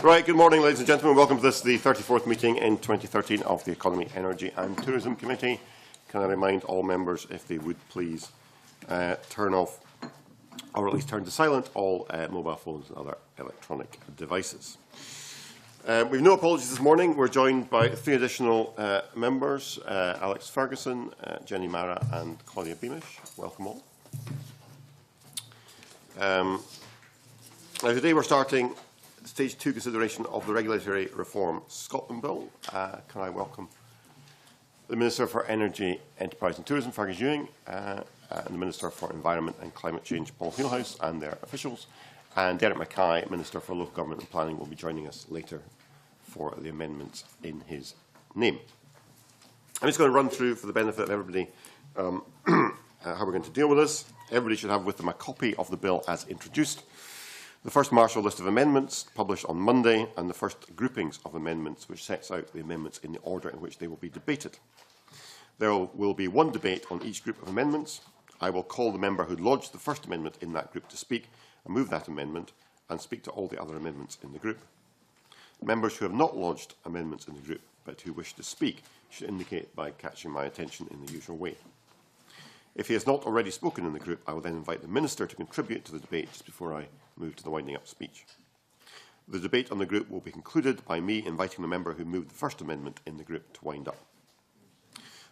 Right, good morning, ladies and gentlemen. Welcome to this, the 34th meeting in 2013 of the Economy, Energy and Tourism Committee. Can I remind all members, if they would please turn off, or at least turn to silent, all mobile phones and other electronic devices. We've no apologies this morning. We're joined by three additional members, Alex Ferguson, Jenny Mara and Claudia Beamish. Welcome all. Now today we're starting Stage 2 consideration of the Regulatory Reform Scotland Bill. Can I welcome the Minister for Energy, Enterprise and Tourism, Fergus Ewing, and the Minister for Environment and Climate Change, Paul Wheelhouse, and their officials. And Derek Mackay, Minister for Local Government and Planning, will be joining us later for the amendments in his name. I'm just going to run through, for the benefit of everybody, how we're going to deal with this. Everybody should have with them a copy of the bill as introduced, the first Marshall list of amendments published on Monday, and the first groupings of amendments, which sets out the amendments in the order in which they will be debated. There will be one debate on each group of amendments. I will call the member who lodged the first amendment in that group to speak and move that amendment and speak to all the other amendments in the group. Members who have not lodged amendments in the group but who wish to speak should indicate by catching my attention in the usual way. If he has not already spoken in the group, I will then invite the Minister to contribute to the debate just before I move to the winding up speech. The debate on the group will be concluded by me inviting the member who moved the first amendment in the group to wind up.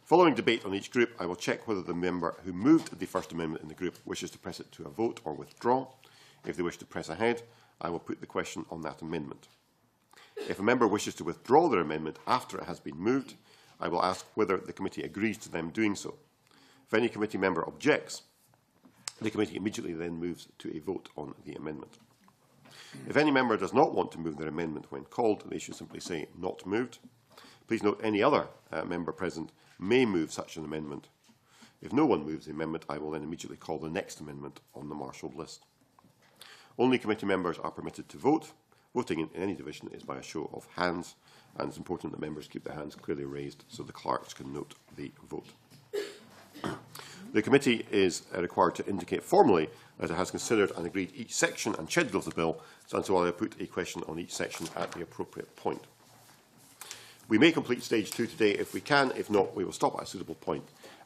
Following debate on each group, I will check whether the member who moved the first amendment in the group wishes to press it to a vote or withdraw. If they wish to press ahead, I will put the question on that amendment. If a member wishes to withdraw their amendment after it has been moved, I will ask whether the committee agrees to them doing so. If any committee member objects, the committee immediately then moves to a vote on the amendment. If any member does not want to move their amendment when called, they should simply say not moved. Please note any other member present may move such an amendment. If no one moves the amendment, I will then immediately call the next amendment on the marshalled list. Only committee members are permitted to vote. Voting in any division is by a show of hands, and it's important that members keep their hands clearly raised so the clerks can note the vote. The committee is required to indicate formally that it has considered and agreed each section and schedule of the bill, so I will put a question on each section at the appropriate point. We may complete Stage 2 today if we can. If not, we will stop at a suitable point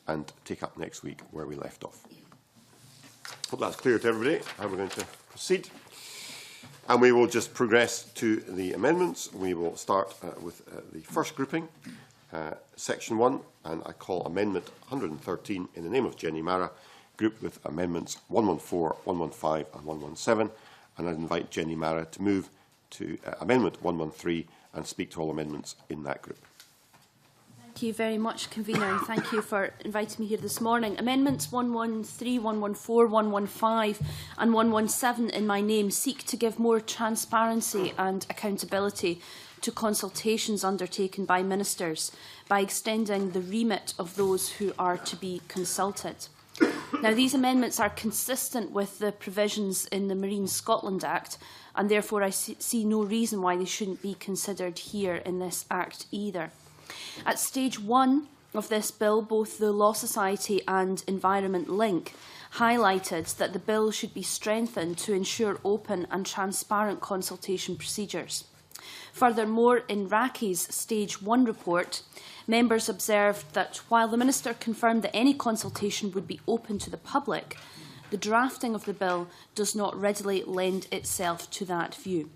and take up next week where we left off. Hope that's clear to everybody how we're going to proceed. And we will just progress to the amendments. We will start with the first grouping, Section 1, and I call Amendment 113 in the name of Jenny Mara, grouped with Amendments 114, 115 and 117. And I invite Jenny Mara to move to Amendment 113 and speak to all amendments in that group. Thank you very much, Convener, and thank you for inviting me here this morning. Amendments 113, 114, 115 and 117 in my name seek to give more transparency and accountability to consultations undertaken by ministers by extending the remit of those who are to be consulted. Now, these amendments are consistent with the provisions in the Marine Scotland Act, and therefore I see no reason why they shouldn't be considered here in this Act either. At Stage 1 of this bill, both the Law Society and Environment Link highlighted that the bill should be strengthened to ensure open and transparent consultation procedures. Furthermore, in RACI's Stage 1 report, members observed that while the Minister confirmed that any consultation would be open to the public, the drafting of the bill does not readily lend itself to that view.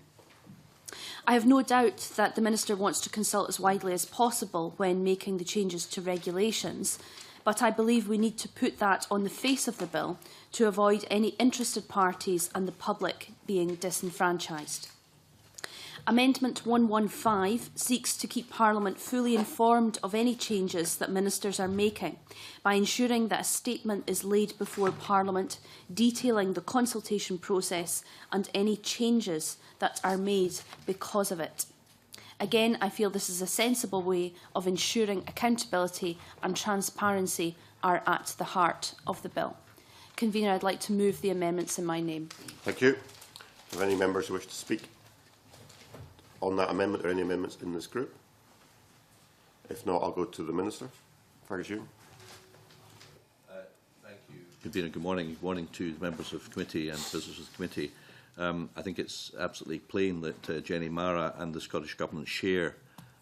I have no doubt that the Minister wants to consult as widely as possible when making the changes to regulations, but I believe we need to put that on the face of the bill to avoid any interested parties and the public being disenfranchised. Amendment 115 seeks to keep Parliament fully informed of any changes that ministers are making by ensuring that a statement is laid before Parliament detailing the consultation process and any changes that are made because of it. Again, I feel this is a sensible way of ensuring accountability and transparency are at the heart of the bill. Convener, I'd like to move the amendments in my name. Thank you. Are there any members who wish to speak on that amendment or any amendments in this group? If not, I'll go to the Minister. Fergus Ewing. Thank you, Convener. Good morning. Good morning to the members of the committee and visitors of the committee. I think it's absolutely plain that Jenny Mara and the Scottish Government share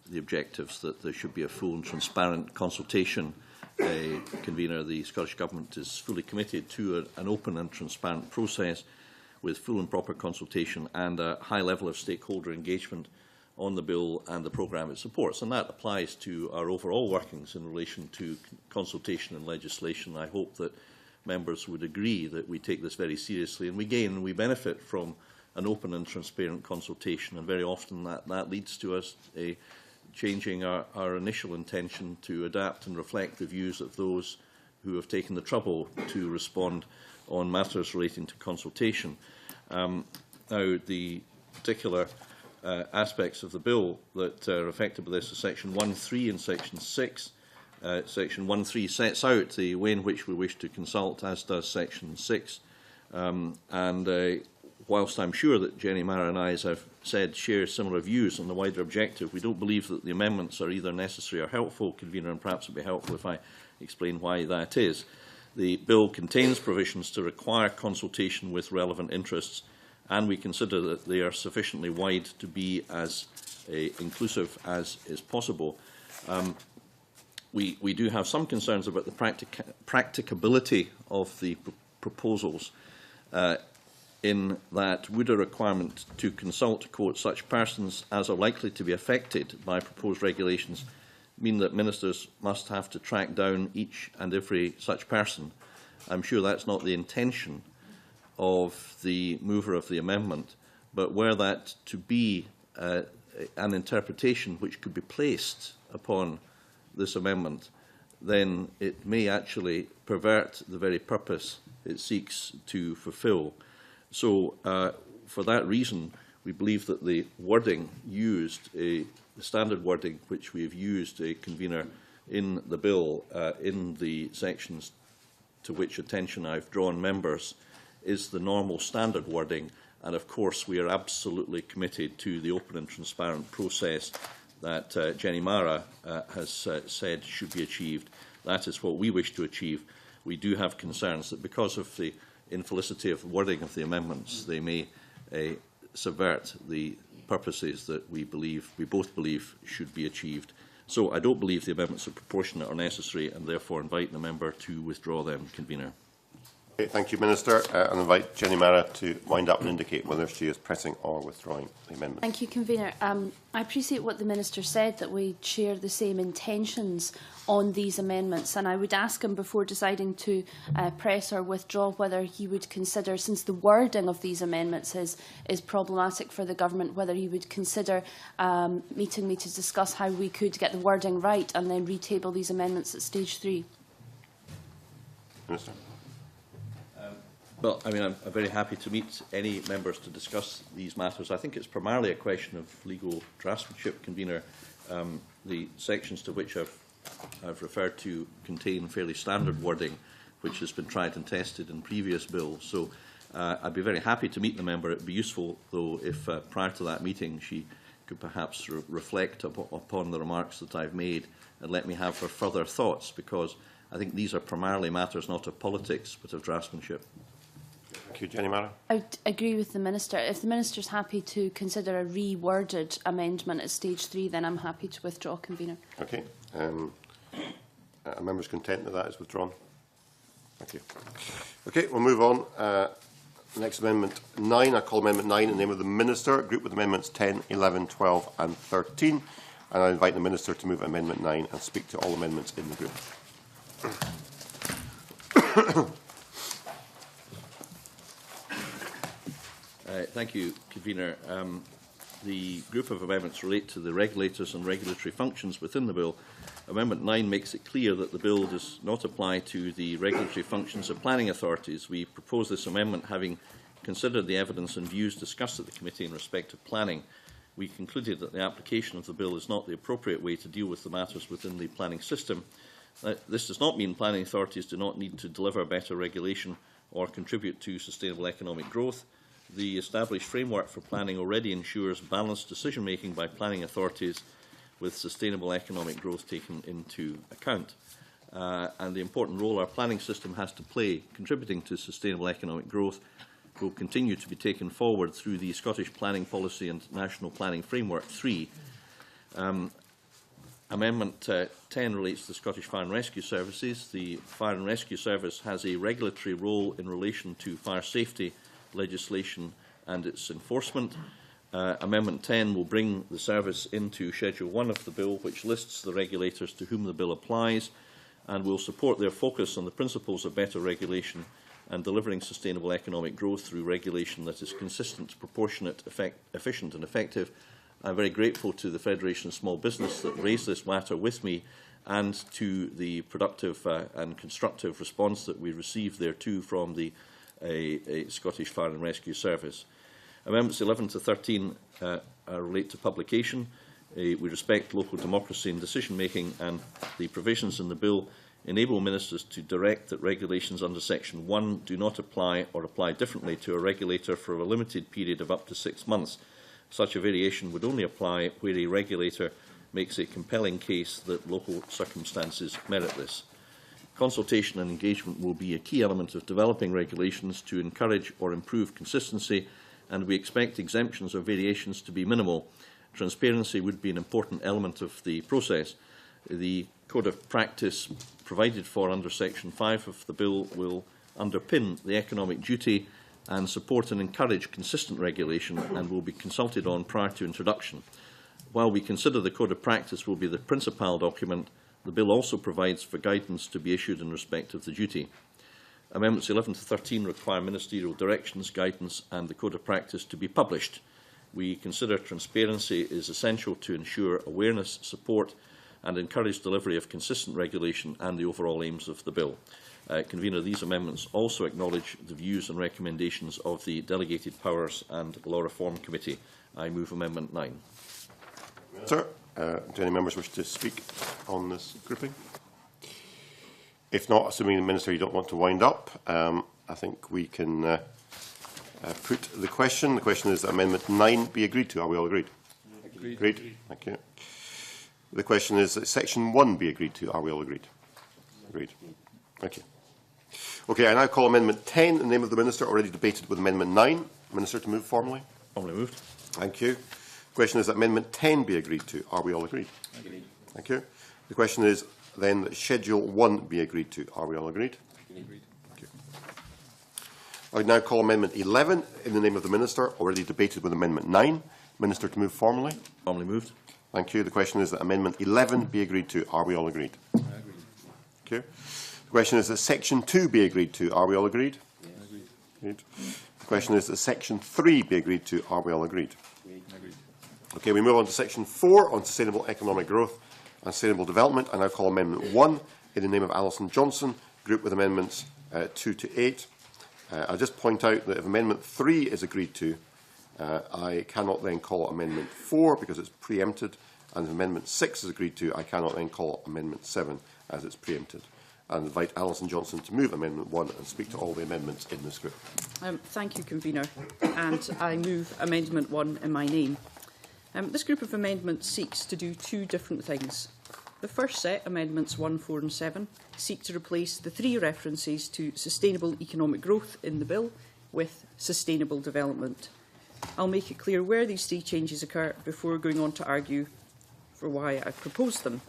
the objectives that there should be a full and transparent consultation. Convener, the Scottish Government is fully committed to an open and transparent process with full and proper consultation and a high level of stakeholder engagement on the bill and the programme it supports. And that applies to our overall workings in relation to consultation and legislation. I hope that members would agree that we take this very seriously, and we benefit from an open and transparent consultation, and very often that leads to us changing our initial intention to adapt and reflect the views of those who have taken the trouble to respond on matters relating to consultation. Now, the particular aspects of the bill that are affected by this are Section 1.3 and Section 6. Section 1.3 sets out the way in which we wish to consult, as does Section 6. Whilst I'm sure that Jenny Mara and I, as I've said, share similar views on the wider objective, we don't believe that the amendments are either necessary or helpful, Convener, and perhaps it would be helpful if I explain why that is. The bill contains provisions to require consultation with relevant interests, and we consider that they are sufficiently wide to be as inclusive as is possible. We do have some concerns about the practicability of the proposals, in that would a requirement to consult, quote, such persons as are likely to be affected by proposed regulations mean that ministers must have to track down each and every such person? I'm sure that's not the intention of the mover of the amendment, but were that to be an interpretation which could be placed upon this amendment, then it may actually pervert the very purpose it seeks to fulfil. So, for that reason, we believe that the wording used, the standard wording which we have used, Convener, in the bill, in the sections to which attention I've drawn members, is the normal standard wording. And of course, we are absolutely committed to the open and transparent process that Jenny Mara has said should be achieved. That is what we wish to achieve. We do have concerns that because of the infelicity of the wording of the amendments, they may subvert the purposes that we both believe should be achieved. So I don't believe the amendments are proportionate or necessary, and therefore invite the member to withdraw them, Convener. Okay, thank you, Minister. And invite Jenny Mara to wind up and indicate whether she is pressing or withdrawing the amendment. Thank you, Convener. I appreciate what the Minister said, that we share the same intentions on these amendments, and I would ask him before deciding to press or withdraw whether he would consider, since the wording of these amendments is problematic for the Government, whether he would consider meeting me to discuss how we could get the wording right and then retable these amendments at stage 3. Minister. Well, I mean, I'm very happy to meet any members to discuss these matters. I think it's primarily a question of legal draftsmanship, Convener. The sections to which I've referred to contain fairly standard wording, which has been tried and tested in previous bills. So I'd be very happy to meet the member. It would be useful, though, if prior to that meeting she could perhaps reflect upon the remarks that I've made and let me have her further thoughts, because I think these are primarily matters not of politics but of draftsmanship. Thank you, Jenny Mara. I would agree with the Minister. If the Minister is happy to consider a reworded amendment at stage 3, then I'm happy to withdraw, Convener. Okay. Are members content that that is withdrawn? Thank you. Okay, we'll move on. Next amendment 9. I call amendment 9 in the name of the Minister, grouped with amendments 10, 11, 12 and 13. And I invite the Minister to move amendment 9 and speak to all amendments in the group. Thank you, Convener. The group of amendments relate to the regulators and regulatory functions within the bill. Amendment 9 makes it clear that the bill does not apply to the regulatory functions of planning authorities. We propose this amendment having considered the evidence and views discussed at the committee in respect of planning. We concluded that the application of the bill is not the appropriate way to deal with the matters within the planning system. This does not mean planning authorities do not need to deliver better regulation or contribute to sustainable economic growth. The established framework for planning already ensures balanced decision-making by planning authorities with sustainable economic growth taken into account. And the important role our planning system has to play contributing to sustainable economic growth will continue to be taken forward through the Scottish Planning Policy and National Planning Framework 3. Amendment 10 relates to the Scottish Fire and Rescue Services. The Fire and Rescue Service has a regulatory role in relation to fire safety legislation and its enforcement. Amendment 10 will bring the service into Schedule 1 of the bill, which lists the regulators to whom the bill applies, and will support their focus on the principles of better regulation and delivering sustainable economic growth through regulation that is consistent, proportionate, efficient and effective. I'm very grateful to the Federation of Small Business that raised this matter with me, and to the productive and constructive response that we received thereto from the Scottish Fire and Rescue Service. Amendments 11 to 13 relate to publication. We respect local democracy and decision-making, and the provisions in the bill enable ministers to direct that regulations under Section 1 do not apply or apply differently to a regulator for a limited period of up to 6 months. Such a variation would only apply where a regulator makes a compelling case that local circumstances merit this. Consultation and engagement will be a key element of developing regulations to encourage or improve consistency, and we expect exemptions or variations to be minimal. Transparency would be an important element of the process. The Code of Practice provided for under Section 5 of the bill will underpin the economic duty and support and encourage consistent regulation, and will be consulted on prior to introduction. While we consider the Code of Practice will be the principal document, the bill also provides for guidance to be issued in respect of the duty. Amendments 11 to 13 require ministerial directions, guidance and the Code of Practice to be published. We consider transparency is essential to ensure awareness, support and encourage delivery of consistent regulation and the overall aims of the bill. Convener, these amendments also acknowledge the views and recommendations of the Delegated Powers and Law Reform Committee. I move Amendment 9. Sir, do any members wish to speak on this grouping? If not, assuming the Minister you don't want to wind up, I think we can put the question. The question is that Amendment 9 be agreed to. Are we all agreed? Agreed. Thank you. The question is that Section 1 be agreed to. Are we all agreed? Agreed. Thank you. Okay, I now call Amendment 10 in the name of the Minister, already debated with Amendment 9. Minister, to move formally. Formally moved. Thank you. The question is that Amendment 10 be agreed to. Are we all agreed? Agreed. Thank you. The question is then that Schedule 1 be agreed to. Are we all agreed? Agreed. Thank you. I now call Amendment 11 in the name of the Minister, already debated with Amendment 9. Minister, to move formally. Formally moved. Thank you. The question is that Amendment 11 be agreed to. Are we all agreed? Agreed. Thank you. The question is that Section 2 be agreed to. Are we all agreed? Yes. Agreed. The question is that Section 3 be agreed to. Are we all agreed? Agreed. Okay, we move on to Section 4 on sustainable economic growth and sustainable development. I now call Amendment 1 in the name of Alison Johnson, grouped with Amendments 2 to 8. I'll just point out that if Amendment 3 is agreed to, I cannot then call Amendment 4 because it's preempted, and if Amendment 6 is agreed to, I cannot then call Amendment 7 as it's preempted. And invite Alison Johnson to move Amendment 1 and speak to all the amendments in this group. Thank you, Convener. And I move Amendment 1 in my name. This group of amendments seeks to do two different things. The first set, Amendments 1, 4 and 7, seek to replace the three references to sustainable economic growth in the bill with sustainable development. I'll make it clear where these three changes occur before going on to argue for why I proposed them.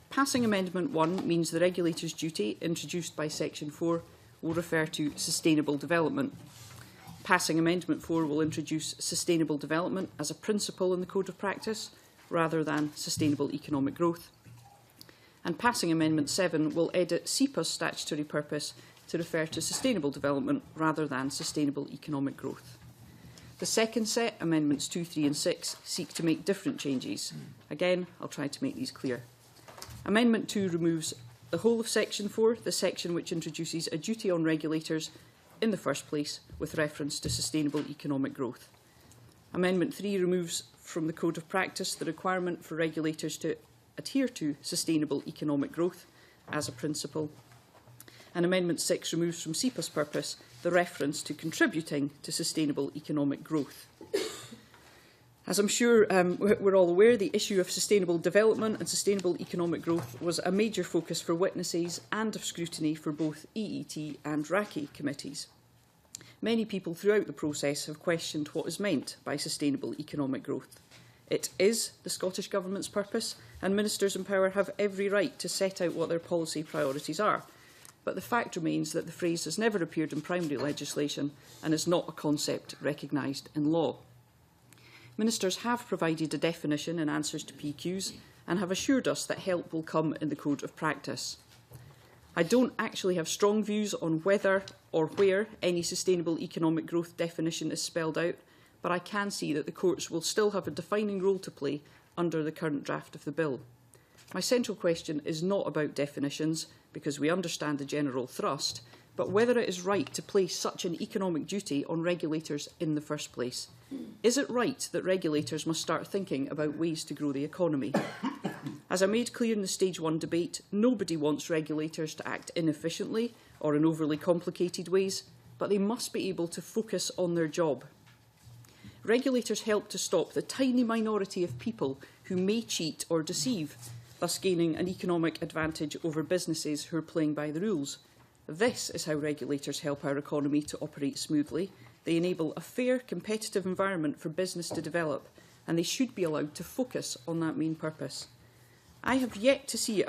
Passing Amendment 1 means the regulator's duty, introduced by Section 4, will refer to sustainable development. Passing Amendment 4 will introduce sustainable development as a principle in the Code of Practice, rather than sustainable economic growth. And passing Amendment 7 will edit SEPA's statutory purpose to refer to sustainable development, rather than sustainable economic growth. The second set, Amendments 2, 3 and 6, seek to make different changes. Again, I'll try to make these clear. Amendment 2 removes the whole of Section 4, the section which introduces a duty on regulators in the first place with reference to sustainable economic growth. Amendment 3 removes from the Code of Practice the requirement for regulators to adhere to sustainable economic growth as a principle. And Amendment 6 removes from SEPA's purpose the reference to contributing to sustainable economic growth. As I'm sure we're all aware, the issue of sustainable development and sustainable economic growth was a major focus for witnesses and of scrutiny for both EET and RACI committees. Many people throughout the process have questioned what is meant by sustainable economic growth. It is the Scottish Government's purpose, and ministers in power have every right to set out what their policy priorities are. But the fact remains that the phrase has never appeared in primary legislation and is not a concept recognised in law. Ministers have provided a definition in answers to PQs and have assured us that help will come in the Code of Practice. I don't actually have strong views on whether or where any sustainable economic growth definition is spelled out, but I can see that the courts will still have a defining role to play under the current draft of the bill. My central question is not about definitions, because we understand the general thrust, but whether it is right to place such an economic duty on regulators in the first place. Is it right that regulators must start thinking about ways to grow the economy? As I made clear in the Stage 1 debate, nobody wants regulators to act inefficiently or in overly complicated ways, but they must be able to focus on their job. Regulators help to stop the tiny minority of people who may cheat or deceive, thus gaining an economic advantage over businesses who are playing by the rules. This is how regulators help our economy to operate smoothly. They enable a fair, competitive environment for business to develop, and they should be allowed to focus on that main purpose. I have yet to see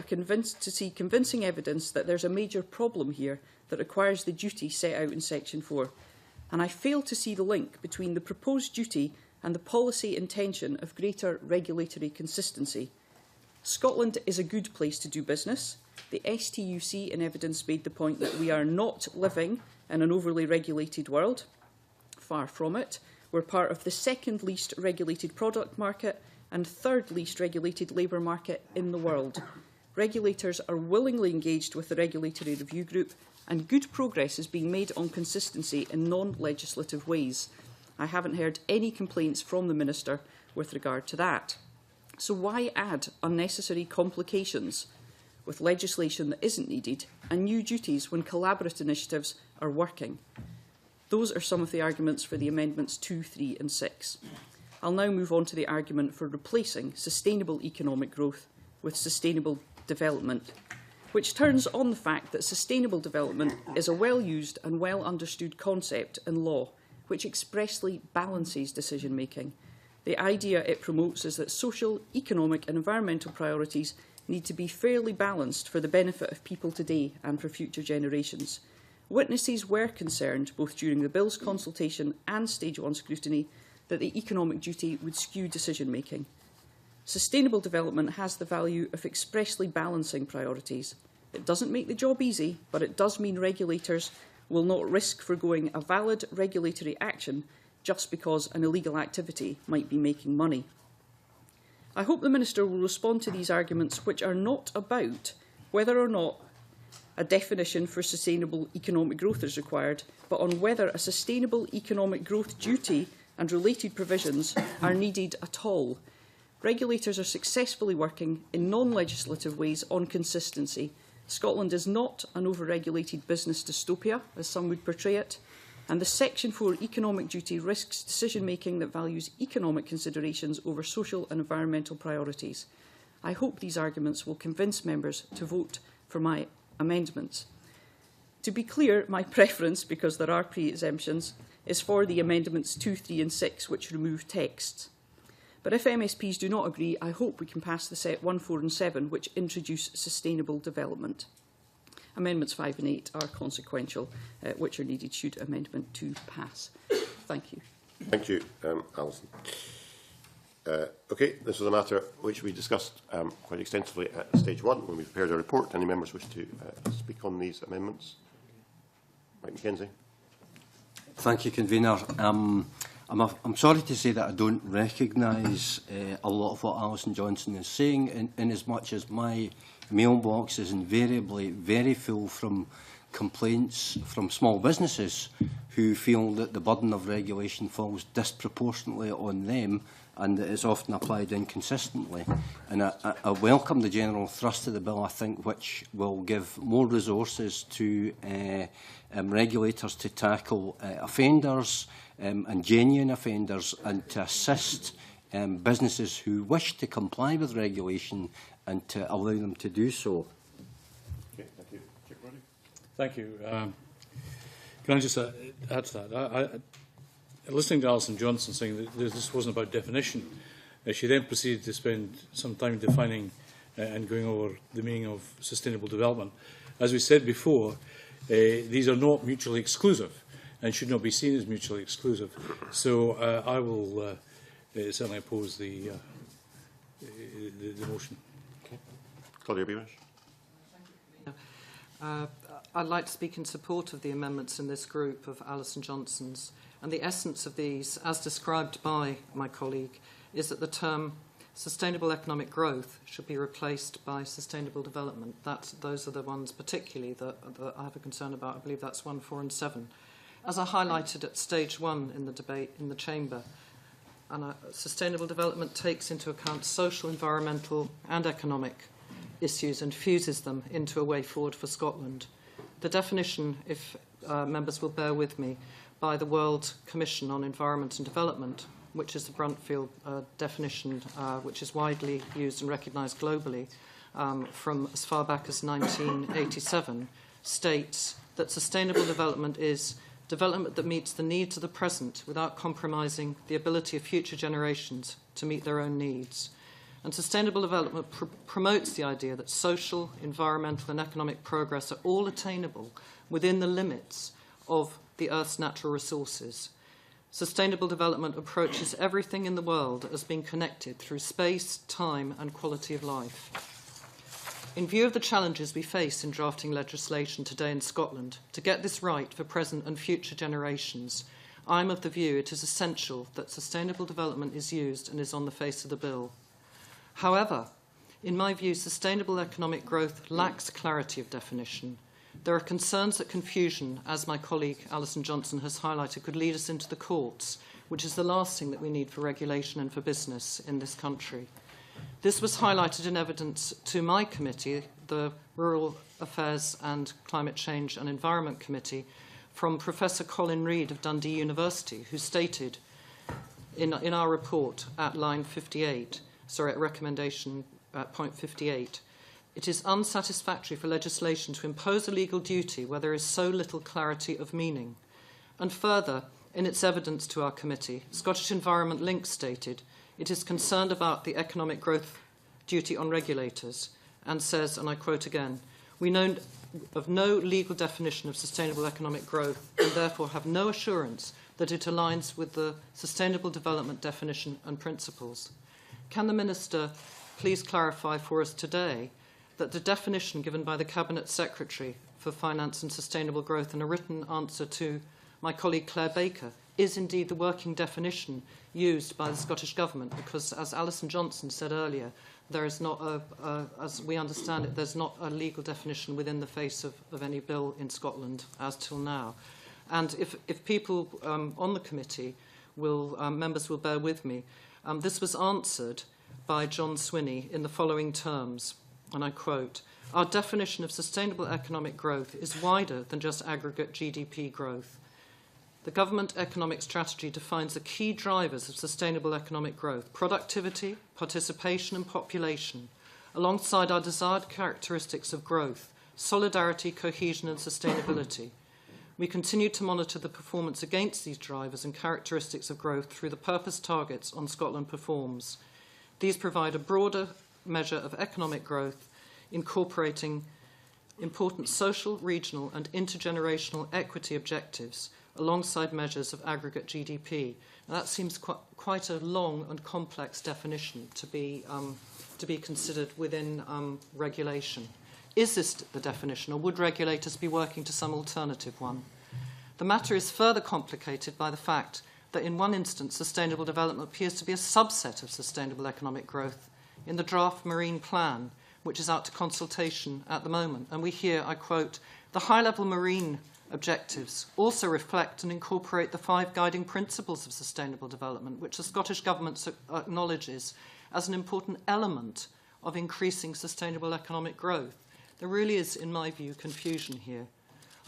convincing evidence that there's a major problem here that requires the duty set out in Section 4, and I fail to see the link between the proposed duty and the policy intention of greater regulatory consistency. Scotland is a good place to do business. The STUC in evidence made the point that we are not living in an overly regulated world. Far from it. We're part of the second least regulated product market and third least regulated labour market in the world. Regulators are willingly engaged with the Regulatory Review Group, and good progress is being made on consistency in non-legislative ways. I haven't heard any complaints from the Minister with regard to that. So why add unnecessary complications with legislation that isn't needed and new duties when collaborative initiatives are working? Those are some of the arguments for the amendments 2, 3 and 6. I'll now move on to the argument for replacing sustainable economic growth with sustainable development, which turns on the fact that sustainable development is a well-used and well-understood concept in law, which expressly balances decision-making. The idea it promotes is that social, economic and environmental priorities need to be fairly balanced for the benefit of people today and for future generations. Witnesses were concerned, both during the bill's consultation and Stage 1 scrutiny, that the economic duty would skew decision-making. Sustainable development has the value of expressly balancing priorities. It doesn't make the job easy, but it does mean regulators will not risk forgoing a valid regulatory action just because an illegal activity might be making money. I hope the Minister will respond to these arguments, which are not about whether or not a definition for sustainable economic growth is required, but on whether a sustainable economic growth duty and related provisions are needed at all. Regulators are successfully working in non-legislative ways on consistency. Scotland is not an over-regulated business dystopia, as some would portray it, and the Section 4 economic duty risks decision-making that values economic considerations over social and environmental priorities. I hope these arguments will convince members to vote for my amendments. To be clear, my preference, because there are pre-exemptions, is for the amendments 2, 3 and 6, which remove texts. But if MSPs do not agree, I hope we can pass the set 1, 4 and 7, which introduce sustainable development. Amendments 5 and 8 are consequential, which are needed should Amendment 2 pass. Thank you. Thank you, Alison. Okay, this was a matter which we discussed quite extensively at Stage 1 when we prepared our report. Any members wish to speak on these amendments? Mike Mackenzie. Thank you, Convener. I'm sorry to say that I don't recognise a lot of what Alison Johnson is saying, in as much as my mailbox is invariably very full from complaints from small businesses who feel that the burden of regulation falls disproportionately on them and that it's often applied inconsistently. And I welcome the general thrust of the bill, I think, which will give more resources to regulators to tackle offenders and genuine offenders, and to assist businesses who wish to comply with regulation and to allow them to do so. Okay, thank you. Thank you. Can I just add to that. Listening to Alison Johnson saying that this wasn't about definition, she then proceeded to spend some time defining and going over the meaning of sustainable development. As we said before, these are not mutually exclusive and should not be seen as mutually exclusive. So I will certainly oppose the motion. Okay. Claudia Beamish. I'd like to speak in support of the amendments in this group of Alison Johnson's. And the essence of these, as described by my colleague, is that the term sustainable economic growth should be replaced by sustainable development. Those are the ones particularly that I have a concern about. I believe that's 1, 4 and 7. As I highlighted at stage 1 in the debate in the Chamber, sustainable development takes into account social, environmental and economic issues and fuses them into a way forward for Scotland. The definition, if members will bear with me, by the World Commission on Environment and Development, which is the Brundtland definition, which is widely used and recognised globally from as far back as 1987, states that sustainable development is development that meets the needs of the present without compromising the ability of future generations to meet their own needs. And sustainable development promotes the idea that social, environmental and economic progress are all attainable within the limits of the Earth's natural resources. Sustainable development approaches everything in the world as being connected through space, time and quality of life. In view of the challenges we face in drafting legislation today in Scotland, to get this right for present and future generations, I am of the view it is essential that sustainable development is used and is on the face of the bill. However, in my view, sustainable economic growth lacks clarity of definition. There are concerns that confusion, as my colleague Alison Johnson has highlighted, could lead us into the courts, which is the last thing that we need for regulation and for business in this country. This was highlighted in evidence to my committee, the Rural Affairs and Climate Change and Environment Committee, from Professor Colin Reid of Dundee University, who stated in our report at line 58, at recommendation at point 58, it is unsatisfactory for legislation to impose a legal duty where there is so little clarity of meaning. And further, in its evidence to our committee, Scottish Environment Link stated it is concerned about the economic growth duty on regulators and says, and I quote again, we know of no legal definition of sustainable economic growth and therefore have no assurance that it aligns with the sustainable development definition and principles. Can the Minister please clarify for us today that the definition given by the Cabinet Secretary for Finance and Sustainable Growth in a written answer to my colleague Claire Baker is indeed the working definition used by the Scottish Government? Because, as Alison Johnson said earlier, there is not as we understand it, there's not a legal definition within the face of any bill in Scotland as till now. And if people on the committee members will bear with me, this was answered by John Swinney in the following terms, and I quote, our definition of sustainable economic growth is wider than just aggregate GDP growth. The government economic strategy defines the key drivers of sustainable economic growth: productivity, participation and population, alongside our desired characteristics of growth, solidarity, cohesion and sustainability. We continue to monitor the performance against these drivers and characteristics of growth through the purpose targets on Scotland Performs. These provide a broader measure of economic growth, incorporating important social, regional and intergenerational equity objectives alongside measures of aggregate GDP. Now, that seems quite a long and complex definition to be considered within regulation. Is this the definition, or would regulators be working to some alternative one? The matter is further complicated by the fact that in one instance sustainable development appears to be a subset of sustainable economic growth in the draft Marine Plan, which is out to consultation at the moment. And we hear, I quote, the high-level marine objectives also reflect and incorporate the 5 guiding principles of sustainable development, which the Scottish Government acknowledges as an important element of increasing sustainable economic growth. There really is, in my view, confusion here.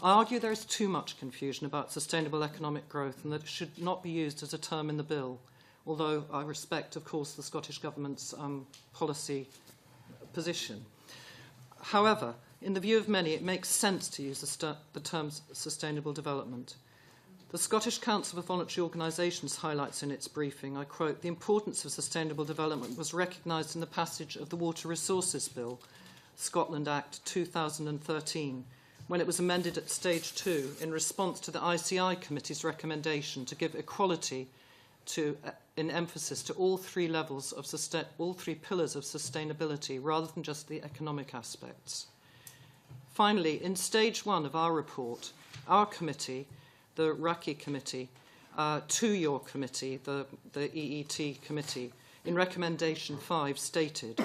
I argue there is too much confusion about sustainable economic growth and that it should not be used as a term in the bill, although I respect, of course, the Scottish Government's policy position. However, in the view of many, it makes sense to use the term sustainable development. The Scottish Council for Voluntary Organisations highlights in its briefing, I quote, "The importance of sustainable development was recognised in the passage of the Water Resources Bill, Scotland Act 2013, when it was amended at Stage 2 in response to the EET-Committee's recommendation to give equality in emphasis to all three pillars of sustainability rather than just the economic aspects." Finally, in Stage 1 of our report, our committee, the RACI Committee, to your committee, the EET-Committee, in Recommendation 5 stated,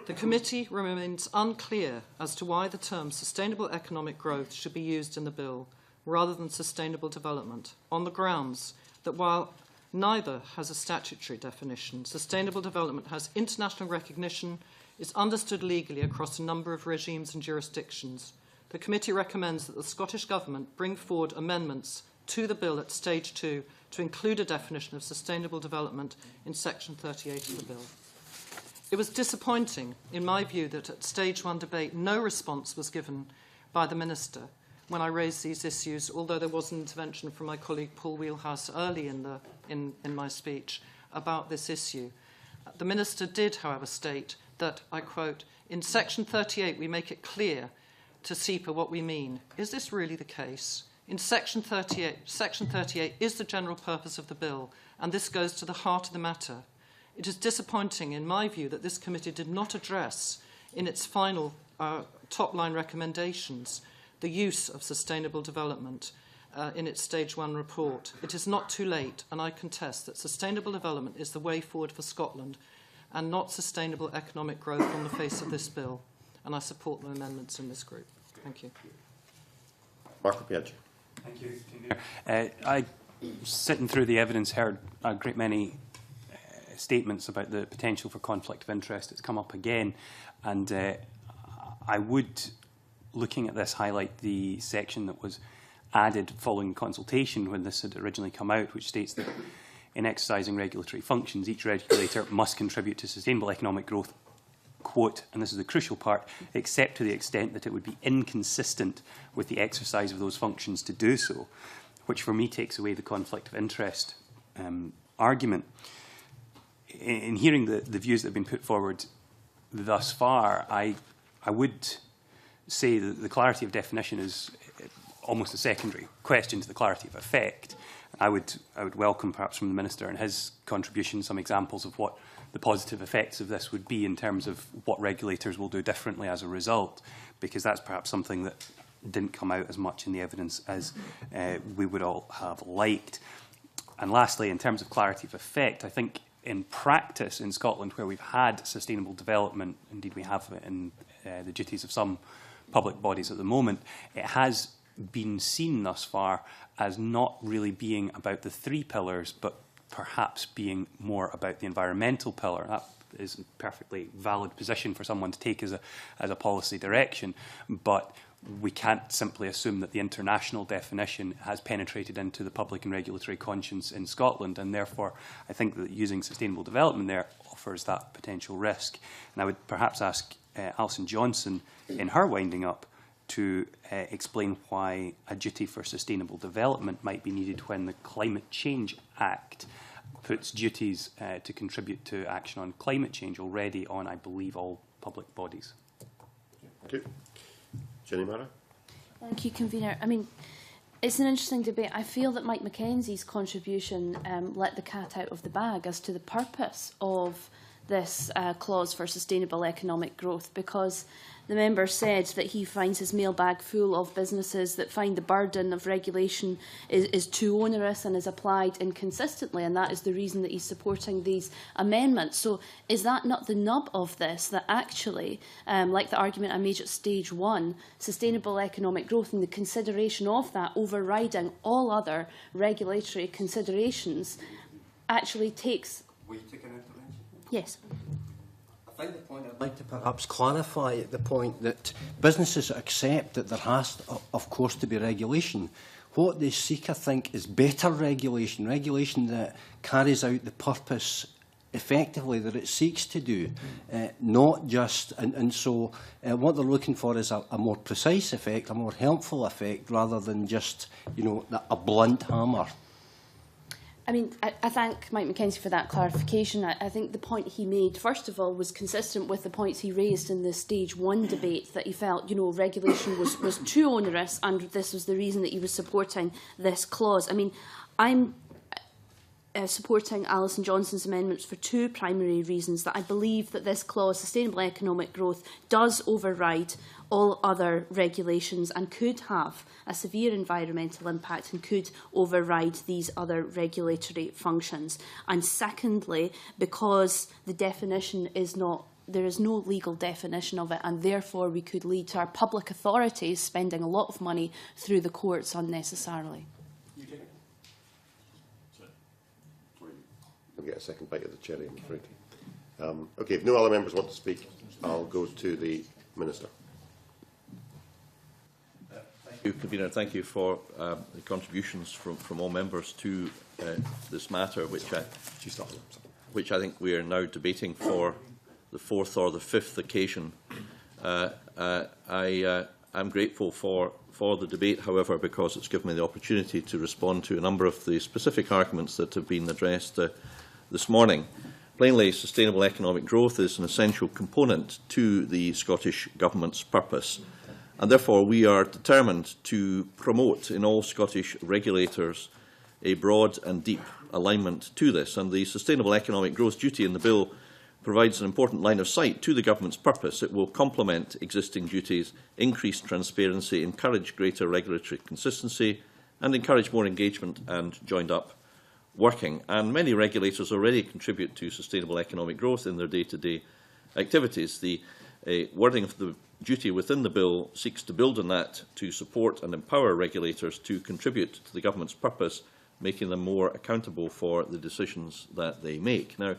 "The committee remains unclear as to why the term sustainable economic growth should be used in the bill rather than sustainable development, on the grounds that while neither has a statutory definition, sustainable development has international recognition, is understood legally across a number of regimes and jurisdictions. The committee recommends that the Scottish Government bring forward amendments to the bill at Stage 2 to include a definition of sustainable development in Section 38 of the bill." It was disappointing, in my view, that at Stage 1 debate no response was given by the Minister when I raised these issues, although there was an intervention from my colleague Paul Wheelhouse early in my speech about this issue. The Minister did, however, state that, I quote, "In Section 38 we make it clear to SEPA what we mean. Is this really the case? In Section 38 is the general purpose of the bill, and this goes to the heart of the matter. It is disappointing, in my view, that this committee did not address in its final top-line recommendations the use of sustainable development in its Stage 1 report. It is not too late, and I contest that sustainable development is the way forward for Scotland and not sustainable economic growth on the face of this bill. And I support the amendments in this group. Thank you. Marco Piaggi. Thank you. I, sitting through the evidence, heard a great many statements about the potential for conflict of interest. It's come up again, and I would, looking at this, highlight the section that was added following consultation when this had originally come out, which states that in exercising regulatory functions, each regulator must contribute to sustainable economic growth, quote, and this is the crucial part, except to the extent that it would be inconsistent with the exercise of those functions to do so, which for me takes away the conflict of interest argument. In hearing the views that have been put forward thus far, I would say that the clarity of definition is almost a secondary question to the clarity of effect. I would welcome, perhaps from the Minister and his contribution, some examples of what the positive effects of this would be in terms of what regulators will do differently as a result, because that's perhaps something that didn't come out as much in the evidence as we would all have liked. And lastly, in terms of clarity of effect, I think in practice in Scotland, where we've had sustainable development, indeed we have it in the duties of some public bodies at the moment, it has been seen thus far as not really being about the three pillars, but perhaps being more about the environmental pillar. That is a perfectly valid position for someone to take as a policy direction, but we can't simply assume that the international definition has penetrated into the public and regulatory conscience in Scotland, and therefore I think that using sustainable development there offers that potential risk. And I would perhaps ask Alison Johnson, in her winding up, to explain why a duty for sustainable development might be needed when the Climate Change Act puts duties to contribute to action on climate change already on, I believe, all public bodies. Okay. Jenny Mara. Thank you, Convener. I mean, it's an interesting debate. I feel that Mike Mackenzie's contribution let the cat out of the bag as to the purpose of this clause for sustainable economic growth, because the member said that he finds his mailbag full of businesses that find the burden of regulation is too onerous and is applied inconsistently, and that is the reason that he's supporting these amendments. So is that not the nub of this, that actually, like the argument I made at Stage 1, sustainable economic growth and the consideration of that overriding all other regulatory considerations actually takes... Will you take an intervention? Yes. I think the point I'd like to perhaps clarify the point that businesses accept that there has, of course, to be regulation. What they seek, I think, is better regulation, regulation that carries out the purpose effectively that it seeks to do, not just, and so what they're looking for is a more precise effect, a more helpful effect, rather than just, you know, a blunt hammer. I mean, I thank Mike Mackenzie for that clarification. I think the point he made, first of all, was consistent with the points he raised in the Stage 1 debate, that he felt, you know, regulation was too onerous, and this was the reason that he was supporting this clause. I mean, I'm supporting Alison Johnston's amendments for two primary reasons: that I believe that this clause, sustainable economic growth, does override all other regulations and could have a severe environmental impact and could override these other regulatory functions. And secondly, because the definition is not, there is no legal definition of it, and therefore we could lead to our public authorities spending a lot of money through the courts unnecessarily. I'll get a second bite of the cherry, I'm afraid. Okay, if no other members want to speak, I'll go to the Minister. Thank you, Convener. Thank you for the contributions from all members to this matter, which I think we are now debating for the fourth or the fifth occasion. I'm grateful for the debate, however, because it's given me the opportunity to respond to a number of the specific arguments that have been addressed this morning. Plainly, sustainable economic growth is an essential component to the Scottish Government's purpose, and therefore we are determined to promote in all Scottish regulators a broad and deep alignment to this. And the sustainable economic growth duty in the bill provides an important line of sight to the Government's purpose. It will complement existing duties, increase transparency, encourage greater regulatory consistency, and encourage more engagement and joined-up working. And many regulators already contribute to sustainable economic growth in their day-to-day activities. The wording of the duty within the bill seeks to build on that to support and empower regulators to contribute to the Government's purpose, making them more accountable for the decisions that they make. Now,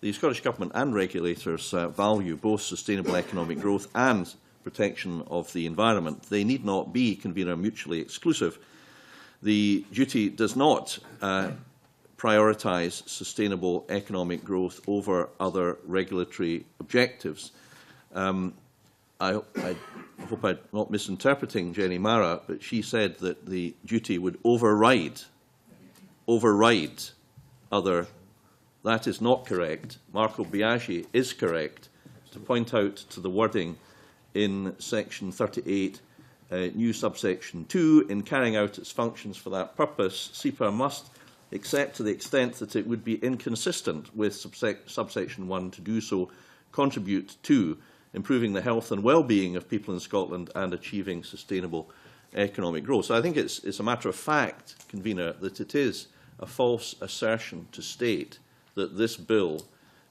the Scottish Government and regulators value both sustainable economic growth and protection of the environment. They need not be, Convener, mutually exclusive. The duty does not prioritise sustainable economic growth over other regulatory objectives. I hope I'm not misinterpreting Jenny Mara, but she said that the duty would override other. That is not correct. Marco Biaggi is correct to point out to the wording in section 38, new subsection 2, in carrying out its functions for that purpose, SEPA must, except to the extent that it would be inconsistent with subsection 1 to do so, contribute to improving the health and well-being of people in Scotland and achieving sustainable economic growth. So I think it's a matter of fact, Convener, that it is a false assertion to state that this bill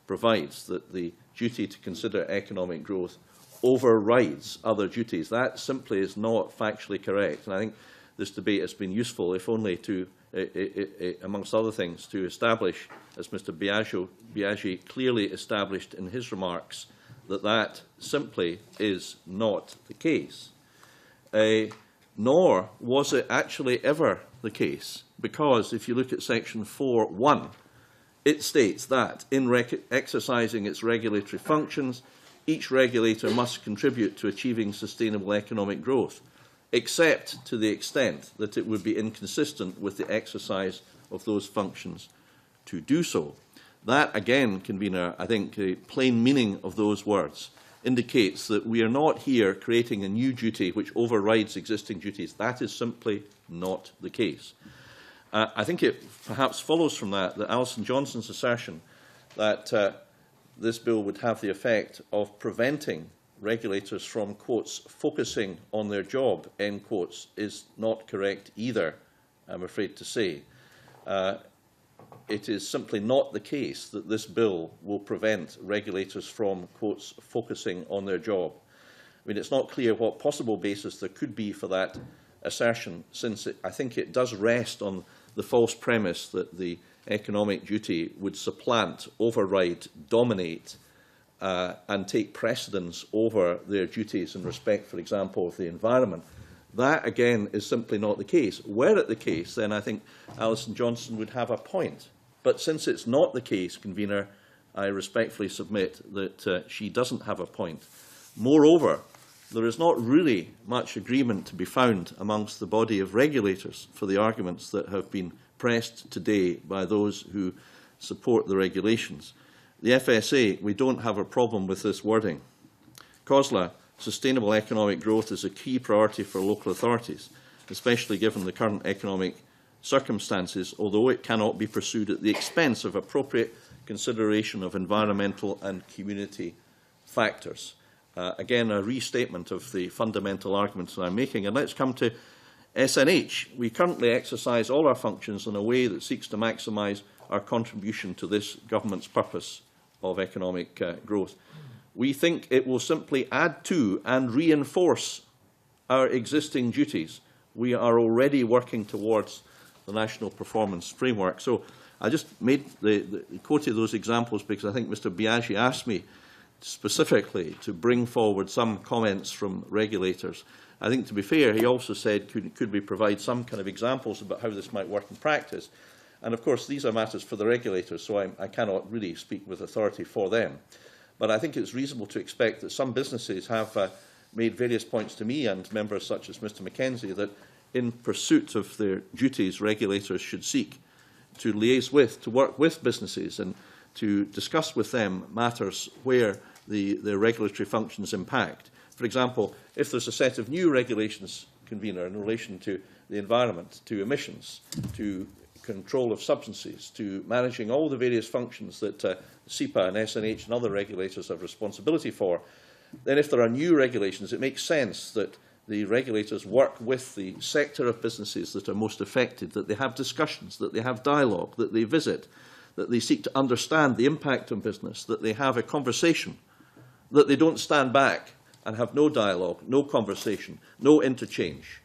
provides that the duty to consider economic growth overrides other duties. That simply is not factually correct. And I think this debate has been useful, if only to, amongst other things, to establish, as Mr Biaggi clearly established in his remarks, that that simply is not the case. Nor was it actually ever the case, because if you look at section 4.1, it states that in exercising its regulatory functions, each regulator must contribute to achieving sustainable economic growth, except to the extent that it would be inconsistent with the exercise of those functions to do so. That, again, Convener, I think the plain meaning of those words indicates that we are not here creating a new duty which overrides existing duties. That is simply not the case. I think it perhaps follows from that Alison Johnston's assertion that this bill would have the effect of preventing regulators from, quotes, focusing on their job, end quotes, is not correct either, I'm afraid to say. It is simply not the case that this bill will prevent regulators from, quotes, focusing on their job. I mean, it's not clear what possible basis there could be for that assertion, since I think it does rest on the false premise that the economic duty would supplant, override, dominate and take precedence over their duties in respect, for example, of the environment. That, again, is simply not the case. Were it the case, then I think Alison Johnston would have a point. But since it's not the case, Convener, I respectfully submit that she doesn't have a point. Moreover, there is not really much agreement to be found amongst the body of regulators for the arguments that have been pressed today by those who support the regulations. The FSA, we don't have a problem with this wording. COSLA, sustainable economic growth, is a key priority for local authorities, especially given the current economic circumstances, although it cannot be pursued at the expense of appropriate consideration of environmental and community factors. Again, a restatement of the fundamental arguments that I'm making. And let's come to SNH. We currently exercise all our functions in a way that seeks to maximise our contribution to this government's purpose of economic growth. We think it will simply add to and reinforce our existing duties. We are already working towards the National Performance Framework. So I just made quoted those examples because I think Mr Biaggi asked me specifically to bring forward some comments from regulators. I think, to be fair, he also said, could we provide some kind of examples about how this might work in practice? And, of course, these are matters for the regulators, so I cannot really speak with authority for them. But I think it's reasonable to expect that some businesses have made various points to me and members such as Mr Mackenzie that in pursuit of their duties, regulators should seek to liaise with, to work with businesses and to discuss with them matters where the regulatory functions impact. For example, if there's a set of new regulations, convener, in relation to the environment, to emissions, to control of substances, to managing all the various functions that SEPA and SNH and other regulators have responsibility for, then if there are new regulations, it makes sense that the regulators work with the sector of businesses that are most affected, that they have discussions, that they have dialogue, that they visit, that they seek to understand the impact on business, that they have a conversation, that they don't stand back and have no dialogue, no conversation, no interchange.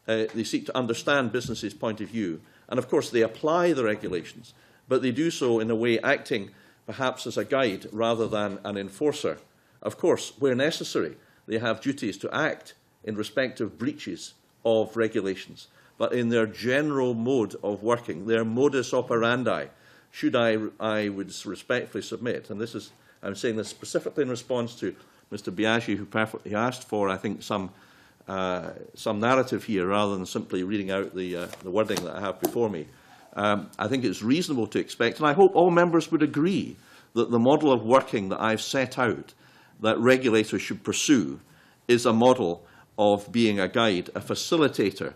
They seek to understand businesses' point of view. And, of course, they apply the regulations, but they do so in a way acting perhaps as a guide rather than an enforcer. Of course, where necessary, they have duties to act in respect of breaches of regulations. But in their general mode of working, their modus operandi, should I would respectfully submit, and this is, I'm saying this specifically in response to Mr Biaggi, who perfectly asked for, I think, some narrative here rather than simply reading out the wording that I have before me. I think it's reasonable to expect, and I hope all members would agree, that the model of working that I've set out that regulators should pursue is a model of being a guide, a facilitator,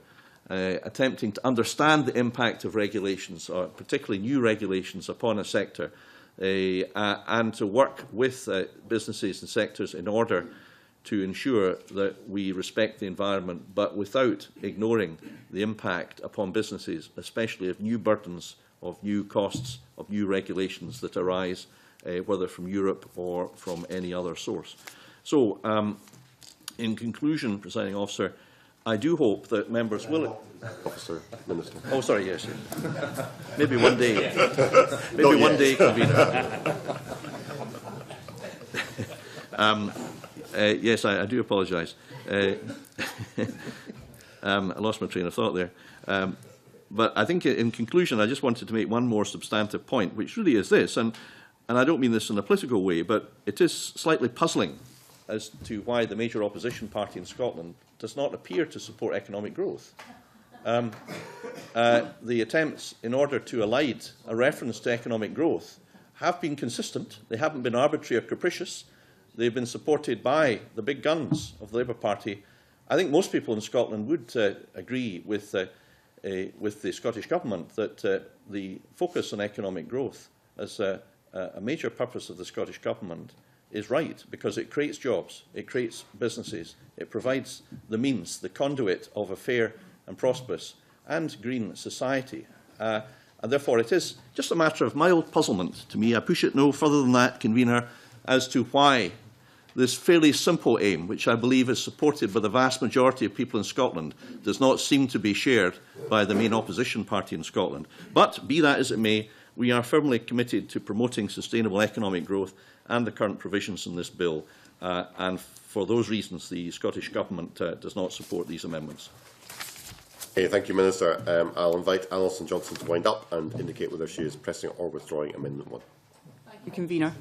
attempting to understand the impact of regulations, or particularly new regulations, upon a sector, and to work with businesses and sectors in order to ensure that we respect the environment, but without ignoring the impact upon businesses, especially of new burdens, of new costs, of new regulations that arise, whether from Europe or from any other source. So, in conclusion, Presiding Officer, I do hope that members will... Officer, Minister. Oh, sorry, yes. Maybe one day. Maybe one day, Convener. Yes, I do apologise. I lost my train of thought there. But I think in conclusion, I just wanted to make one more substantive point, which really is this, and I don't mean this in a political way, but it is slightly puzzling as to why the major opposition party in Scotland does not appear to support economic growth. The attempts in order to elide a reference to economic growth have been consistent. They haven't been arbitrary or capricious. They've been supported by the big guns of the Labour Party. I think most people in Scotland would agree with the Scottish Government that the focus on economic growth as a major purpose of the Scottish Government is right, because it creates jobs, it creates businesses, it provides the means, the conduit of a fair and prosperous and green society. And therefore it is just a matter of mild puzzlement to me. I push it no further than that, Convener, as to why this fairly simple aim, which I believe is supported by the vast majority of people in Scotland, does not seem to be shared by the main opposition party in Scotland. But, be that as it may, we are firmly committed to promoting sustainable economic growth and the current provisions in this bill, and for those reasons the Scottish Government does not support these amendments. Thank you, Minister. I'll invite Alison Johnson to wind up and indicate whether she is pressing or withdrawing Amendment 1. Thank Convener.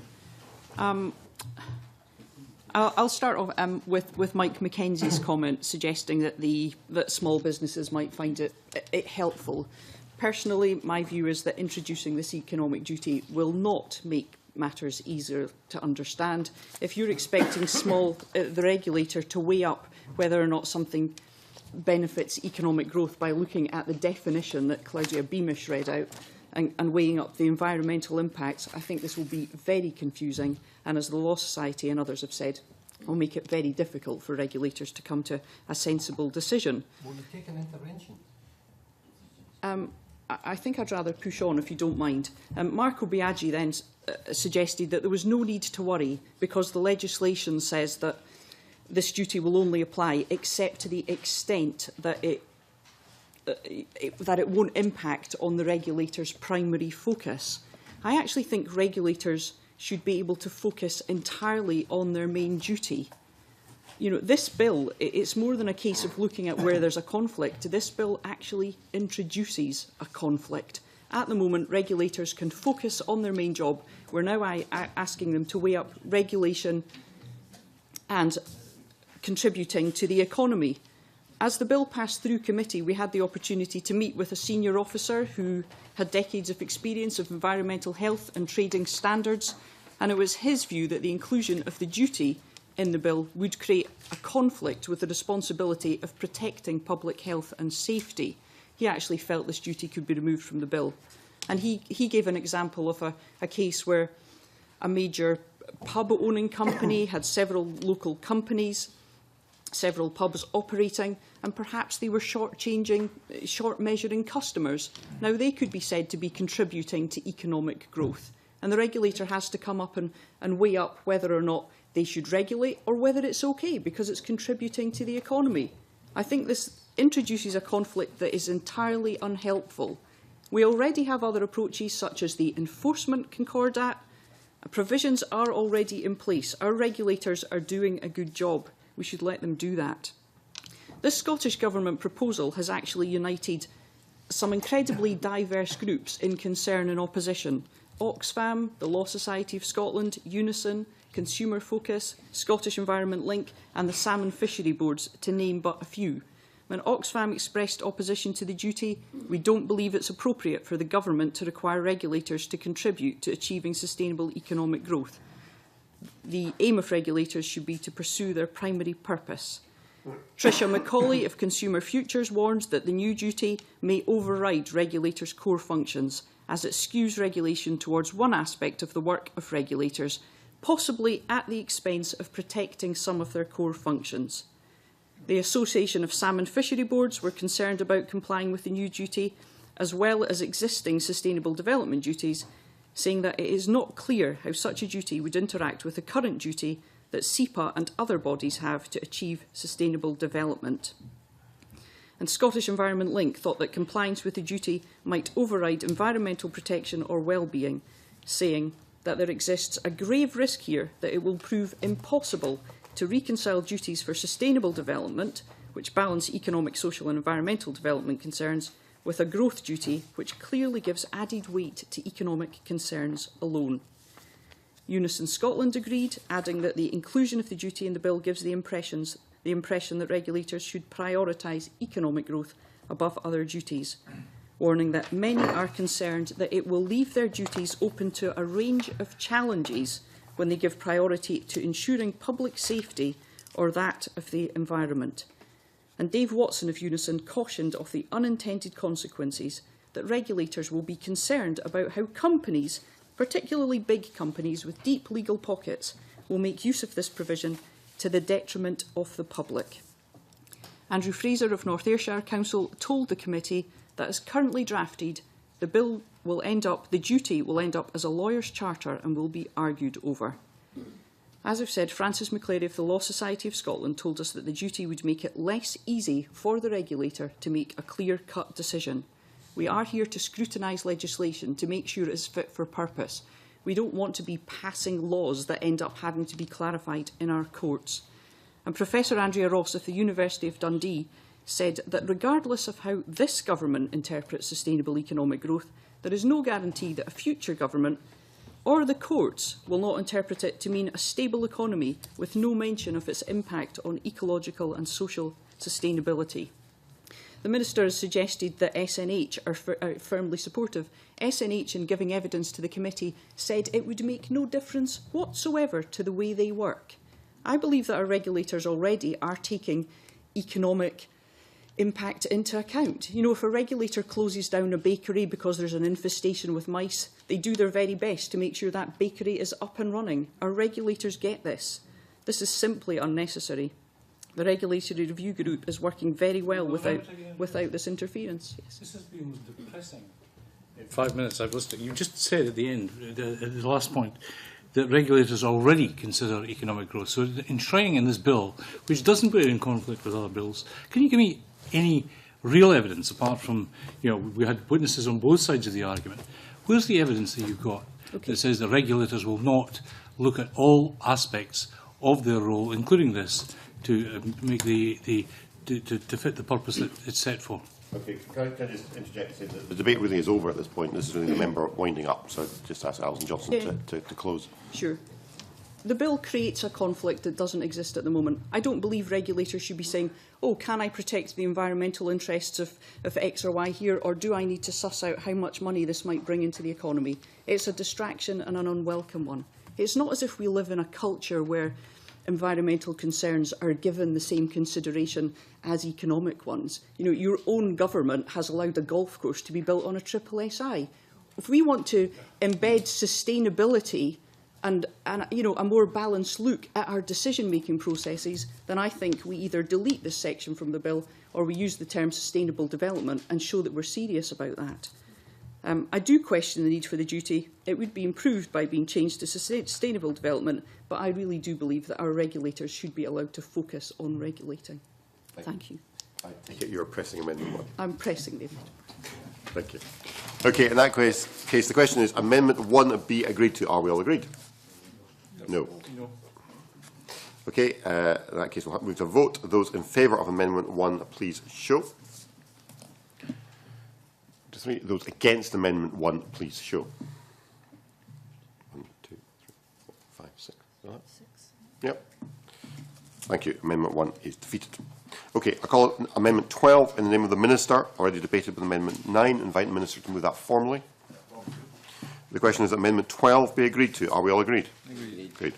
I'll start off with Mike Mackenzie's comment suggesting that small businesses might find it helpful. Personally, my view is that introducing this economic duty will not make matters easier to understand. If you're expecting the regulator to weigh up whether or not something benefits economic growth by looking at the definition that Claudia Beamish read out and weighing up the environmental impacts, I think this will be very confusing, and as the Law Society and others have said, will make it very difficult for regulators to come to a sensible decision. Will you take an intervention? I think I'd rather push on, if you don't mind. Marco Biaggi then suggested that there was no need to worry because the legislation says that this duty will only apply except to the extent that it won't impact on the regulator's primary focus. I actually think regulators should be able to focus entirely on their main duty. You know, this bill, it's more than a case of looking at where there's a conflict. This bill actually introduces a conflict. At the moment, regulators can focus on their main job. We're now asking them to weigh up regulation and contributing to the economy. As the bill passed through committee, we had the opportunity to meet with a senior officer who had decades of experience of environmental health and trading standards, and it was his view that the inclusion of the duty in the bill would create a conflict with the responsibility of protecting public health and safety. He actually felt this duty could be removed from the bill. And he gave an example of a case where a major pub-owning company had several local companies, several pubs operating, and perhaps they were short-measuring customers. Now, they could be said to be contributing to economic growth. And the regulator has to come up and weigh up whether or not they should regulate or whether it's okay because it's contributing to the economy. I think this introduces a conflict that is entirely unhelpful. We already have other approaches such as the Enforcement Concordat. Provisions are already in place. Our regulators are doing a good job. We should let them do that. This Scottish Government proposal has actually united some incredibly diverse groups in concern and opposition. Oxfam, the Law Society of Scotland, Unison, Consumer Focus, Scottish Environment Link and the Salmon Fishery Boards, to name but a few. When Oxfam expressed opposition to the duty, we don't believe it's appropriate for the government to require regulators to contribute to achieving sustainable economic growth. The aim of regulators should be to pursue their primary purpose. Tricia Macaulay of Consumer Futures warns that the new duty may override regulators' core functions, as it skews regulation towards one aspect of the work of regulators, possibly at the expense of protecting some of their core functions. The Association of Salmon Fishery Boards were concerned about complying with the new duty, as well as existing sustainable development duties, saying that it is not clear how such a duty would interact with the current duty that SEPA and other bodies have to achieve sustainable development. And Scottish Environment Link thought that compliance with the duty might override environmental protection or well-being, saying that there exists a grave risk here that it will prove impossible to reconcile duties for sustainable development, which balance economic, social and environmental development concerns, with a growth duty which clearly gives added weight to economic concerns alone. Unison Scotland agreed, adding that the inclusion of the duty in the bill gives the impression that regulators should prioritise economic growth above other duties, warning that many are concerned that it will leave their duties open to a range of challenges when they give priority to ensuring public safety or that of the environment. And Dave Watson of Unison cautioned of the unintended consequences that regulators will be concerned about how companies, particularly big companies with deep legal pockets, will make use of this provision to the detriment of the public. Andrew Fraser of North Ayrshire Council told the committee that as currently drafted, the duty will end up as a lawyer's charter and will be argued over. As I've said, Francis McClary of the Law Society of Scotland told us that the duty would make it less easy for the regulator to make a clear-cut decision. We are here to scrutinise legislation to make sure it is fit for purpose. We don't want to be passing laws that end up having to be clarified in our courts. And Professor Andrea Ross of the University of Dundee said that regardless of how this government interprets sustainable economic growth, there is no guarantee that a future government or the courts will not interpret it to mean a stable economy with no mention of its impact on ecological and social sustainability. The Minister has suggested that SNH are firmly supportive. SNH, in giving evidence to the committee, said it would make no difference whatsoever to the way they work. I believe that our regulators already are taking economic impact into account. You know, if a regulator closes down a bakery because there's an infestation with mice, they do their very best to make sure that bakery is up and running. Our regulators get this. This is simply unnecessary. The Regulatory Review Group is working very well without this interference. Yes. This has been depressing. In 5 minutes I've listened. You just said at the end, at the last point, that regulators already consider economic growth. So enshrining in this bill, which doesn't put it in conflict with other bills, can you give me any real evidence, apart from, you know, we had witnesses on both sides of the argument. Where's the evidence that you've got that says the regulators will not look at all aspects of their role, including this, to make to fit the purpose that it's set for? Okay, can I just interject and say that the debate really is over at this point. This is really the member winding up, so just ask Alison Johnson to close. Sure. The bill creates a conflict that doesn't exist at the moment. I don't believe regulators should be saying, oh, can I protect the environmental interests of X or Y here, or do I need to suss out how much money this might bring into the economy? It's a distraction and an unwelcome one. It's not as if we live in a culture where environmental concerns are given the same consideration as economic ones. You know, your own government has allowed a golf course to be built on a triple SI. If we want to embed sustainability and you know, a more balanced look at our decision-making processes, then I think we either delete this section from the bill or we use the term sustainable development and show that we're serious about that. I do question the need for the duty. It would be improved by being changed to sustainable development, but I really do believe that our regulators should be allowed to focus on regulating. Thank you. I take it you're pressing Amendment 1. I'm pressing the amendment. Thank you. Okay, in that case, the question is, Amendment 1B agreed to. Are we all agreed? No. No. Okay, in that case, we'll move to a vote. Those in favour of Amendment 1, please show. 3. Those against Amendment 1, please show. 1, 2, 3, 4, 5, 6. Yep. Thank you. Amendment 1 is defeated. Okay, I call Amendment 12 in the name of the Minister, already debated with Amendment 9. Invite the Minister to move that formally. The question is that Amendment 12 be agreed to. Are we all agreed? Agreed. Agreed.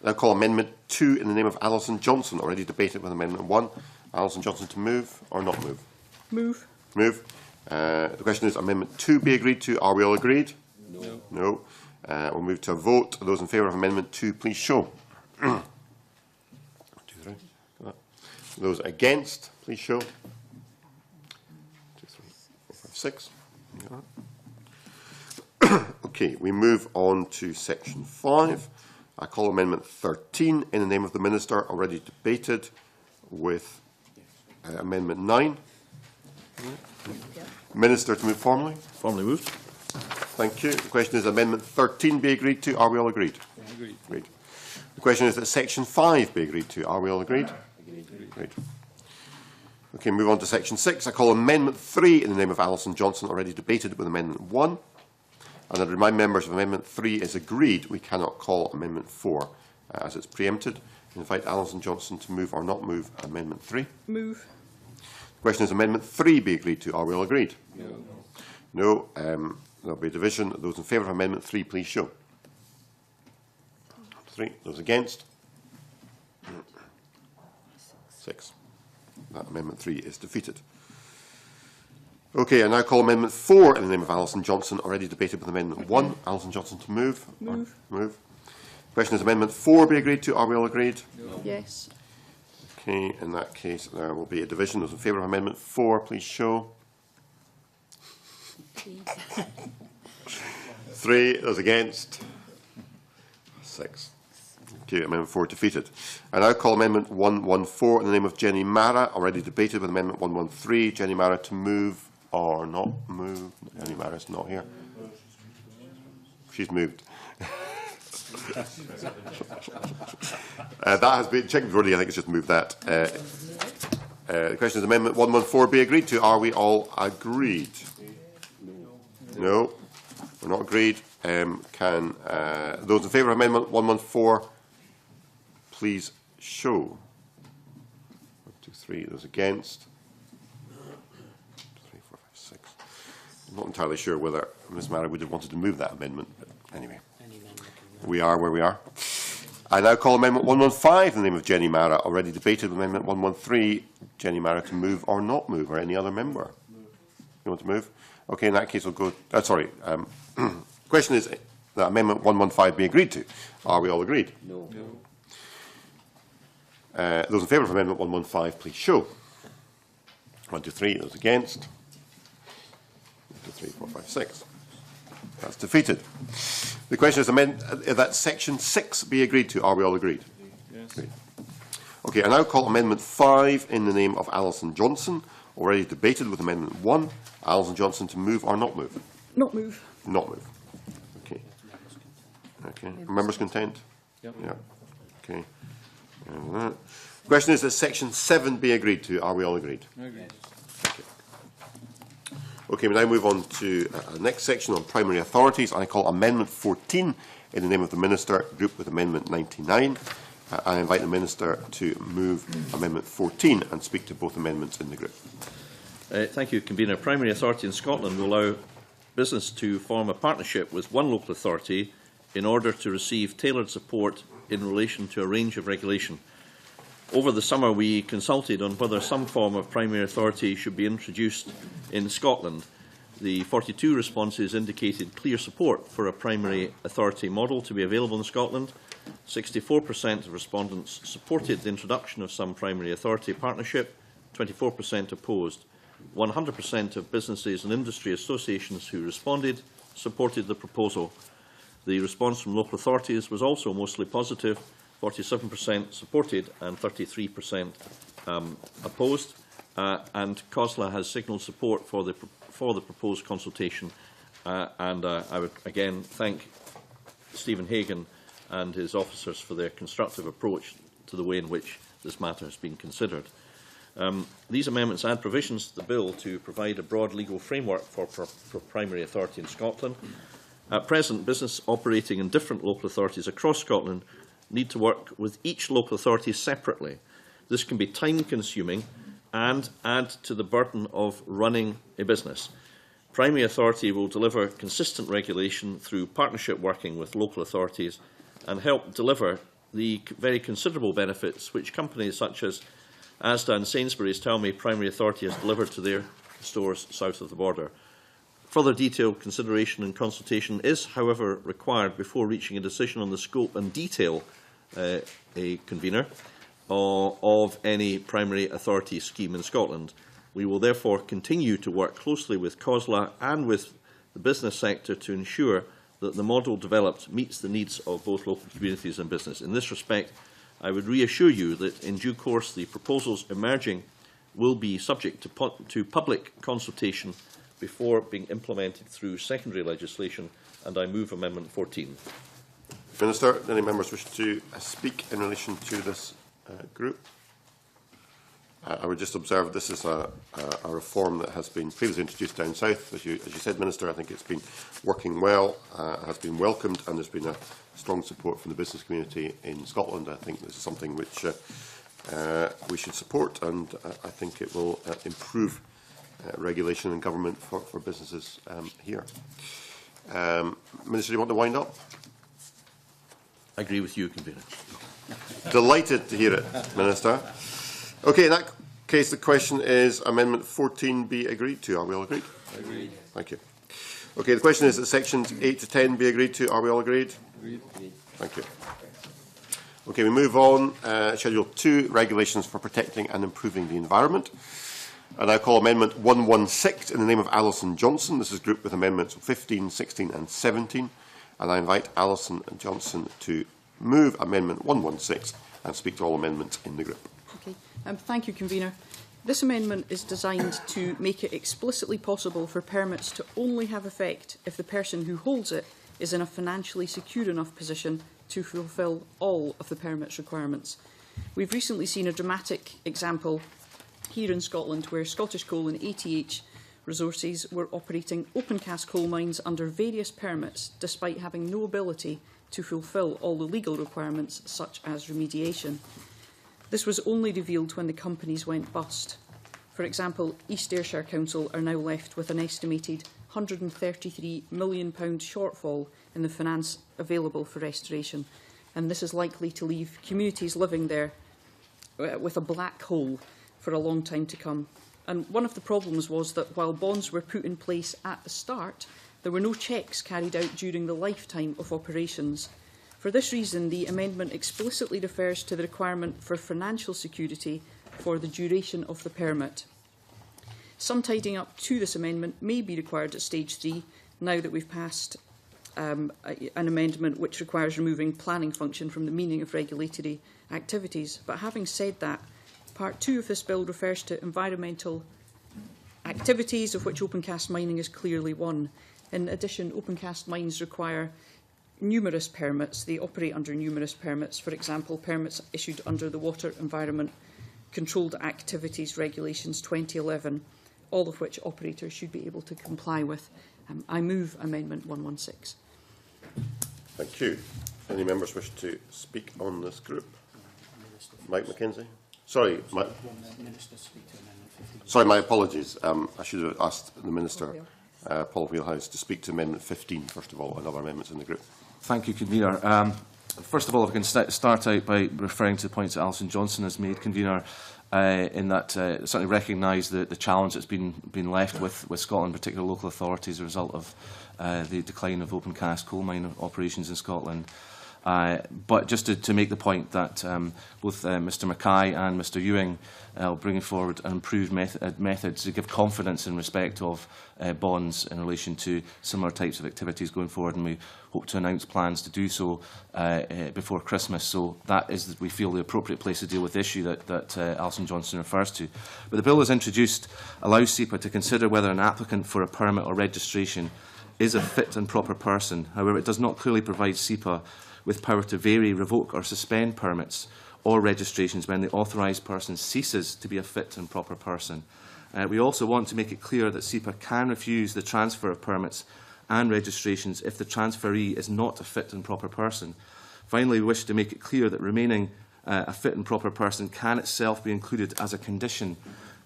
Now call Amendment 2 in the name of Alison Johnson, already debated with Amendment 1. Alison Johnson to move or not move? Move. Move. The question is Amendment 2 be agreed to. Are we all agreed? No. No. We'll move to a vote. Those in favour of Amendment 2, please show. 1, 2, 3. Those against, please show. 2, 3, 4, 5, 6. Okay, we move on to Section 5. I call Amendment 13 in the name of the Minister, already debated with Amendment 9. Minister to move formally. Formally moved. Thank you. The question is Amendment 13 be agreed to. Are we all agreed? Agreed. Agreed. The question is that Section 5 be agreed to. Are we all agreed? Agreed. Okay, move on to Section 6. I call Amendment 3 in the name of Alison Johnson, already debated with Amendment 1. And I remind members if Amendment 3 is agreed, we cannot call Amendment 4 as it's preempted. I invite Alison Johnson to move or not move Amendment 3. Move. The question is Amendment 3 be agreed to. Are we all agreed? No. No. There will be a division. Those in favour of Amendment 3, please show. 3. Those against? 6. That Amendment 3 is defeated. Okay, I now call Amendment 4 in the name of Alison Johnson, already debated with Amendment 1. Alison Johnson to move. Move. Move. The question is Amendment 4 be agreed to. Are we all agreed? No. Yes. Okay, in that case, there will be a division. Those in favour of Amendment 4, please show. 3. Those against? 6. Okay, Amendment 4 defeated. I now call Amendment 114 in the name of Jenny Mara, already debated with Amendment 113. Jenny Mara to move or not move. Jenny Mara's not here. She's moved. That has been checked already. I think it's just moved that. The question is Amendment 114 be agreed to. Are we all agreed? No. We're not agreed. Can those in favour of Amendment 114 please show? 1, 2, 3. Those against? 2, 3, 4, 5, 6. I'm not entirely sure whether Ms Mara would have wanted to move that amendment, but anyway, we are where we are. I now call Amendment 115 in the name of Jenny Mara. Already debated with Amendment 113. Jenny Mara to move or not move, or any other member? You want to move? Okay, in that case we'll go. Question is that Amendment 115 be agreed to. Are we all agreed? No. Those in favour of Amendment 115, please show. 1, 2, 3. Those against? 1, 2, 3, 4, 5, 6. That's defeated. The question is that Section 6 be agreed to. Are we all agreed? Yes. Agreed. Okay, I now call Amendment 5 in the name of Alison Johnson. Already debated with Amendment 1. Alison Johnson to move or not move? Not move. Not move. Okay. Okay. Members content? Yep. Yeah. Okay. The question is that Section 7 be agreed to. Are we all agreed? Agreed. Okay, we now move on to the next section on primary authorities. I call Amendment 14 in the name of the Minister, grouped with Amendment 99. I invite the Minister to move Amendment 14 and speak to both amendments in the group. Thank you, Convener. Primary authority in Scotland will allow business to form a partnership with one local authority in order to receive tailored support in relation to a range of regulation. Over the summer, we consulted on whether some form of primary authority should be introduced in Scotland. The 42 responses indicated clear support for a primary authority model to be available in Scotland. 64% of respondents supported the introduction of some primary authority partnership, 24% opposed. 100% of businesses and industry associations who responded supported the proposal. The response from local authorities was also mostly positive. 47% supported and 33% opposed. And COSLA has signalled support for the proposed consultation. And I would again thank Stephen Hagan and his officers for their constructive approach to the way in which this matter has been considered. These amendments add provisions to the bill to provide a broad legal framework for primary authority in Scotland. At present, business operating in different local authorities across Scotland need to work with each local authority separately. This can be time-consuming and add to the burden of running a business. Primary authority will deliver consistent regulation through partnership working with local authorities and help deliver the very considerable benefits which companies such as Asda and Sainsbury's tell me primary authority has delivered to their stores south of the border. Further detailed consideration and consultation is, however, required before reaching a decision on the scope and detail, a convener, of any primary authority scheme in Scotland. We will therefore continue to work closely with COSLA and with the business sector to ensure that the model developed meets the needs of both local communities and business. In this respect, I would reassure you that in due course the proposals emerging will be subject to public consultation before being implemented through secondary legislation, and I move Amendment 14. Minister, do any members wish to speak in relation to this group? I would just observe this is a reform that has been previously introduced down south. As you said, Minister, I think it's been working well, has been welcomed, and there's been a strong support from the business community in Scotland. I think this is something which we should support, and I think it will improve regulation and government for businesses here. Minister, do you want to wind up? I agree with you, Convener. Delighted to hear it, Minister. Okay, in that case, the question is Amendment 14 be agreed to. Are we all agreed? Agreed. Thank you. Okay, the question is that Sections 8 to 10 be agreed to. Are we all agreed? Agreed. Thank you. Okay, we move on. Schedule 2, Regulations for Protecting and Improving the Environment. And I call Amendment 116 in the name of Alison Johnson. This is grouped with Amendments 15, 16 and 17. And I invite Alison Johnson to move Amendment 116 and speak to all amendments in the group. Okay. Thank you, Convener. This amendment is designed to make it explicitly possible for permits to only have effect if the person who holds it is in a financially secure enough position to fulfil all of the permit's requirements. We've recently seen a dramatic example here in Scotland where Scottish Coal and ATH Resources were operating open cast coal mines under various permits, despite having no ability to fulfil all the legal requirements, such as remediation. This was only revealed when the companies went bust. For example, East Ayrshire Council are now left with an estimated £133 million shortfall in the finance available for restoration, and this is likely to leave communities living there with a black hole for a long time to come. And one of the problems was that while bonds were put in place at the start, there were no checks carried out during the lifetime of operations. For this reason, the amendment explicitly refers to the requirement for financial security for the duration of the permit. Some tidying up to this amendment may be required at stage 3, now that we've passed an amendment which requires removing planning function from the meaning of regulatory activities. But having said that, Part 2 of this bill refers to environmental activities, of which open cast mining is clearly one. In addition, open cast mines require numerous permits. They operate under numerous permits, for example, permits issued under the Water Environment Controlled Activities Regulations 2011, all of which operators should be able to comply with. I move Amendment 116. Thank you. Any members wish to speak on this group? Mike McKenzie? Sorry, my apologies. I should have asked the Minister, Paul Wheelhouse, to speak to Amendment 15, first of all, and other amendments in the group. Thank you, Convener. First of all, if I can start out by referring to the points that Alison Johnson has made, Convener, in that certainly recognise the challenge that's been left with Scotland, particularly local authorities, as a result of the decline of open cast coal mine operations in Scotland. But just to make the point that both Mr Mackay and Mr Ewing are bringing forward an improved methods to give confidence in respect of bonds in relation to similar types of activities going forward, and we hope to announce plans to do so before Christmas. So that is, we feel, the appropriate place to deal with the issue that Alison Johnson refers to. But the bill as introduced allows SEPA to consider whether an applicant for a permit or registration is a fit and proper person. However, it does not clearly provide SEPA with power to vary, revoke or suspend permits or registrations when the authorised person ceases to be a fit and proper person. We also want to make it clear that SEPA can refuse the transfer of permits and registrations if the transferee is not a fit and proper person. Finally, we wish to make it clear that remaining a fit and proper person can itself be included as a condition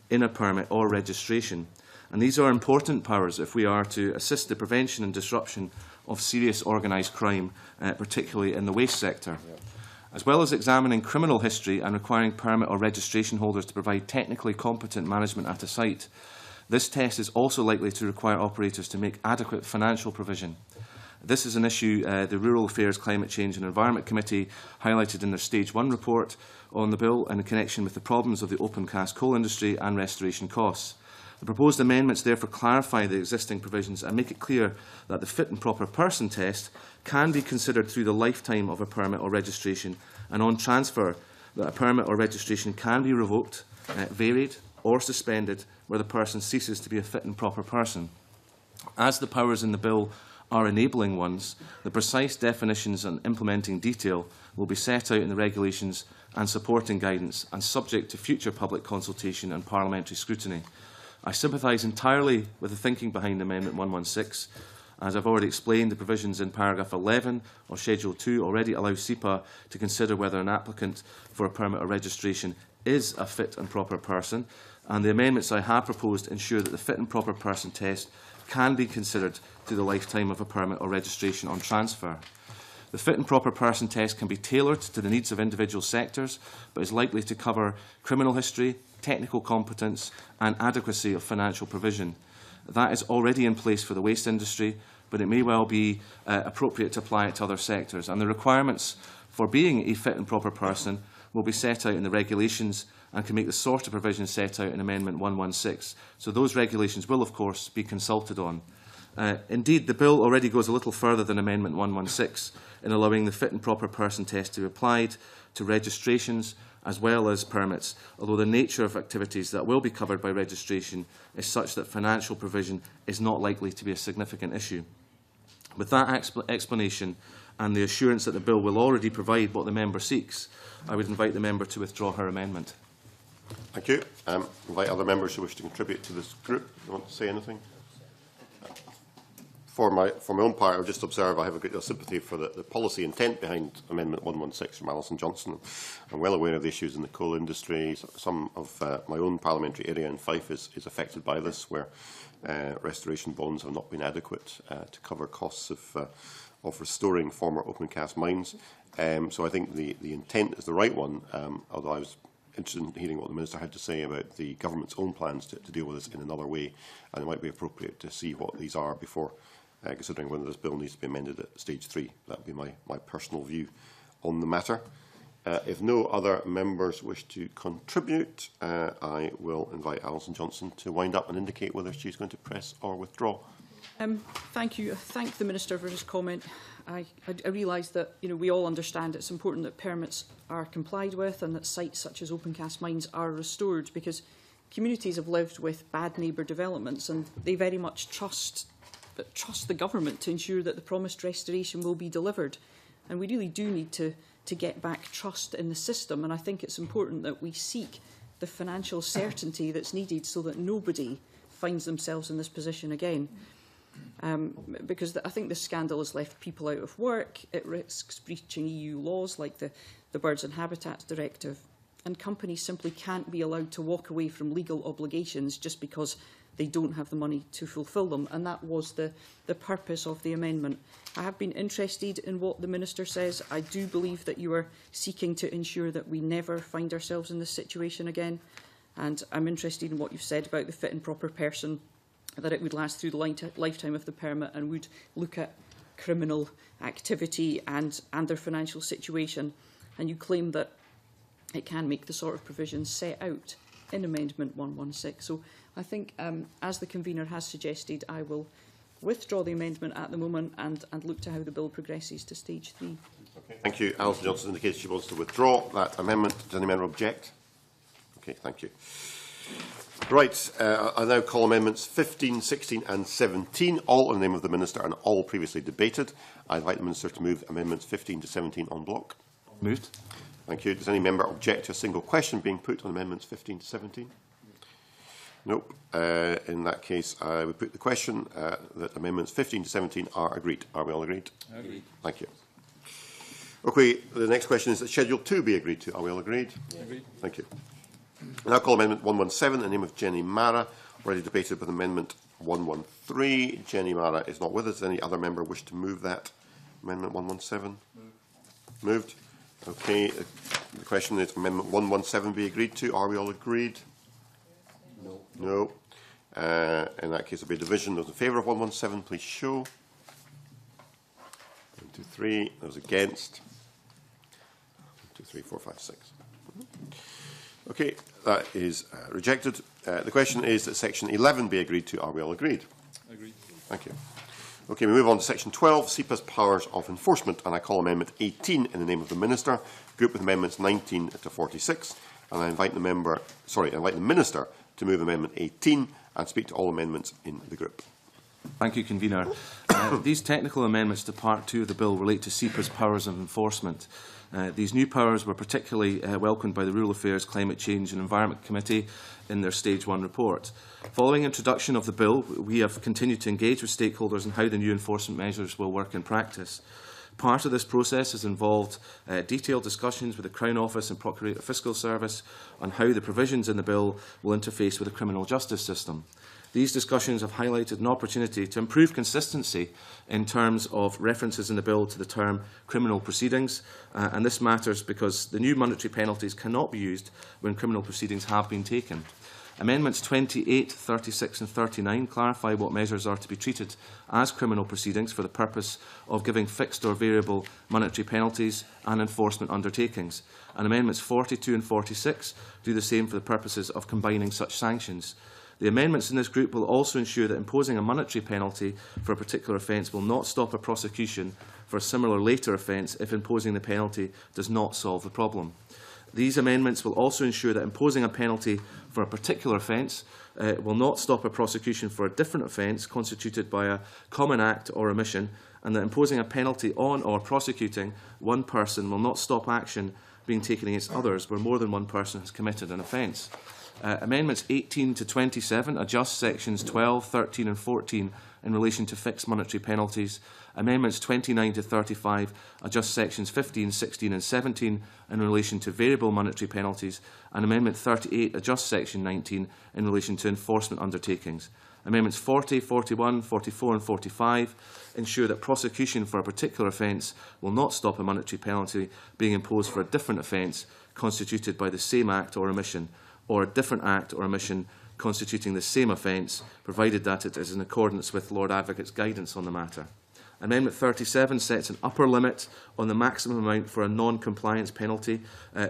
in a permit or registration. And these are important powers if we are to assist the prevention and disruption of serious organised crime, particularly in the waste sector. As well as examining criminal history and requiring permit or registration holders to provide technically competent management at a site, this test is also likely to require operators to make adequate financial provision. This is an issue the Rural Affairs, Climate Change and Environment Committee highlighted in their Stage 1 report on the bill in connection with the problems of the open cast coal industry and restoration costs. The proposed amendments therefore clarify the existing provisions and make it clear that the fit and proper person test can be considered through the lifetime of a permit or registration, and on transfer that a permit or registration can be revoked, varied or suspended where the person ceases to be a fit and proper person. As the powers in the bill are enabling ones, the precise definitions and implementing detail will be set out in the regulations and supporting guidance and subject to future public consultation and parliamentary scrutiny. I sympathise entirely with the thinking behind Amendment 116. As I've already explained, the provisions in paragraph 11 of Schedule 2 already allow SEPA to consider whether an applicant for a permit or registration is a fit and proper person, and the amendments I have proposed ensure that the fit and proper person test can be considered through the lifetime of a permit or registration on transfer. The fit and proper person test can be tailored to the needs of individual sectors, but is likely to cover criminal history, technical competence and adequacy of financial provision. That is already in place for the waste industry, but it may well be appropriate to apply it to other sectors. And the requirements for being a fit and proper person will be set out in the regulations and can make the sort of provisions set out in Amendment 116. So those regulations will, of course, be consulted on. Indeed, the bill already goes a little further than Amendment 116 in allowing the fit and proper person test to be applied to registrations as well as permits, although the nature of activities that will be covered by registration is such that financial provision is not likely to be a significant issue. With that explanation and the assurance that the bill will already provide what the member seeks, I would invite the member to withdraw her amendment. Thank you. Invite other members who wish to contribute to this group. You want to say anything? For my own part, I would just observe I have a great deal of sympathy for the policy intent behind Amendment 116 from Alison Johnson. I'm well aware of the issues in the coal industry. Some of my own parliamentary area in Fife is affected by this, where restoration bonds have not been adequate to cover costs of restoring former open cast mines. So I think the intent is the right one, although I was interested in hearing what the Minister had to say about the government's own plans to deal with this in another way, and it might be appropriate to see what these are before considering whether this bill needs to be amended at stage 3. That would be my personal view on the matter. If no other members wish to contribute, I will invite Alison Johnson to wind up and indicate whether she's going to press or withdraw. Thank you. I thank the Minister for his comment. I realise that we all understand it's important that permits are complied with and that sites such as open cast mines are restored, because communities have lived with bad neighbour developments and they very much trust the government to ensure that the promised restoration will be delivered. And we really do need to get back trust in the system, and I think it's important that we seek the financial certainty that's needed so that nobody finds themselves in this position again. Because I think this scandal has left people out of work, it risks breaching EU laws like the Birds and Habitats Directive, and companies simply can't be allowed to walk away from legal obligations just because they don't have the money to fulfil them, and that was the purpose of the amendment. I have been interested in what the Minister says. I do believe that you are seeking to ensure that we never find ourselves in this situation again, and I'm interested in what you've said about the fit and proper person, that it would last through the lifetime of the permit and would look at criminal activity and their financial situation, and you claim that it can make the sort of provisions set out in Amendment 116. So I think, as the convener has suggested, I will withdraw the amendment at the moment and look to how the bill progresses to stage 3. Okay. Thank you. Alison Johnson indicates she wants to withdraw that amendment. Does any member object? Okay, thank you. Right, I now call amendments 15, 16 and 17, all in the name of the Minister and all previously debated. I invite the Minister to move amendments 15 to 17 en bloc. Moved. Thank you. Does any member object to a single question being put on amendments 15 to 17? Nope. In that case, I would put the question that amendments 15 to 17 are agreed. Are we all agreed? Agreed. Thank you. Okay, the next question is that Schedule 2 be agreed to. Are we all agreed? Yeah. Agreed. Thank you. I now call Amendment 117 in the name of Jenny Mara, already debated with Amendment 113. Jenny Mara is not with us. Does any other member wish to move that Amendment 117? Moved. Okay, the question is Amendment 117 be agreed to. Are we all agreed? No. No. In that case, there will be a division. Those in favour of 117, please show. 1, 2, 3. Those against. 1, 2, 3, 4, 5, 6. Okay, that is rejected. The question is that Section 11 be agreed to. Are we all agreed? Agreed. Thank you. Okay, we move on to Section 12, SEPA's powers of enforcement, and I call Amendment 18 in the name of the Minister, grouped with Amendments 19 to 46, and I invite the Minister to move Amendment 18 and speak to all amendments in the group. Thank you, Convener. These technical amendments to Part 2 of the Bill relate to SEPA's powers of enforcement. These new powers were particularly welcomed by the Rural Affairs, Climate Change and Environment Committee in their Stage 1 report. Following introduction of the bill, we have continued to engage with stakeholders on how the new enforcement measures will work in practice. Part of this process has involved detailed discussions with the Crown Office and Procurator Fiscal Service on how the provisions in the bill will interface with the criminal justice system. These discussions have highlighted an opportunity to improve consistency in terms of references in the bill to the term criminal proceedings, and this matters because the new monetary penalties cannot be used when criminal proceedings have been taken. Amendments 28, 36 and 39 clarify what measures are to be treated as criminal proceedings for the purpose of giving fixed or variable monetary penalties and enforcement undertakings, and Amendments 42 and 46 do the same for the purposes of combining such sanctions. The amendments in this group will also ensure that imposing a monetary penalty for a particular offence will not stop a prosecution for a similar later offence if imposing the penalty does not solve the problem. These amendments will also ensure that imposing a penalty for a particular offence will not stop a prosecution for a different offence constituted by a common act or omission, and that imposing a penalty on or prosecuting one person will not stop action being taken against others where more than one person has committed an offence. Amendments 18 to 27 adjust sections 12, 13 and 14 in relation to fixed monetary penalties. Amendments 29 to 35 adjust sections 15, 16 and 17 in relation to variable monetary penalties. And Amendment 38 adjusts section 19 in relation to enforcement undertakings. Amendments 40, 41, 44 and 45 ensure that prosecution for a particular offence will not stop a monetary penalty being imposed for a different offence constituted by the same act or omission, or a different act or omission constituting the same offence, provided that it is in accordance with Lord Advocate's guidance on the matter. Amendment 37 sets an upper limit on the maximum amount for a non-compliance penalty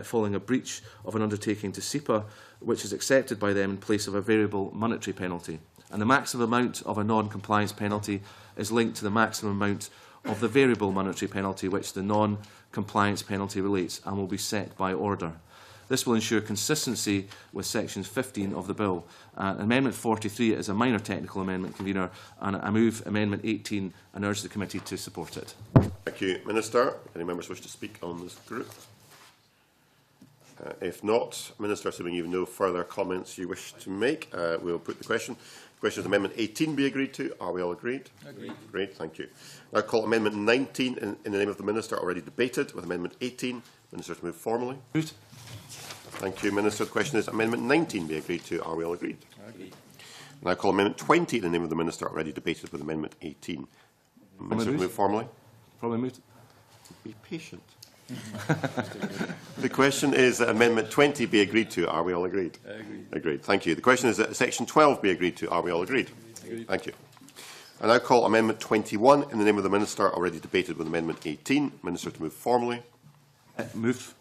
following a breach of an undertaking to SEPA, which is accepted by them in place of a variable monetary penalty. And the maximum amount of a non-compliance penalty is linked to the maximum amount of the variable monetary penalty which the non-compliance penalty relates, and will be set by order. This will ensure consistency with Section 15 of the Bill. Amendment 43 is a minor technical amendment, Convener, and I move Amendment 18 and urge the committee to support it. Thank you, Minister. Any members wish to speak on this group? If not, Minister, assuming you have no further comments you wish to make, we will put the question. The question is Amendment 18 be agreed to. Are we all agreed? Agreed. Great, thank you. Now call Amendment 19 in the name of the Minister, already debated, with Amendment 18. Minister to move formally. Moved. Thank you, Minister. The question is Amendment 19 be agreed to. Are we all agreed? Agreed. Now call Amendment 20 in the name of the Minister, already debated, with Amendment 18. Minister to move formally. Probably moved. Be patient. The question is that Amendment 20 be agreed to. Are we all agreed? Agreed. Agreed. Thank you. The question is that Section 12 be agreed to. Are we all agreed? Agreed. Thank you. I now call Amendment 21 in the name of the Minister, already debated, with Amendment 18. Minister to move formally. Moved.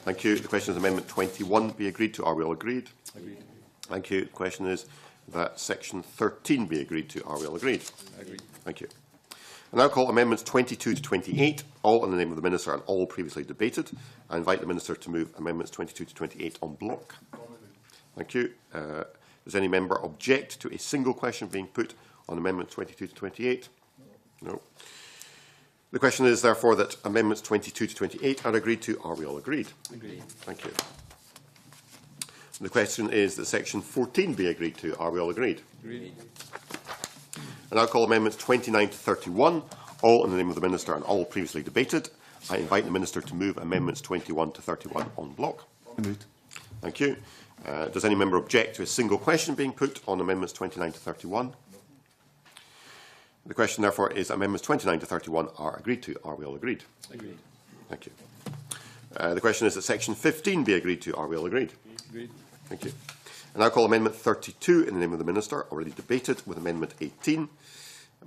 Thank you. The question is Amendment 21 be agreed to. Are we all agreed? Agreed. Thank you. The question is that Section 13 be agreed to. Are we all agreed? Agreed. Thank you. I now call Amendments 22 to 28, all in the name of the Minister and all previously debated. I invite the Minister to move Amendments 22 to 28 en bloc. Thank you. Does any member object to a single question being put on Amendments 22 to 28? No. The question is, therefore, that Amendments 22 to 28 are agreed to. Are we all agreed? Agreed. Thank you. The question is that Section 14 be agreed to. Are we all agreed? Agreed. I now call Amendments 29 to 31, all in the name of the Minister and all previously debated. I invite the Minister to move Amendments 21 to 31 en bloc. Moved. Thank you. Does any member object to a single question being put on Amendments 29 to 31? The question, therefore, is Amendments 29 to 31 are agreed to. Are we all agreed? Agreed. Thank you. The question is that Section 15 be agreed to. Are we all agreed? Agreed. Thank you. I now call Amendment 32 in the name of the Minister, already debated, with Amendment 18.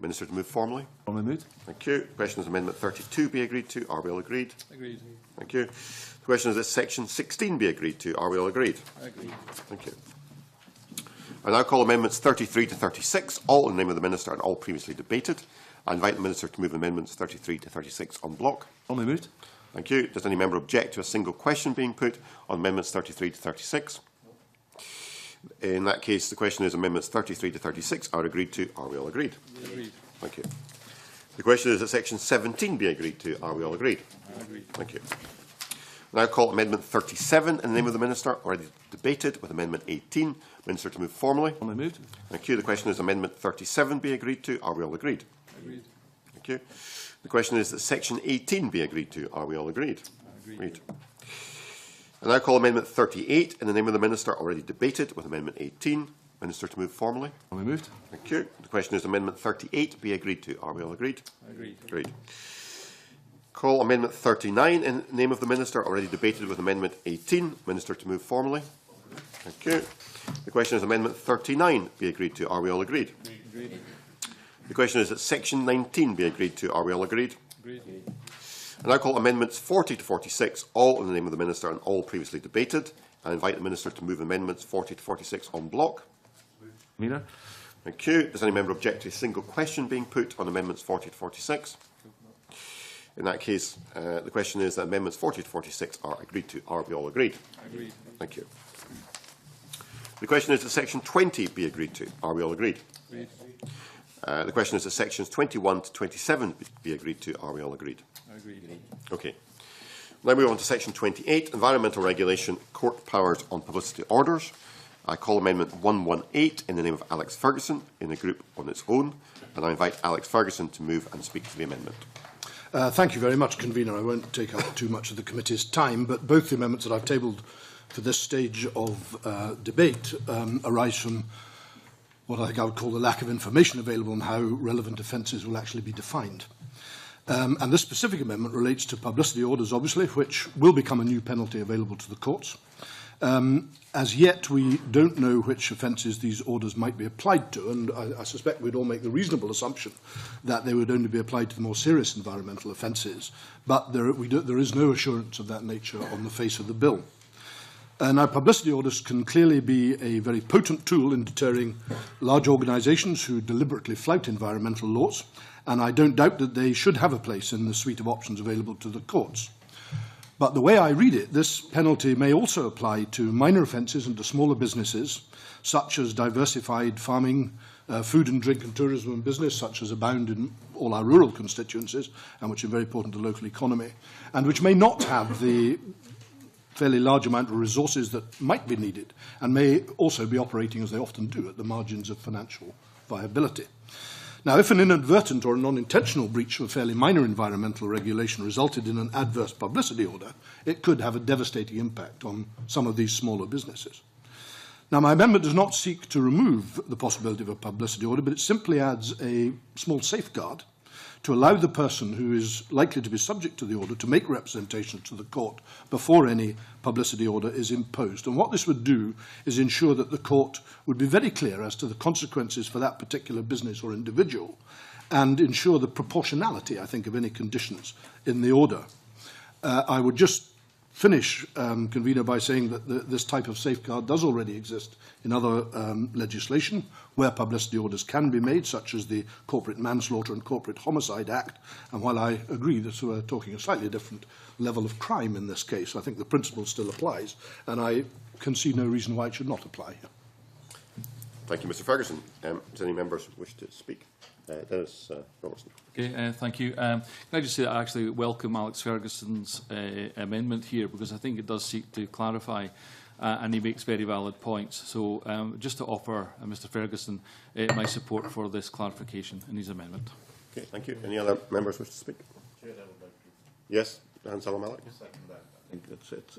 Minister to move formally. Formally moved. Thank you. The question is Amendment 32 be agreed to. Are we all agreed? Agreed. Thank you. The question is that Section 16 be agreed to. Are we all agreed? Agreed. Thank you. I now call Amendments 33 to 36, all in the name of the Minister and all previously debated. I invite the Minister to move Amendments 33 to 36 en bloc. Formally moved. Thank you. Does any member object to a single question being put on Amendments 33 to 36? In that case, the question is Amendments 33 to 36 are agreed to. Are we all agreed? Agreed. Thank you. The question is that Section 17 be agreed to. Are we all agreed? Agreed. Thank you. I now call Amendment 37 in the name of the Minister, already debated, with Amendment 18. Minister to move formally. Formally moved. Thank you. The question is Amendment 37 be agreed to. Are we all agreed? Agreed. Thank you. The question is that Section 18 be agreed to. Are we all agreed? Agreed. I now call Amendment 38 in the name of the Minister, already debated, with Amendment 18. Minister to move formally. Formally moved. Thank you. The question is Amendment 38 be agreed to. Are we all agreed? Agreed. Agreed. Call Amendment 39 in the name of the Minister, already debated, with Amendment 18. Minister to move formally. Thank you. The question is Amendment 39 be agreed to. Are we all agreed? Agreed. The question is that Section 19 be agreed to. Are we all agreed? Agreed. I now call Amendments 40 to 46, all in the name of the Minister and all previously debated. I invite the Minister to move Amendments 40 to 46 en bloc. Mina. Thank you. Does any member object to a single question being put on Amendments 40 to 46? In that case, the question is that Amendments 40 to 46 are agreed to. Are we all agreed? Agreed. Thank you. The question is that Section 20 be agreed to. Are we all agreed? Agreed. The question is that Sections 21 to 27 be agreed to. Are we all agreed? Agreed. Okay. Now we move on to section 28, Environmental Regulation, Court Powers on Publicity Orders. I call Amendment 118 in the name of Alex Ferguson in a group on its own, and I invite Alex Ferguson to move and speak to the amendment. Thank you very much, Convener. I won't take up too much of the committee's time, but both the amendments that I've tabled for this stage of debate arise from what I think I would call the lack of information available on how relevant offences will actually be defined. And this specific amendment relates to publicity orders, obviously, which will become a new penalty available to the courts. As yet, we don't know which offences these orders might be applied to, and I suspect we'd all make the reasonable assumption that they would only be applied to the more serious environmental offences, but there is no assurance of that nature on the face of the bill. Now, publicity orders can clearly be a very potent tool in deterring large organisations who deliberately flout environmental laws, and I don't doubt that they should have a place in the suite of options available to the courts. But the way I read it, this penalty may also apply to minor offences and to smaller businesses, such as diversified farming, food and drink and tourism and business, such as abound in all our rural constituencies, and which are very important to the local economy, and which may not have the fairly large amount of resources that might be needed, and may also be operating, as they often do, at the margins of financial viability. Now, if an inadvertent or a non-intentional breach of a fairly minor environmental regulation resulted in an adverse publicity order, it could have a devastating impact on some of these smaller businesses. Now, my amendment does not seek to remove the possibility of a publicity order, but it simply adds a small safeguard to allow the person who is likely to be subject to the order to make representation to the court before any publicity order is imposed. And what this would do is ensure that the court would be very clear as to the consequences for that particular business or individual, and ensure the proportionality, I think, of any conditions in the order. I would just finish, Convener, by saying that this type of safeguard does already exist in other legislation where publicity orders can be made, such as the Corporate Manslaughter and Corporate Homicide Act. And while I agree that we're talking a slightly different level of crime in this case, I think the principle still applies, and I can see no reason why it should not apply here. Thank you, Mr Ferguson. Does any members wish to speak? Dennis Robertson. Okay, thank you. Can I just say that I actually welcome Alex Ferguson's amendment here, because I think it does seek to clarify and he makes very valid points. So just to offer Mr Ferguson my support for this clarification in his amendment. Okay, thank you. Any other members wish to speak? Chair, I would like to. Yes, Dan Salamalik. Second that. I think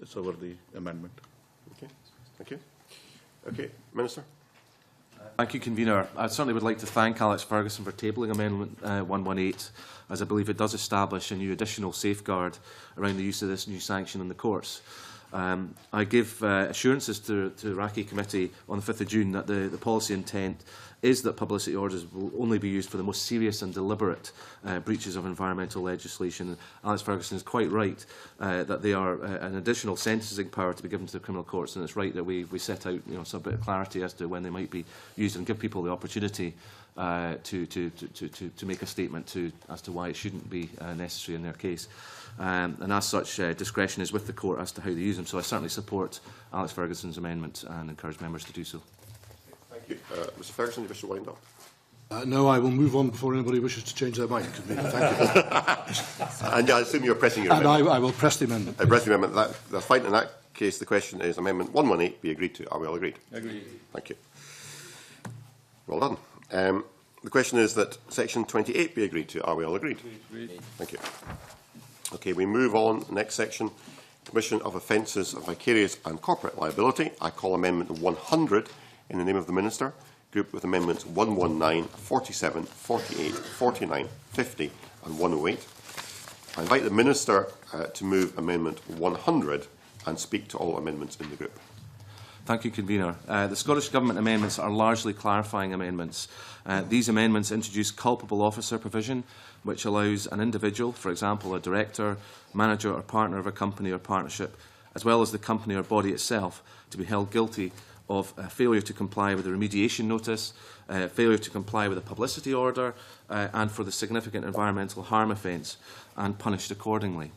it's over the amendment. Okay, thank you. Okay, Minister. Thank you, Convener. I certainly would like to thank Alex Ferguson for tabling Amendment 118, as I believe it does establish a new additional safeguard around the use of this new sanction in the courts. I give assurances to the EET-Committee on the 5th of June that the policy intent is that publicity orders will only be used for the most serious and deliberate breaches of environmental legislation. Alex Ferguson is quite right that they are an additional sentencing power to be given to the criminal courts, and it's right that we set out some bit of clarity as to when they might be used and give people the opportunity to make a statement as to why it shouldn't be necessary in their case. And as such, discretion is with the court as to how they use them. So I certainly support Alex Ferguson's amendment and encourage members to do so. Thank you. Mr Ferguson, you wish to wind up? No, I will move on before anybody wishes to change their mind. Thank you. And I assume you're pressing your amendment. And I will press the amendment. Press the amendment. That's fine. In that case, the question is Amendment 118 be agreed to. Are we all agreed? Agreed. Thank you. Well done. The question is that Section 28 be agreed to. Are we all agreed? Agreed. Thank you. Okay, we move on. Next section, Commission of Offences of Vicarious and Corporate Liability. I call Amendment 100 in the name of the Minister, grouped with Amendments 119, 47, 48, 49, 50 and 108. I invite the Minister to move Amendment 100 and speak to all amendments in the group. Thank you, Convener. The Scottish Government amendments are largely clarifying amendments. These amendments introduce culpable officer provision, which allows an individual, for example, a director, manager or partner of a company or partnership, as well as the company or body itself, to be held guilty of failure to comply with a remediation notice, failure to comply with a publicity order, and for the significant environmental harm offence, and punished accordingly.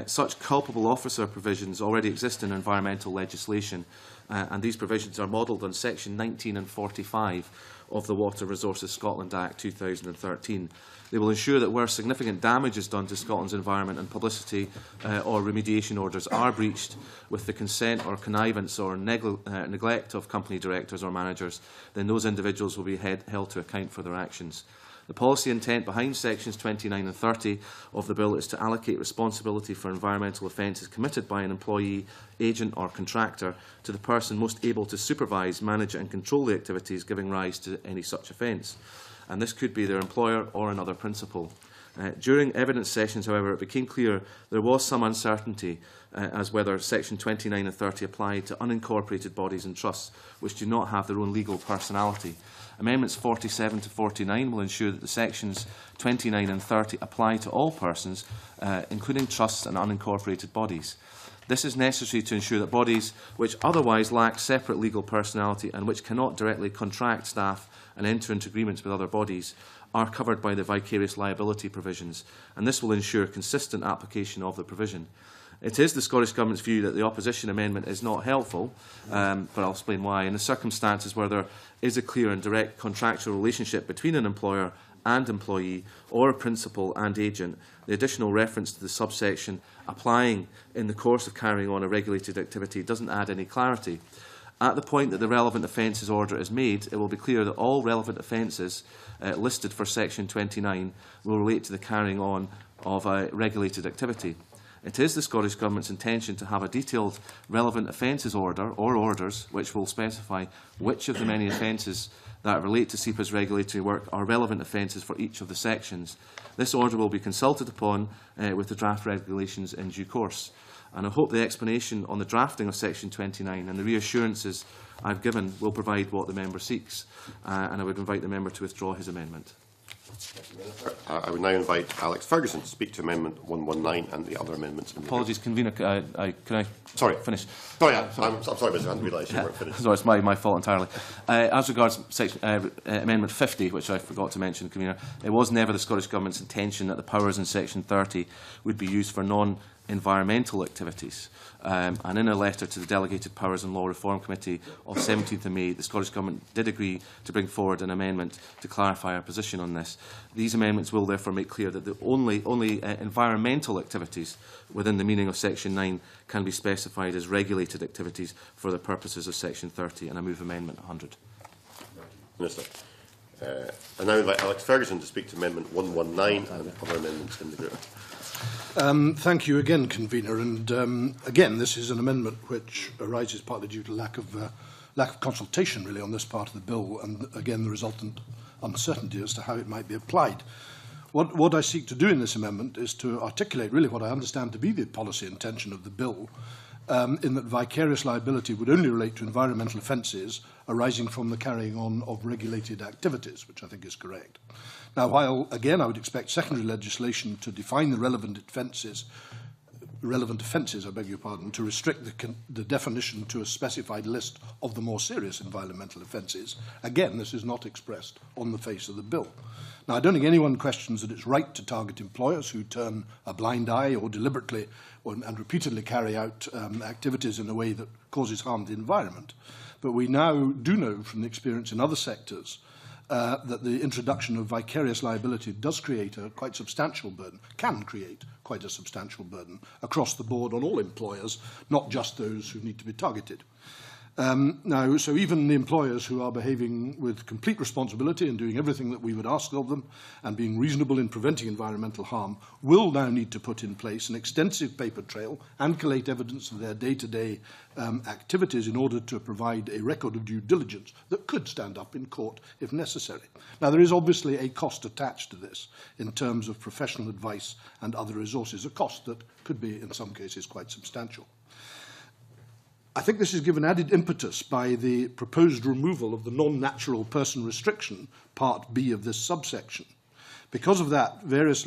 Such culpable officer provisions already exist in environmental legislation, and these provisions are modelled on Section 19 and 45 of the Water Resources Scotland Act 2013. They will ensure that where significant damage is done to Scotland's environment and publicity or remediation orders are breached with the consent or connivance or neglect of company directors or managers, then those individuals will be held to account for their actions. The policy intent behind sections 29 and 30 of the bill is to allocate responsibility for environmental offences committed by an employee, agent or contractor to the person most able to supervise, manage and control the activities giving rise to any such offence. And this could be their employer or another principal. During evidence sessions, however, it became clear there was some uncertainty as whether Section 29 and 30 applied to unincorporated bodies and trusts which do not have their own legal personality. Amendments 47 to 49 will ensure that the sections 29 and 30 apply to all persons, including trusts and unincorporated bodies. This is necessary to ensure that bodies which otherwise lack separate legal personality and which cannot directly contract staff and enter into agreements with other bodies are covered by the vicarious liability provisions, and this will ensure consistent application of the provision. It is the Scottish Government's view that the opposition amendment is not helpful, but I'll explain why. In the circumstances where there is a clear and direct contractual relationship between an employer and employee or a principal and agent, the additional reference to the subsection applying in the course of carrying on a regulated activity doesn't add any clarity. At the point that the relevant offences order is made, it will be clear that all relevant offences listed for Section 29 will relate to the carrying on of a regulated activity. It is the Scottish Government's intention to have a detailed relevant offences order or orders which will specify which of the many offences that relate to SEPA's regulatory work are relevant offences for each of the sections. This order will be consulted upon with the draft regulations in due course. And I hope the explanation on the drafting of Section 29 and the reassurances I've given will provide what the member seeks. And I would invite the member to withdraw his amendment. I would now invite Alex Ferguson to speak to Amendment 119 and the other amendments. Apologies, Convener. Can I finish? Sorry, I'm sorry, Mr. I didn't realise you weren't finished. Sorry, it's my fault entirely. As regards Amendment 50, which I forgot to mention, Convener, it was never the Scottish Government's intention that the powers in Section 30 would be used for non-environmental activities. And in a letter to the Delegated Powers and Law Reform Committee of 17th of May, the Scottish Government did agree to bring forward an amendment to clarify our position on this. These amendments will therefore make clear that the only environmental activities within the meaning of Section 9 can be specified as regulated activities for the purposes of Section 30, and I move Amendment 100. Minister. I now invite Alex Ferguson to speak to Amendment 119 and other amendments in the group. Thank you again, Convener. And again, this is an amendment which arises partly due to lack of consultation, really, on this part of the bill, and again, the resultant uncertainty as to how it might be applied. What I seek to do in this amendment is to articulate really what I understand to be the policy intention of the bill, in that vicarious liability would only relate to environmental offences arising from the carrying on of regulated activities, which I think is correct. Now, while, again, I would expect secondary legislation to define the relevant offences, to restrict the definition to a specified list of the more serious environmental offences, again, this is not expressed on the face of the bill. Now, I don't think anyone questions that it's right to target employers who turn a blind eye or deliberately and repeatedly carry out activities in a way that causes harm to the environment. But we now do know from the experience in other sectors that the introduction of vicarious liability does create a quite substantial burden, can create quite a substantial burden across the board on all employers, not just those who need to be targeted. Now, so even the employers who are behaving with complete responsibility and doing everything that we would ask of them and being reasonable in preventing environmental harm will now need to put in place an extensive paper trail and collate evidence of their day-to-day activities in order to provide a record of due diligence that could stand up in court if necessary. Now, there is obviously a cost attached to this in terms of professional advice and other resources, a cost that could be, in some cases, quite substantial. I think this is given added impetus by the proposed removal of the non-natural person restriction, Part B of this subsection. Because of that, vicarious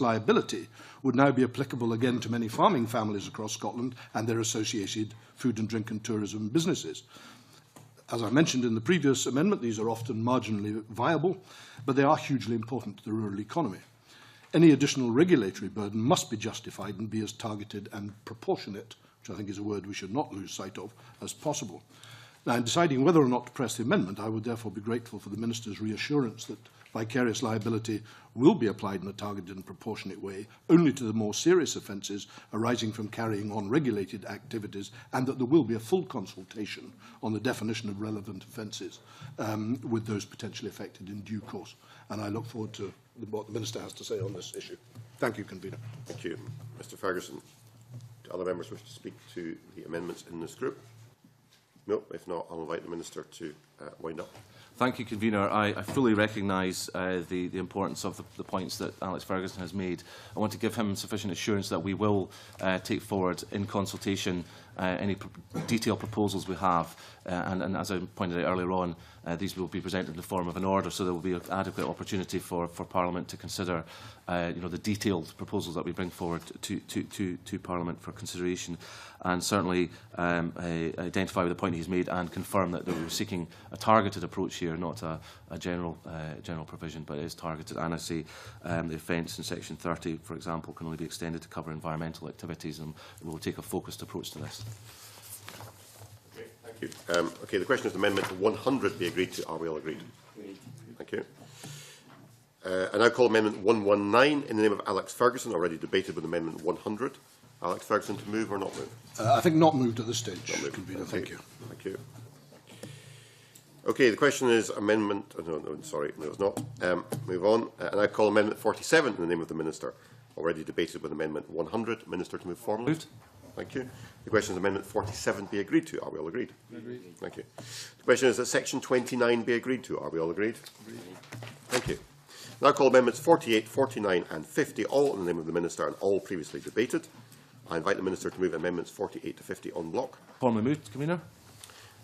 liability would now be applicable again to many farming families across Scotland and their associated food and drink and tourism businesses. As I mentioned in the previous amendment, these are often marginally viable, but they are hugely important to the rural economy. Any additional regulatory burden must be justified and be as targeted and proportionate, which I think is a word we should not lose sight of, as possible. Now, in deciding whether or not to press the amendment, I would therefore be grateful for the Minister's reassurance that vicarious liability will be applied in a targeted and proportionate way only to the more serious offences arising from carrying on regulated activities, and that there will be a full consultation on the definition of relevant offences with those potentially affected in due course. And I look forward to what the Minister has to say on this issue. Thank you, Convener. Thank you. Mr Ferguson. Do other members wish to speak to the amendments in this group? No. If not, I'll invite the Minister to wind up. Thank you, Convener. I fully recognise the importance of the points that Alex Ferguson has made. I want to give him sufficient assurance that we will take forward in consultation any detailed proposals we have. And as I pointed out earlier on, these will be presented in the form of an order, so there will be adequate opportunity for Parliament to consider the detailed proposals that we bring forward to Parliament for consideration, and certainly identify with the point he's made and confirm that we're seeking a targeted approach here, not a general provision, but it is targeted. And I say the offence in Section 30, for example, can only be extended to cover environmental activities, and we will take a focused approach to this. Okay, thank you. Okay, the question is Amendment 100 be agreed to. Are we all agreed? Thank you. I now call Amendment 119 in the name of Alex Ferguson, already debated with Amendment 100. Alex Ferguson, to move or not move? I think not moved at this stage, Convener. Thank you. Thank you. Okay, the question is Amendment... no, sorry, no, it's not. Move on. And I call Amendment 47 in the name of the Minister, already debated with Amendment 100. Minister, to move formally. Moved. Thank you. The question is Amendment 47 be agreed to. Are we all agreed? Agreed. Thank you. The question is that Section 29 be agreed to. Are we all agreed? Agreed. Thank you. Now call Amendments 48, 49 and 50, all in the name of the Minister and all previously debated. I invite the Minister to move Amendments 48 to 50 en bloc. Formally moved, Convener.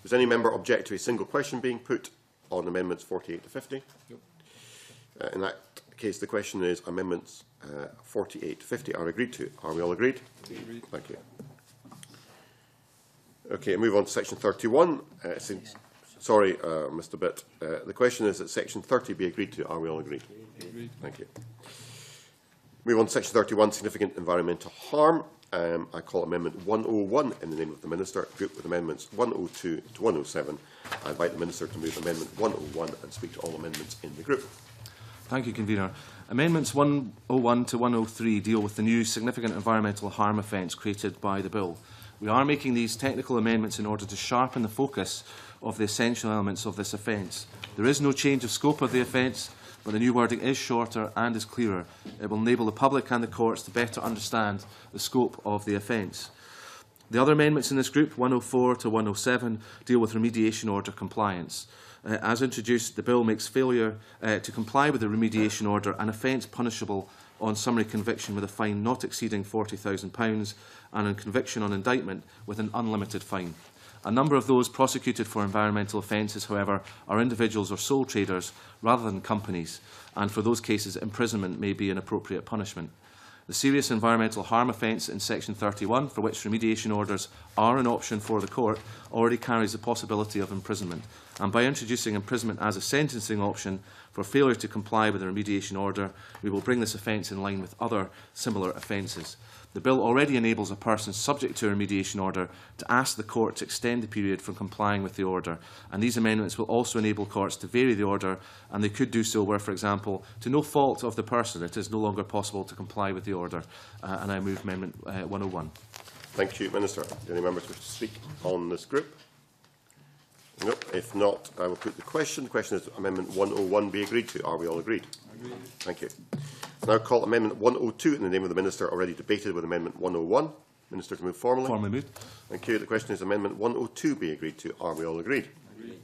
Does any member object to a single question being put on Amendments 48 to 50? Yep. In that case, the question is Amendments 48 to 50 are agreed to. Are we all agreed? Agreed. Thank you. Okay, move on to Section 31. Sorry, Mr. Bitt. The question is that Section 30 be agreed to. Are we all agreed? Agreed. Thank you. Move on to Section 31, significant environmental harm. I call Amendment 101 in the name of the Minister, grouped with Amendments 102 to 107. I invite the Minister to move Amendment 101 and speak to all amendments in the group. Thank you, Convener. Amendments 101 to 103 deal with the new significant environmental harm offence created by the Bill. We are making these technical amendments in order to sharpen the focus of the essential elements of this offence. There is no change of scope of the offence, but the new wording is shorter and is clearer. It will enable the public and the courts to better understand the scope of the offence. The other amendments in this group, 104 to 107, deal with remediation order compliance. As introduced, the Bill makes failure to comply with the remediation order an offence punishable on summary conviction with a fine not exceeding £40,000 and on conviction on indictment with an unlimited fine. A number of those prosecuted for environmental offences, however, are individuals or sole traders rather than companies, and for those cases imprisonment may be an appropriate punishment. The serious environmental harm offence in Section 31, for which remediation orders are an option for the court, already carries the possibility of imprisonment, and by introducing imprisonment as a sentencing option for failure to comply with a remediation order, we will bring this offence in line with other similar offences. The Bill already enables a person subject to a remediation order to ask the court to extend the period from complying with the order, and these amendments will also enable courts to vary the order, and they could do so where, for example, to no fault of the person, it is no longer possible to comply with the order. And I move Amendment 101. Thank you, Minister. Do any members wish to speak on this group? No. If not, I will put the question. The question is Amendment 101 be agreed to. Are we all agreed? Agreed. Thank you. I now call Amendment 102 in the name of the Minister, already debated with Amendment 101. Minister, to move formally. Formally moved. Thank you. The question is Amendment 102 be agreed to. Are we all agreed? Agreed.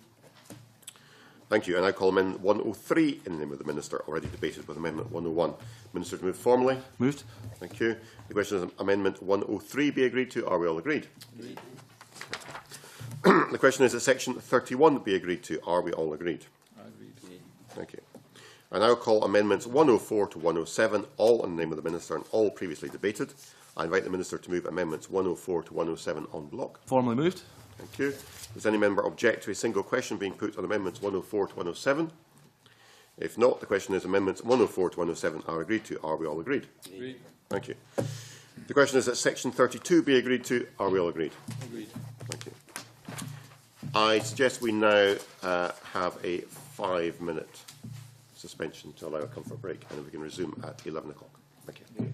Thank you. I now call Amendment 103 in the name of the Minister, already debated with Amendment 101. Minister, to move formally. Moved. Thank you. The question is Amendment 103 be agreed to. Are we all agreed? Agreed. The question is that Section 31 be agreed to. Are we all agreed? Agreed. Thank you. I now call Amendments 104 to 107, all in the name of the Minister and all previously debated. I invite the Minister to move Amendments 104 to 107 en bloc. Formally moved. Thank you. Does any member object to a single question being put on Amendments 104 to 107? If not, the question is Amendments 104 to 107 are agreed to. Are we all agreed? Agreed. Thank you. The question is that Section 32 be agreed to. Are we all agreed? Agreed. Thank you. I suggest we now have a 5-minute suspension to allow a comfort break, and we can resume at 11 o'clock. Thank you.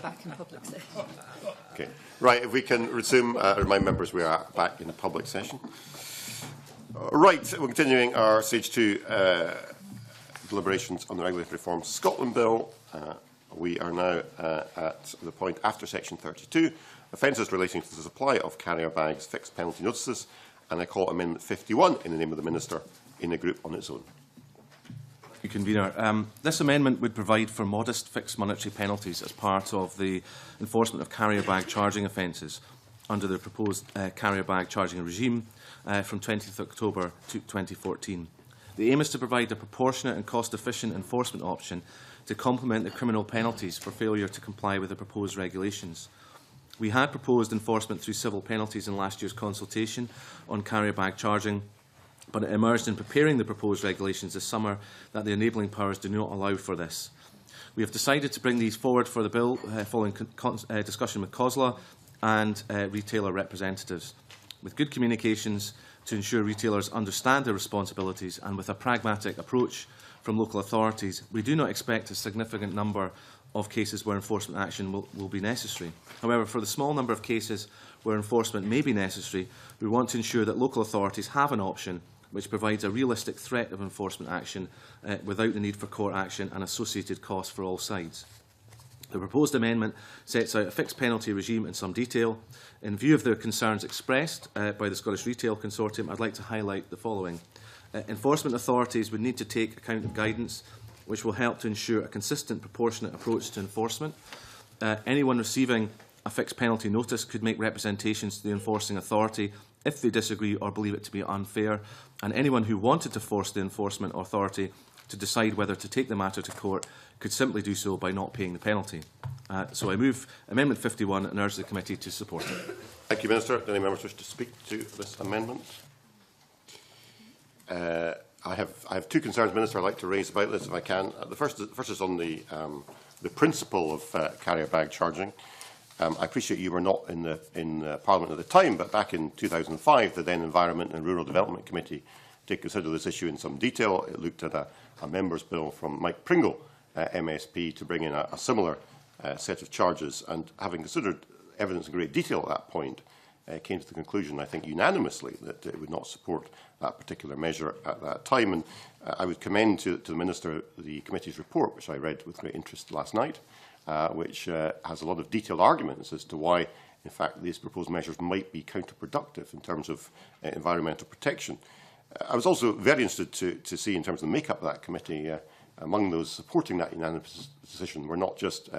back in public session. Okay. Right, if we can resume, remind members we are back in public session. Right, we're continuing our Stage 2 deliberations on the Regulatory Reform Scotland Bill. We are now at the point after Section 32, offences relating to the supply of carrier bags, fixed penalty notices, and I call Amendment 51 in the name of the Minister in a group on its own. Thank you, Convener. This amendment would provide for modest fixed monetary penalties as part of the enforcement of carrier bag charging offences under the proposed carrier bag charging regime from 20th October 2014. The aim is to provide a proportionate and cost-efficient enforcement option to complement the criminal penalties for failure to comply with the proposed regulations. We had proposed enforcement through civil penalties in last year's consultation on carrier bag charging, but it emerged in preparing the proposed regulations this summer that the enabling powers do not allow for this. We have decided to bring these forward for the bill following discussion with COSLA and retailer representatives, with good communications to ensure retailers understand their responsibilities, and with a pragmatic approach from local authorities. We do not expect a significant number of cases where enforcement action will be necessary. However, for the small number of cases where enforcement may be necessary, we want to ensure that local authorities have an option which provides a realistic threat of enforcement action without the need for court action and associated costs for all sides. The proposed amendment sets out a fixed penalty regime in some detail. In view of the concerns expressed by the Scottish Retail Consortium, I'd like to highlight the following. Enforcement authorities would need to take account of guidance which will help to ensure a consistent, proportionate approach to enforcement. Anyone receiving a fixed penalty notice could make representations to the enforcing authority if they disagree or believe it to be unfair, and anyone who wanted to force the enforcement authority to decide whether to take the matter to court could simply do so by not paying the penalty. So I move Amendment 51 and urge the committee to support it. Thank you, Minister. Do any members wish to speak to this amendment? I have two concerns, Minister, I'd like to raise about this if I can. The first is on the principle of carrier bag charging. I appreciate you were not in Parliament at the time, but back in 2005, the then Environment and Rural Development Committee did consider this issue in some detail. It looked at a member's bill from Mike Pringle, MSP, to bring in a similar set of charges, and having considered evidence in great detail at that point, came to the conclusion, I think unanimously, that it would not support that particular measure at that time. And I would commend to the Minister the committee's report, which I read with great interest last night, which has a lot of detailed arguments as to why, in fact, these proposed measures might be counterproductive in terms of environmental protection. I was also very interested to see, in terms of the makeup of that committee, among those supporting that unanimous decision were not just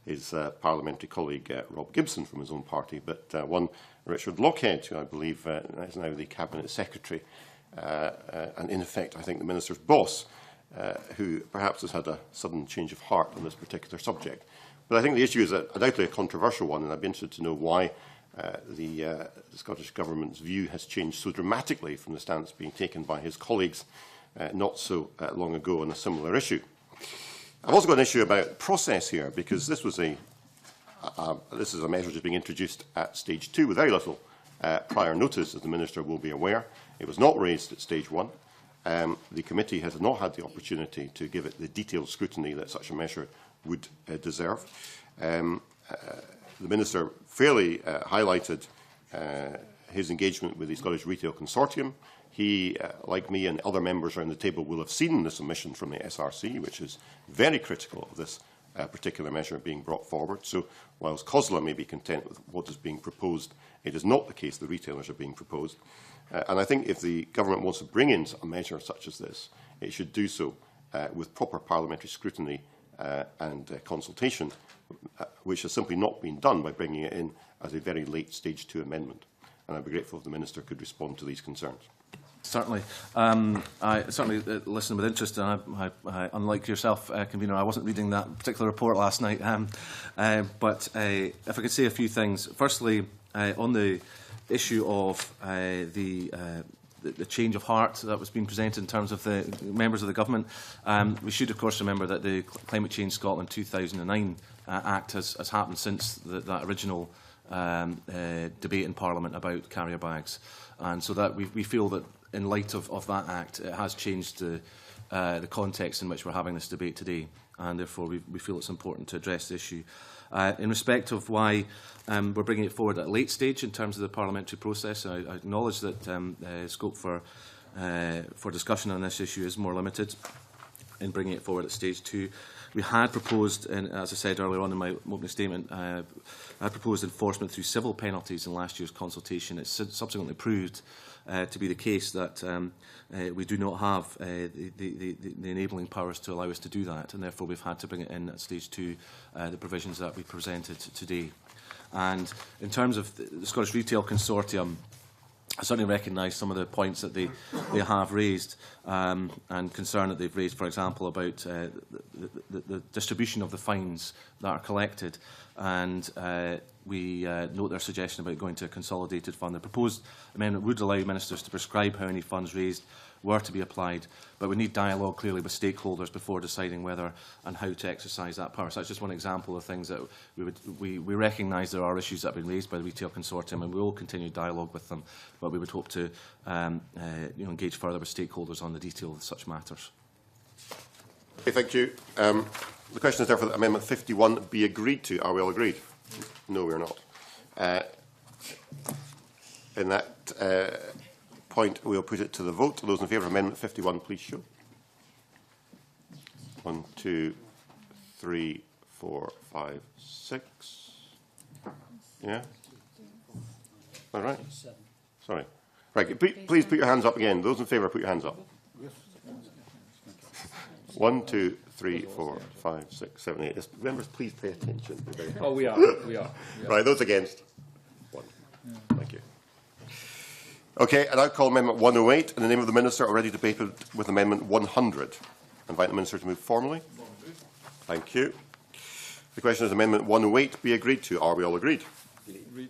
his parliamentary colleague Rob Gibson from his own party, but one Richard Lockhead, who I believe is now the Cabinet Secretary, and in effect, I think, the Minister's boss, who perhaps has had a sudden change of heart on this particular subject. But I think the issue is undoubtedly a controversial one, and I'd be interested to know why the Scottish Government's view has changed so dramatically from the stance being taken by his colleagues not so long ago on a similar issue. I've also got an issue about process here, because this was this is a measure just being introduced at Stage 2 with very little prior notice, as the Minister will be aware. It was not raised at Stage 1. The committee has not had the opportunity to give it the detailed scrutiny that such a measure would deserve. The Minister fairly highlighted his engagement with the Scottish Retail Consortium. He, like me and other members around the table, will have seen the submission from the SRC, which is very critical of this particular measure being brought forward. So, whilst COSLA may be content with what is being proposed, it is not the case the retailers are being proposed. And I think if the government wants to bring in a measure such as this, it should do so with proper parliamentary scrutiny and consultation, which has simply not been done by bringing it in as a very late Stage 2 amendment. And I'd be grateful if the Minister could respond to these concerns. Certainly. I certainly listened with interest, and I, unlike yourself, Convener, I wasn't reading that particular report last night. But if I could say a few things. Firstly, on the issue of the change of heart that was being presented in terms of the members of the government, we should, of course, remember that the Climate Change Scotland 2009 Act has happened since that original debate in Parliament about carrier bags. And so that we feel that in light of that Act, it has changed the the context in which we're having this debate today, and therefore we feel it's important to address the issue. In respect of why we're bringing it forward at a late stage in terms of the parliamentary process, I acknowledge that scope for discussion on this issue is more limited in bringing it forward at stage 2. We had proposed, and as I said earlier on in my opening statement, I had proposed enforcement through civil penalties in last year's consultation. It's subsequently proved to be the case that we do not have the enabling powers to allow us to do that, and therefore we've had to bring it in at stage 2, the provisions that we presented today. And in terms of the Scottish Retail Consortium, I certainly recognise some of the points that they have raised and concern that they've raised, for example, about the distribution of the fines that are collected. And we note their suggestion about going to a consolidated fund. The proposed amendment would allow ministers to prescribe how any funds raised were to be applied, but we need dialogue clearly with stakeholders before deciding whether and how to exercise that power. So that's just one example of things that we recognise there are issues that have been raised by the Retail Consortium, and we will continue dialogue with them, but we would hope to engage further with stakeholders on the detail of such matters. Okay, thank you. The question is therefore that Amendment 51 be agreed to. Are we all agreed? No, we are not. In that point, we will put it to the vote. Those in favour of Amendment 51, please show. 1, 2, 3, 4, 5, 6. Yeah? All right. Sorry. Right. Please put your hands up again. Those in favour, put your hands up. 1, 2, 3, 4, 5, 6, 7, 8. Members, please pay attention. Oh, we are. We are. Right. Those against? 1. Thank you. Okay, and I call Amendment 108 in the name of the Minister, already debated with Amendment 100. I invite the Minister to move formally. Thank you. The question is Amendment 108 be agreed to. Are we all agreed? Agreed.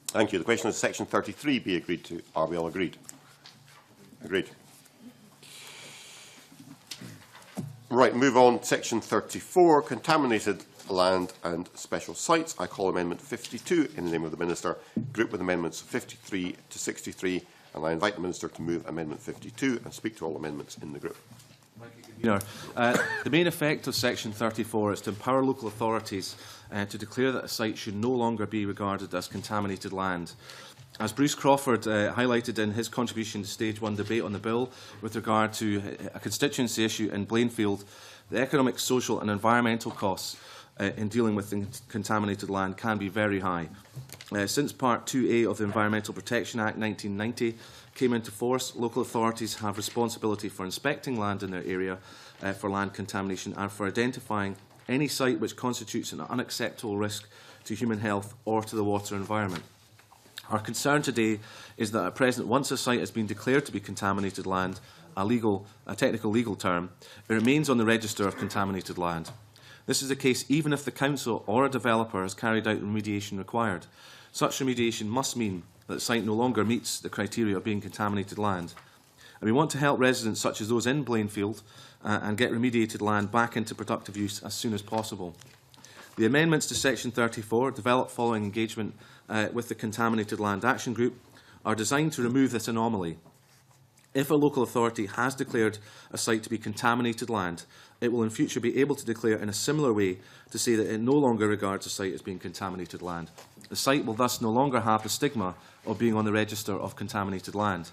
Thank you. The question is Section 33 be agreed to. Are we all agreed? Agreed. Right, move on. Section 34, contaminated land and special sites. I call Amendment 52 in the name of the Minister, grouped with Amendments 53 to 63, and I invite the Minister to move Amendment 52 and speak to all amendments in the group. The main effect of Section 34 is to empower local authorities to declare that a site should no longer be regarded as contaminated land. As Bruce Crawford highlighted in his contribution to Stage 1 debate on the bill with regard to a constituency issue in Blainfield, the economic, social and environmental costs in dealing with contaminated land can be very high. Since Part 2A of the Environmental Protection Act 1990 came into force, local authorities have responsibility for inspecting land in their area for land contamination and for identifying any site which constitutes an unacceptable risk to human health or to the water environment. Our concern today is that at present, once a site has been declared to be contaminated land, a technical legal term, it remains on the register of contaminated land. This is the case even if the council or a developer has carried out remediation required. Such remediation must mean that the site no longer meets the criteria of being contaminated land. And we want to help residents such as those in Blainfield and get remediated land back into productive use as soon as possible. The amendments to Section 34, developed following engagement with the Contaminated Land Action Group, are designed to remove this anomaly. If a local authority has declared a site to be contaminated land, it will in future be able to declare in a similar way to say that it no longer regards a site as being contaminated land. The site will thus no longer have the stigma of being on the register of contaminated land.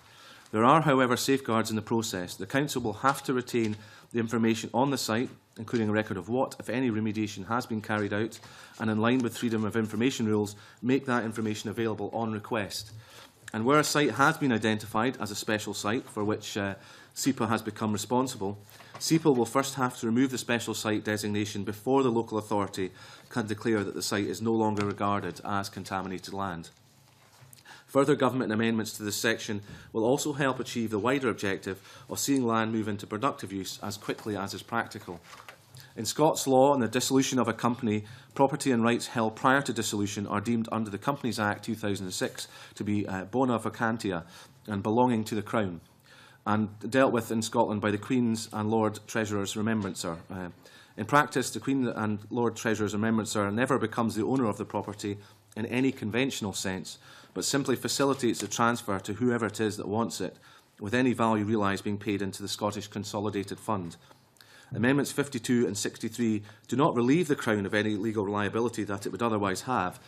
There are, however, safeguards in the process. The Council will have to retain the information on the site, including a record of what, if any, remediation has been carried out, and in line with Freedom of Information rules, make that information available on request. And where a site has been identified as a special site for which SEPA has become responsible, SEPA will first have to remove the special site designation before the local authority can declare that the site is no longer regarded as contaminated land. Further government amendments to this section will also help achieve the wider objective of seeing land move into productive use as quickly as is practical. In Scots law, in the dissolution of a company, property and rights held prior to dissolution are deemed under the Companies Act 2006 to be bona vacantia and belonging to the Crown, and dealt with in Scotland by the Queen's and Lord Treasurer's Remembrancer. In practice, the Queen and Lord Treasurer's Remembrancer never becomes the owner of the property in any conventional sense, but simply facilitates the transfer to whoever it is that wants it, with any value realised being paid into the Scottish Consolidated Fund. Amendments 52 and 63 do not relieve the Crown of any legal liability that it would otherwise have,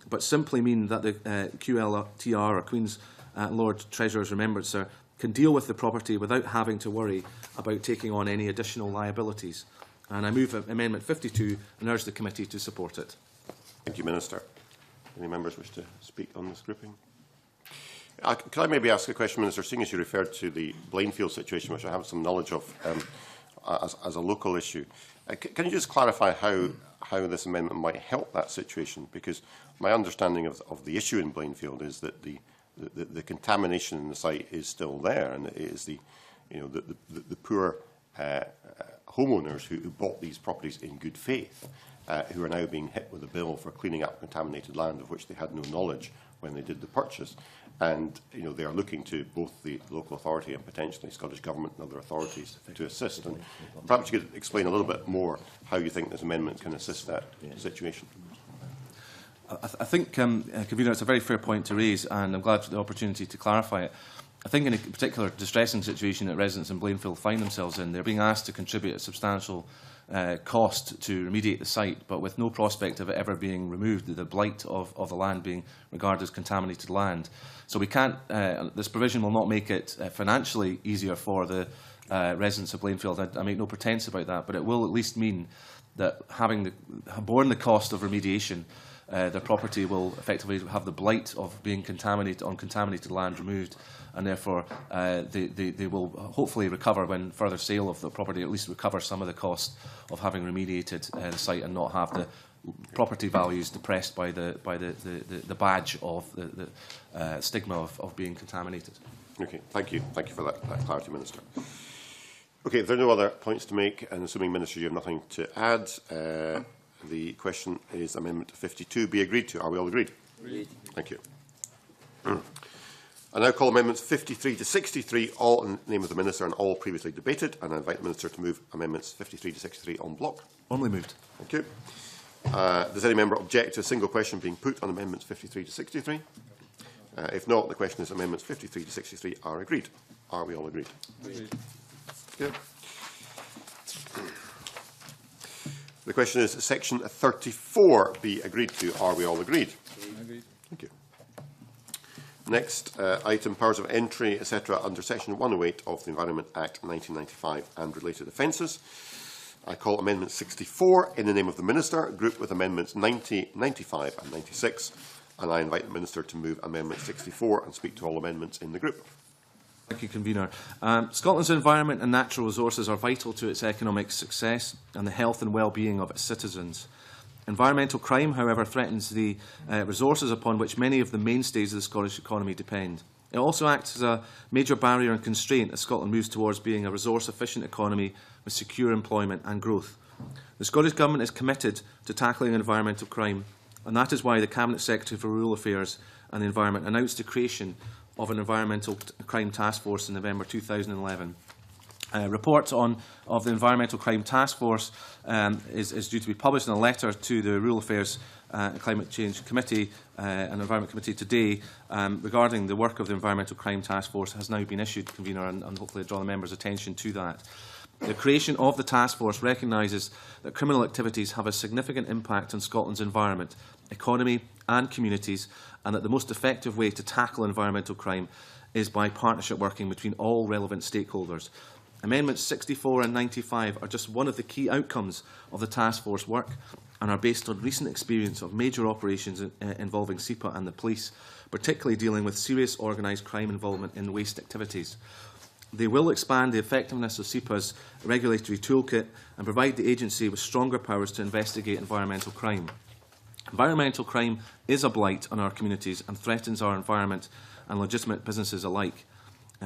but simply mean that the QLTR, or Queen's Lord Treasurer's Remembrancer, can deal with the property without having to worry about taking on any additional liabilities. And I move Amendment 52 and urge the committee to support it. Thank you, Minister. Any members wish to speak on this grouping? Could I maybe ask a question, Minister, seeing as you referred to the Blainfield situation, which I have some knowledge of as a local issue. Can you just clarify how this amendment might help that situation? Because my understanding of the issue in Blainfield is that the contamination in the site is still there, and it is the poor homeowners who bought these properties in good faith, who are now being hit with a bill for cleaning up contaminated land of which they had no knowledge when they did the purchase. And they are looking to both the local authority and potentially Scottish Government and other authorities to assist. And perhaps you could explain a little bit more how you think this amendment can assist that situation. I think, Convener, it's a very fair point to raise, and I'm glad for the opportunity to clarify it. I think in a particular distressing situation that residents in Blainfield find themselves in, they're being asked to contribute a substantial cost to remediate the site, but with no prospect of it ever being removed, the blight of the land being regarded as contaminated land. So we can't, this provision will not make it financially easier for the residents of Blainfield. I make no pretence about that, but it will at least mean that having borne the cost of remediation, their property will effectively have the blight of being contaminated on contaminated land removed, and therefore they will hopefully recover when further sale of the property, at least recover some of the cost of having remediated the site and not have the property values depressed by the badge of the stigma of being contaminated. Okay, thank you. Thank you for that clarity, Minister. Okay, if there are no other points to make, and assuming, Minister, you have nothing to add, the question is Amendment 52 be agreed to. Are we all agreed? Agreed. Thank you. I now call Amendments 53 to 63, all in the name of the Minister and all previously debated, and I invite the Minister to move Amendments 53 to 63 en bloc. Only moved. Thank you. Does any member object to a single question being put on Amendments 53 to 63? If not, the question is Amendments 53 to 63 are agreed. Are we all agreed? Agreed. Good. The question is Section 34 be agreed to. Are we all agreed? Agreed. Thank you. Next item, powers of entry, etc., under Section 108 of the Environment Act 1995 and related offences. I call Amendment 64 in the name of the Minister, grouped with Amendments 90, 95 and 96, and I invite the Minister to move Amendment 64 and speak to all amendments in the group. Thank you, Convener. Scotland's environment and natural resources are vital to its economic success and the health and well-being of its citizens. Environmental crime, however, threatens the resources upon which many of the mainstays of the Scottish economy depend. It also acts as a major barrier and constraint as Scotland moves towards being a resource-efficient economy with secure employment and growth. The Scottish Government is committed to tackling environmental crime, and that is why the Cabinet Secretary for Rural Affairs and the Environment announced the creation of an Environmental Crime Task Force in November 2011. A report of the Environmental Crime Task Force is due to be published in a letter to the Rural Affairs and Climate Change Committee and Environment Committee today regarding the work of the Environmental Crime Task Force has now been issued, Convener, and hopefully draw the members' attention to that. The creation of the task force recognises that criminal activities have a significant impact on Scotland's environment, economy and communities, and that the most effective way to tackle environmental crime is by partnership working between all relevant stakeholders. Amendments 64 and 95 are just one of the key outcomes of the task force work and are based on recent experience of major operations involving SEPA and the police, particularly dealing with serious organised crime involvement in waste activities. They will expand the effectiveness of SEPA's regulatory toolkit and provide the agency with stronger powers to investigate environmental crime. Environmental crime is a blight on our communities and threatens our environment and legitimate businesses alike.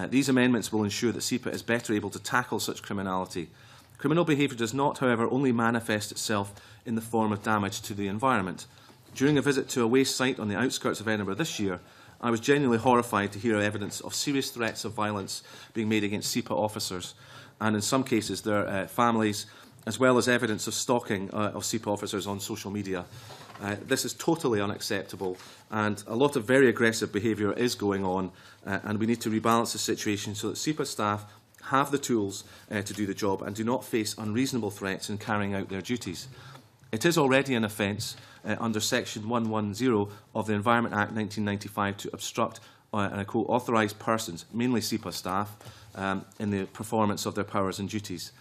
These amendments will ensure that SEPA is better able to tackle such criminality. Criminal behaviour does not, however, only manifest itself in the form of damage to the environment. During a visit to a waste site on the outskirts of Edinburgh this year, I was genuinely horrified to hear evidence of serious threats of violence being made against SEPA officers, and in some cases their families, as well as evidence of stalking of SEPA officers on social media. This is totally unacceptable, and a lot of very aggressive behaviour is going on, and we need to rebalance the situation so that SEPA staff have the tools to do the job and do not face unreasonable threats in carrying out their duties. It is already an offence under Section 110 of the Environment Act 1995 to obstruct, and I quote, authorised persons, mainly SEPA staff, in the performance of their powers and duties.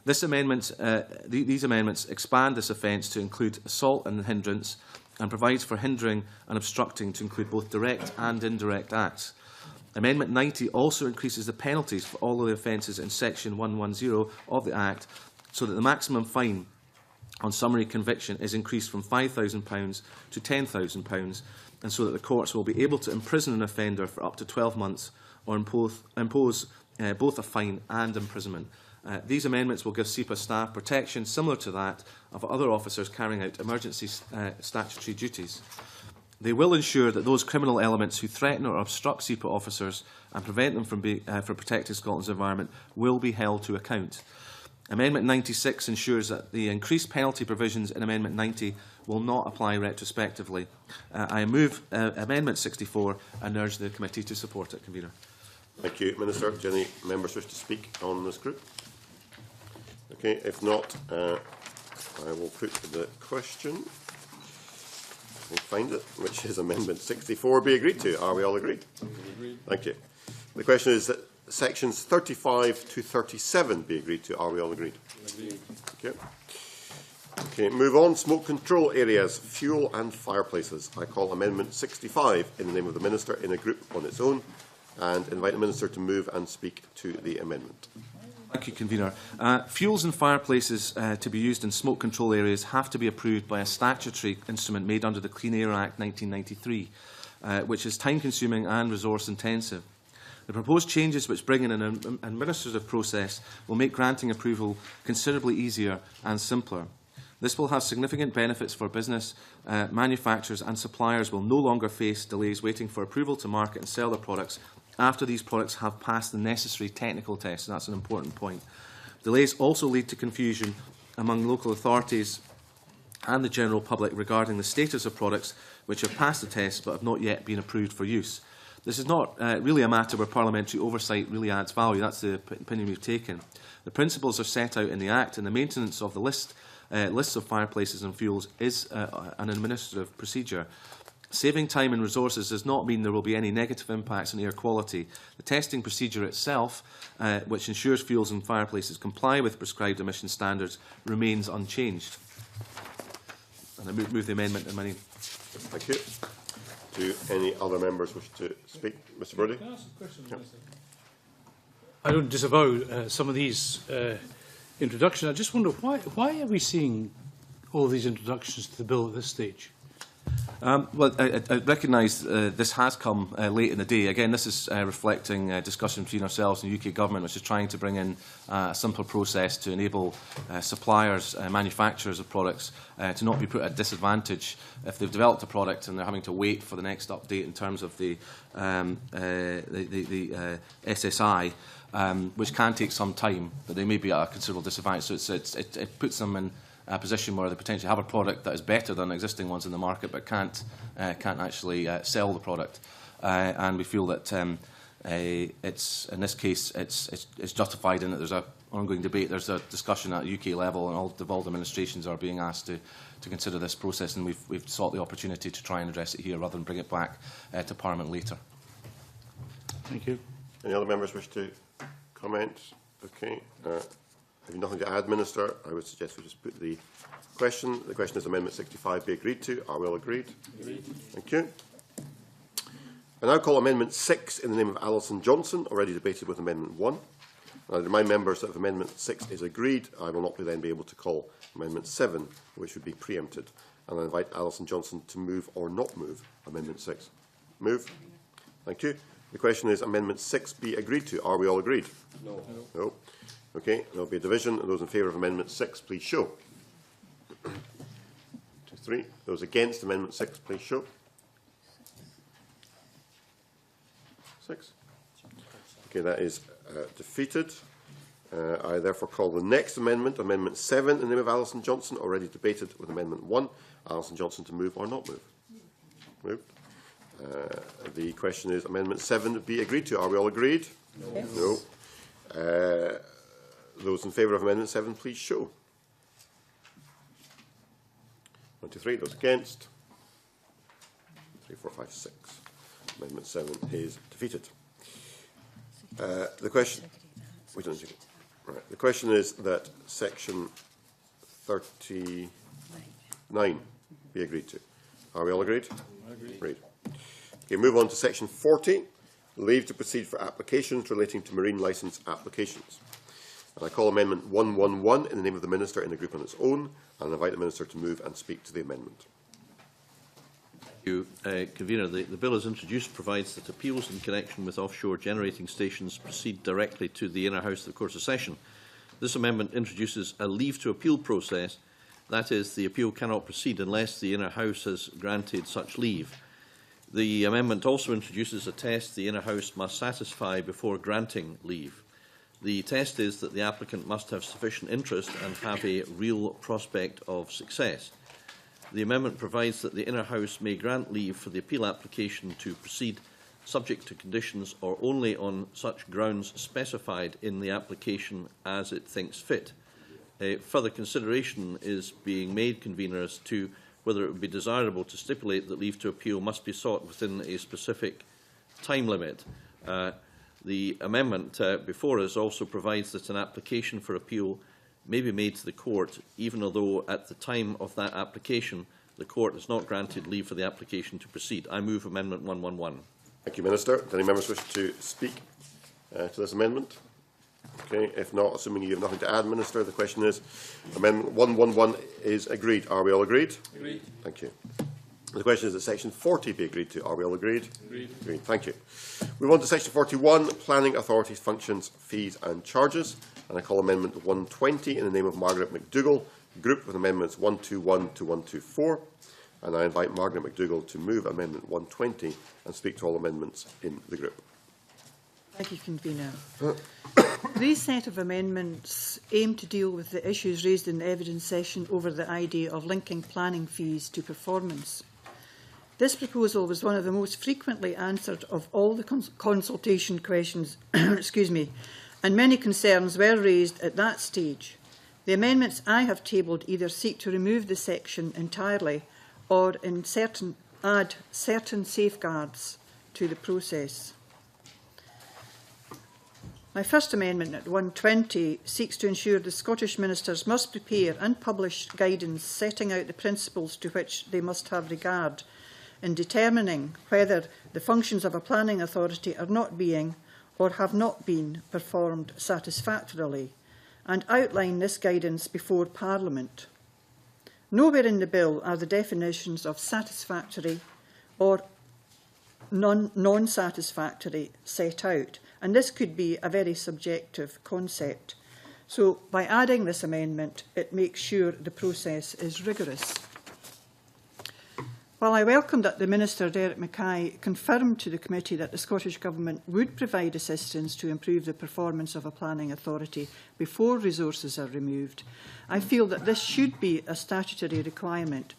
These amendments expand this offence to include assault and hindrance, and provides for hindering and obstructing to include both direct and indirect acts. Amendment 90 also increases the penalties for all of the offences in Section 110 of the Act, so that the maximum fine on summary conviction is increased from £5,000 to £10,000, and so that the courts will be able to imprison an offender for up to 12 months or impose both a fine and imprisonment. These amendments will give SEPA staff protection similar to that of other officers carrying out emergency statutory duties. They will ensure that those criminal elements who threaten or obstruct SEPA officers and prevent them from protecting Scotland's environment will be held to account. Amendment 96 ensures that the increased penalty provisions in Amendment 90 will not apply retrospectively. I move Amendment 64 and urge the committee to support it, Convener. Thank you, Minister. Do any members wish to speak on this group? Okay, if not, I will put the question. We'll find it, which is Amendment 64 be agreed to. Are we all agreed? Agreed. Thank you. The question is that sections 35 to 37 be agreed to. Are we all agreed? Agreed. Okay. Okay, move on. Smoke control areas, fuel and fireplaces. I call Amendment 65 in the name of the Minister in a group on its own, and invite the Minister to move and speak to the amendment. Thank you, Convener. Fuels and fireplaces to be used in smoke control areas have to be approved by a statutory instrument made under the Clean Air Act 1993, which is time-consuming and resource-intensive. The proposed changes, which bring in an administrative process, will make granting approval considerably easier and simpler. This will have significant benefits for business. Manufacturers and suppliers will no longer face delays waiting for approval to market and sell their products after these products have passed the necessary technical tests, and that's an important point. Delays also lead to confusion among local authorities and the general public regarding the status of products which have passed the tests but have not yet been approved for use. This is not really a matter where parliamentary oversight really adds value. That's the opinion we've taken. The principles are set out in the Act, and the maintenance of the lists of fireplaces and fuels is an administrative procedure. Saving time and resources does not mean there will be any negative impacts on air quality. The testing procedure itself, which ensures fuels and fireplaces comply with prescribed emission standards, remains unchanged. And I move the amendment in my name. Thank you. Do any other members wish to speak? Mr. Brodie? Can I ask a question, Minister? I don't disavow some of these introductions. I just wonder, why are we seeing all these introductions to the bill at this stage? Well, I recognise this has come late in the day. Again, this is reflecting discussion between ourselves and the UK Government, which is trying to bring in a simpler process to enable suppliers, manufacturers of products to not be put at disadvantage if they've developed a product and they're having to wait for the next update in terms of the SSI, which can take some time, but they may be at a considerable disadvantage. So it puts them in a position where they potentially have a product that is better than existing ones in the market, but can't actually sell the product. And we feel that it's in this case it's justified in that there's an ongoing debate. There's a discussion at UK level, and all devolved administrations are being asked to consider this process, and we've sought the opportunity to try and address it here rather than bring it back to Parliament later. Thank you. Any other members wish to comment? Okay. If you have nothing to add, Minister, I would suggest we just put the question. The question is Amendment 65 be agreed to. Are we all agreed? Agreed. Thank you. I now call Amendment 6 in the name of Alison Johnson, already debated with Amendment 1. I remind members that if Amendment 6 is agreed, I will not then be able to call Amendment 7, which would be preempted. And I invite Alison Johnson to move or not move Amendment 6. Move. Thank you. The question is Amendment 6 be agreed to. Are we all agreed? No. No. Okay, there will be a division. Those in favour of Amendment 6, please show. 2, 3. Those against Amendment 6, please show. 6. Okay, that is defeated. I therefore call the next amendment, Amendment 7, in the name of Alison Johnson, already debated with Amendment 1. Alison Johnson to move or not move? Moved. The question is Amendment 7 be agreed to. Are we all agreed? Yes. No. Those in favour of Amendment 7, please show. 1, 2, 3. Those against? 3, 4, 5, 6. Amendment 7 is defeated. The question. We don't think it. Right. The question is that Section 39 be agreed to. Are we all agreed? Agreed. Okay, move on to Section 40, leave to proceed for applications relating to marine licence applications. And I call Amendment 111 in the name of the Minister in the group on its own, and invite the Minister to move and speak to the amendment. Thank you, Convener. The bill as introduced provides that appeals in connection with offshore generating stations proceed directly to the Inner House of the Court of Session. This amendment introduces a leave to appeal process. That is, the appeal cannot proceed unless the Inner House has granted such leave. The amendment also introduces a test the Inner House must satisfy before granting leave. The test is that the applicant must have sufficient interest and have a real prospect of success. The amendment provides that the Inner House may grant leave for the appeal application to proceed subject to conditions or only on such grounds specified in the application as it thinks fit. Further consideration is being made, Convener, as to whether it would be desirable to stipulate that leave to appeal must be sought within a specific time limit. The amendment before us also provides that an application for appeal may be made to the court, even although at the time of that application the court has not granted leave for the application to proceed. I move Amendment 111. Thank you, Minister. Do any members wish to speak to this amendment? Okay, if not, assuming you have nothing to add, Minister, the question is Amendment 111 is agreed. Are we all agreed? Agreed. Thank you. The question is that Section 40 be agreed to. Are we all agreed? Agreed. Agreed. Thank you. Move on to Section 41, Planning Authorities' Functions, Fees and Charges. And I call Amendment 120 in the name of Margaret McDougall, grouped with Amendments 121 to 124. And I invite Margaret McDougall to move Amendment 120 and speak to all amendments in the group. Thank you, Convener. These set of amendments aim to deal with the issues raised in the evidence session over the idea of linking planning fees to performance. This proposal was one of the most frequently answered of all the consultation questions, excuse me, and many concerns were raised at that stage. The amendments I have tabled either seek to remove the section entirely or add certain safeguards to the process. My first amendment at 120 seeks to ensure the Scottish Ministers must prepare and publish guidance setting out the principles to which they must have regard in determining whether the functions of a planning authority are not being or have not been performed satisfactorily, and outline this guidance before Parliament. Nowhere in the bill are the definitions of satisfactory or non-satisfactory set out, and this could be a very subjective concept. So by adding this amendment, it makes sure the process is rigorous. While I welcome that the Minister, Derek Mackay, confirmed to the committee that the Scottish Government would provide assistance to improve the performance of a planning authority before resources are removed, I feel that this should be a statutory requirement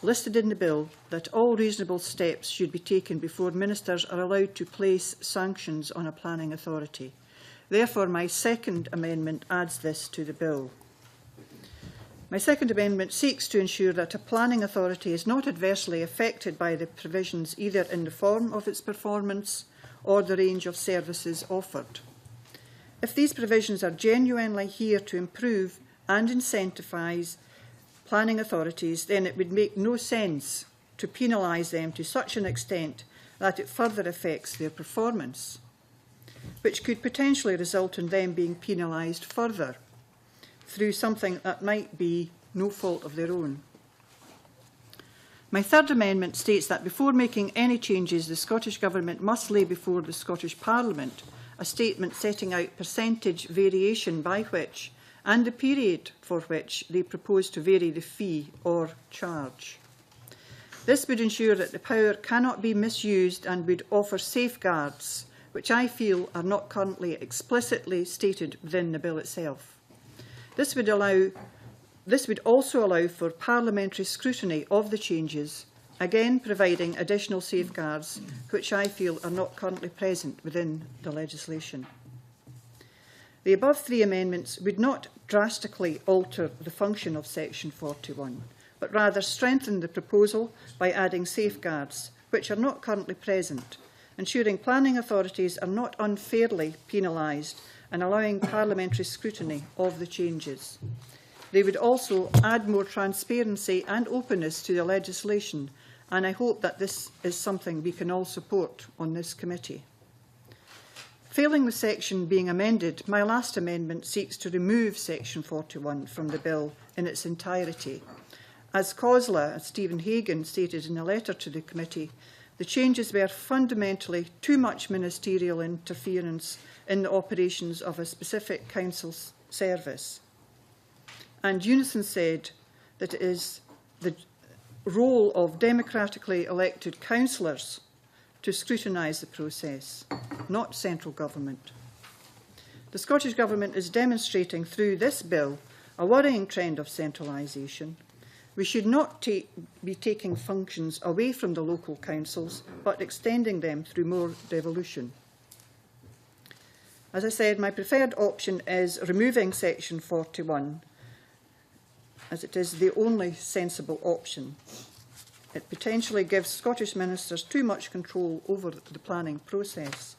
listed in the bill, that all reasonable steps should be taken before ministers are allowed to place sanctions on a planning authority. Therefore, my second amendment adds this to the bill. My second amendment seeks to ensure that a planning authority is not adversely affected by the provisions either in the form of its performance or the range of services offered. If these provisions are genuinely here to improve and incentivise planning authorities, then it would make no sense to penalise them to such an extent that it further affects their performance, which could potentially result in them being penalised further through something that might be no fault of their own. My third amendment states that before making any changes, the Scottish Government must lay before the Scottish Parliament a statement setting out percentage variation by which and the period for which they propose to vary the fee or charge. This would ensure that the power cannot be misused and would offer safeguards which I feel are not currently explicitly stated within the bill itself. This would also allow for parliamentary scrutiny of the changes, again providing additional safeguards which I feel are not currently present within the legislation. The above three amendments would not drastically alter the function of Section 41, but rather strengthen the proposal by adding safeguards which are not currently present, ensuring planning authorities are not unfairly penalised and allowing parliamentary scrutiny of the changes. They would also add more transparency and openness to the legislation, and I hope that this is something we can all support on this committee. Failing the section being amended, my last amendment seeks to remove Section 41 from the bill in its entirety. As COSLA, Stephen Hagan, stated in a letter to the committee, the changes were fundamentally too much ministerial interference in the operations of a specific council service. And Unison said that it is the role of democratically elected councillors to scrutinise the process, not central government. The Scottish Government is demonstrating through this bill a worrying trend of centralisation. We should not be taking functions away from the local councils, but extending them through more devolution. As I said, my preferred option is removing Section 41, as it is the only sensible option. It potentially gives Scottish ministers too much control over the planning process.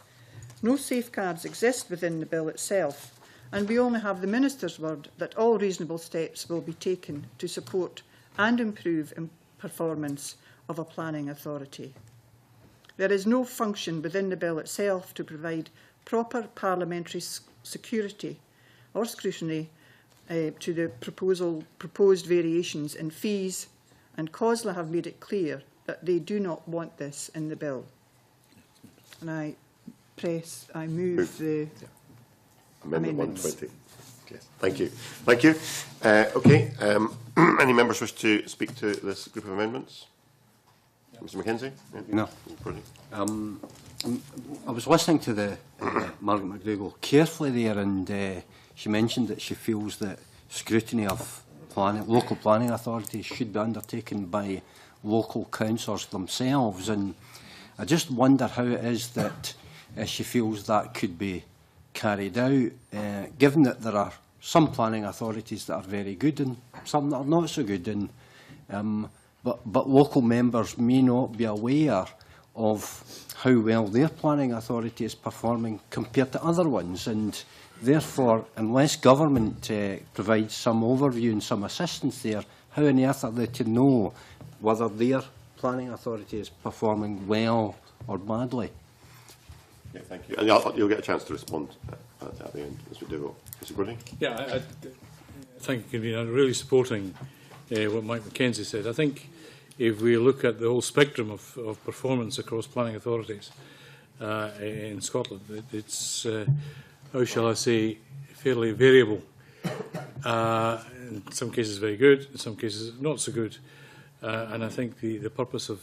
No safeguards exist within the bill itself, and we only have the minister's word that all reasonable steps will be taken to support and improve performance of a planning authority. There is no function within the bill itself to provide proper parliamentary security or scrutiny to the proposed variations in fees, and COSLA have made it clear that they do not want this in the bill. And I move the Amendment amendments. 120. Yes. Thank you. Thank you. Okay. Any members wish to speak to this group of amendments? Yeah. Mr. Mackenzie? Yeah. No. Brilliant. I was listening to the Margaret McDougall carefully there, and she mentioned that she feels that scrutiny of local planning authorities should be undertaken by local councillors themselves, and I just wonder how it is that she feels that could be carried out, given that there are some planning authorities that are very good and some that are not so good, and but local members may not be aware of how well their planning authority is performing compared to other ones, and therefore, unless government provides some overview and some assistance there, how on earth are they to know whether their planning authority is performing well or badly? Yeah, thank you. And you'll get a chance to respond at the end, Mr. Duvall. Mr. Gooding? Yeah, thank you, Convener. I'm really supporting what Mike Mackenzie said. I think if we look at the whole spectrum of performance across planning authorities in Scotland, it's, how shall I say, fairly variable. In some cases very good, in some cases not so good. And I think the purpose of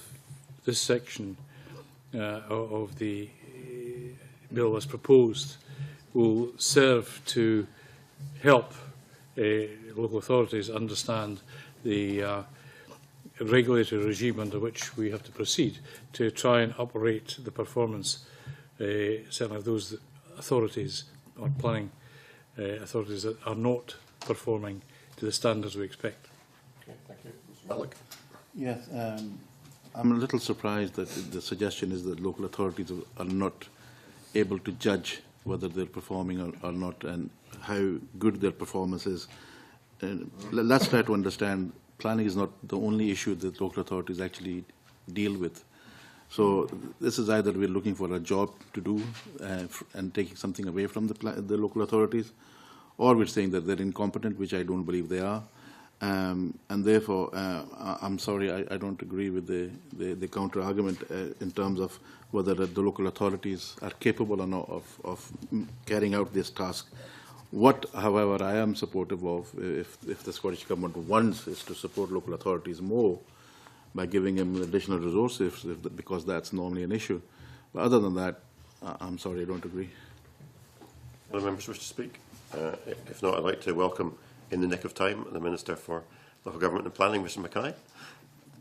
this section of the bill as proposed will serve to help local authorities understand the regulatory regime under which we have to proceed to try and uprate the performance, certainly of those authorities or planning authorities that are not performing to the standards we expect. Okay, thank you. Mr. Malik? Yes, I'm a little surprised that the suggestion is that local authorities are not able to judge whether they're performing or not, and how good their performance is. Let's try to understand, planning is not the only issue that local authorities actually deal with. So this is either we're looking for a job to do and taking something away from the local authorities, or we're saying that they're incompetent, which I don't believe they are. And therefore, I'm sorry, I don't agree with the counter-argument in terms of whether the local authorities are capable or not of carrying out this task. What, however, I am supportive of, if the Scottish Government wants, is to support local authorities more by giving them additional resources, because that's normally an issue. But other than that, I'm sorry, I don't agree. Other members wish to speak? If not, I'd like to welcome, in the nick of time, the Minister for Local Government and Planning, Mr Mackay.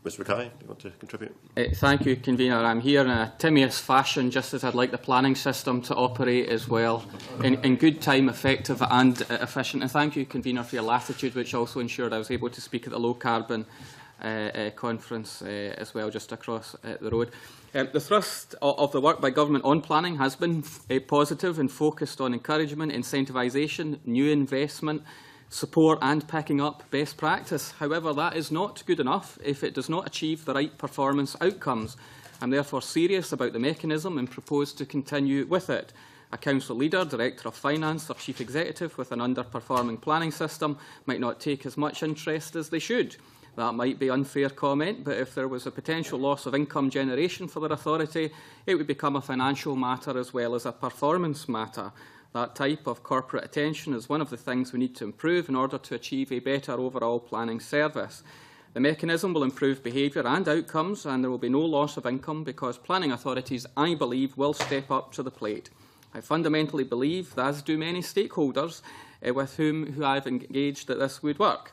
Mr Mackay, do you want to contribute? Thank you, Convener. I'm here in a timious fashion, just as I'd like the planning system to operate as well, in good time, effective and efficient. And thank you, Convener, for your latitude, which also ensured I was able to speak at the low carbon conference as well, just across the road. The thrust of the work by government on planning has been positive and focused on encouragement, incentivisation, new investment, support and picking up best practice. However, that is not good enough if it does not achieve the right performance outcomes. I'm therefore serious about the mechanism and propose to continue with it. A council leader, director of finance or chief executive with an underperforming planning system might not take as much interest as they should. That might be unfair comment, but if there was a potential loss of income generation for their authority, it would become a financial matter as well as a performance matter. That type of corporate attention is one of the things we need to improve in order to achieve a better overall planning service. The mechanism will improve behaviour and outcomes, and there will be no loss of income because planning authorities, I believe, will step up to the plate. I fundamentally believe, as do many stakeholders with whom I've engaged, that this would work.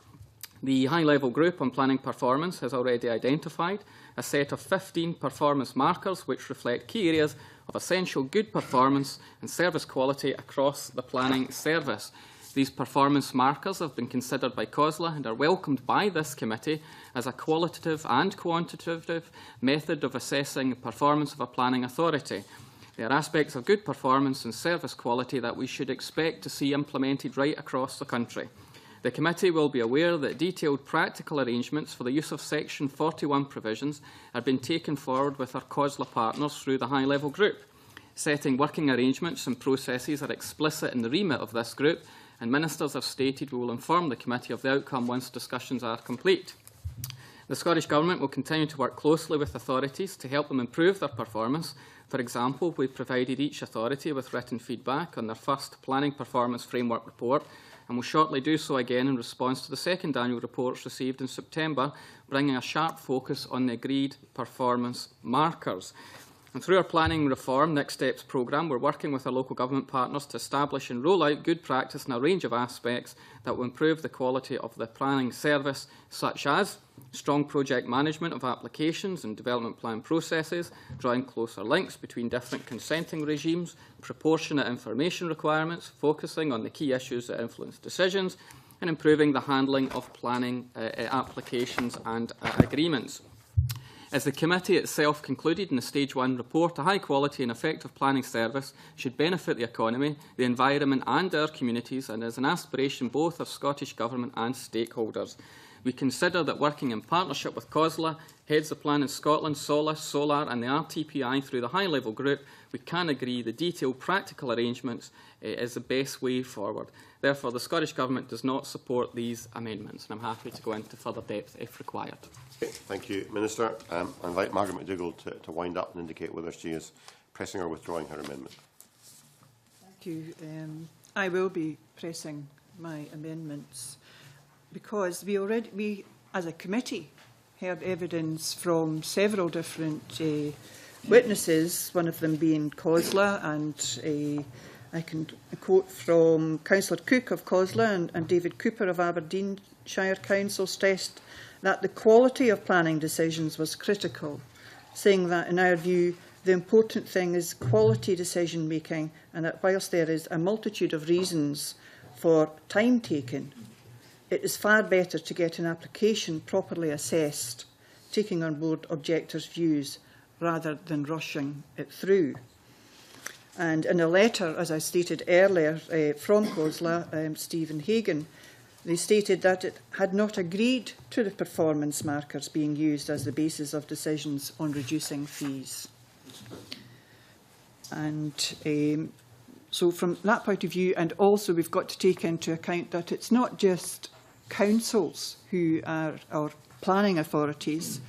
The high-level group on planning performance has already identified a set of 15 performance markers which reflect key areas of essential good performance and service quality across the planning service. These performance markers have been considered by COSLA and are welcomed by this committee as a qualitative and quantitative method of assessing the performance of a planning authority. They are aspects of good performance and service quality that we should expect to see implemented right across the country. The committee will be aware that detailed practical arrangements for the use of Section 41 provisions have been taken forward with our COSLA partners through the high-level group. Setting working arrangements and processes are explicit in the remit of this group, and ministers have stated we will inform the committee of the outcome once discussions are complete. The Scottish Government will continue to work closely with authorities to help them improve their performance. For example, we provided each authority with written feedback on their first Planning Performance Framework report, and will shortly do so again in response to the second annual reports received in September, bringing a sharp focus on the agreed performance markers. And through our planning reform Next Steps programme, we're working with our local government partners to establish and roll out good practice in a range of aspects that will improve the quality of the planning service, such as strong project management of applications and development plan processes, drawing closer links between different consenting regimes, proportionate information requirements, focusing on the key issues that influence decisions, and improving the handling of planning applications and agreements. As the committee itself concluded in the Stage 1 report, a high-quality and effective planning service should benefit the economy, the environment and our communities, and is an aspiration both of Scottish Government and stakeholders. We consider that working in partnership with COSLA, Heads of Plan in Scotland, SOLAS, SOLAR and the RTPI through the high-level group, we can agree the detailed practical arrangements is the best way forward. Therefore, the Scottish Government does not support these amendments, and I'm happy to go into further depth if required. Okay, thank you, Minister. I'd like Margaret McDougall to wind up and indicate whether she is pressing or withdrawing her amendment. Thank you. I will be pressing my amendments because we as a committee, heard evidence from several different witnesses, one of them being COSLA, and I can quote from Councillor Cook of COSLA and David Cooper of Aberdeenshire Council stressed that the quality of planning decisions was critical, saying that, in our view, the important thing is quality decision making, and that whilst there is a multitude of reasons for time taken, it is far better to get an application properly assessed, taking on board objectors' views, rather than rushing it through. And in a letter, as I stated earlier, from COSLA, Stephen Hagan, they stated that it had not agreed to the performance markers being used as the basis of decisions on reducing fees. And so from that point of view, and also we've got to take into account that it's not just councils who are our planning authorities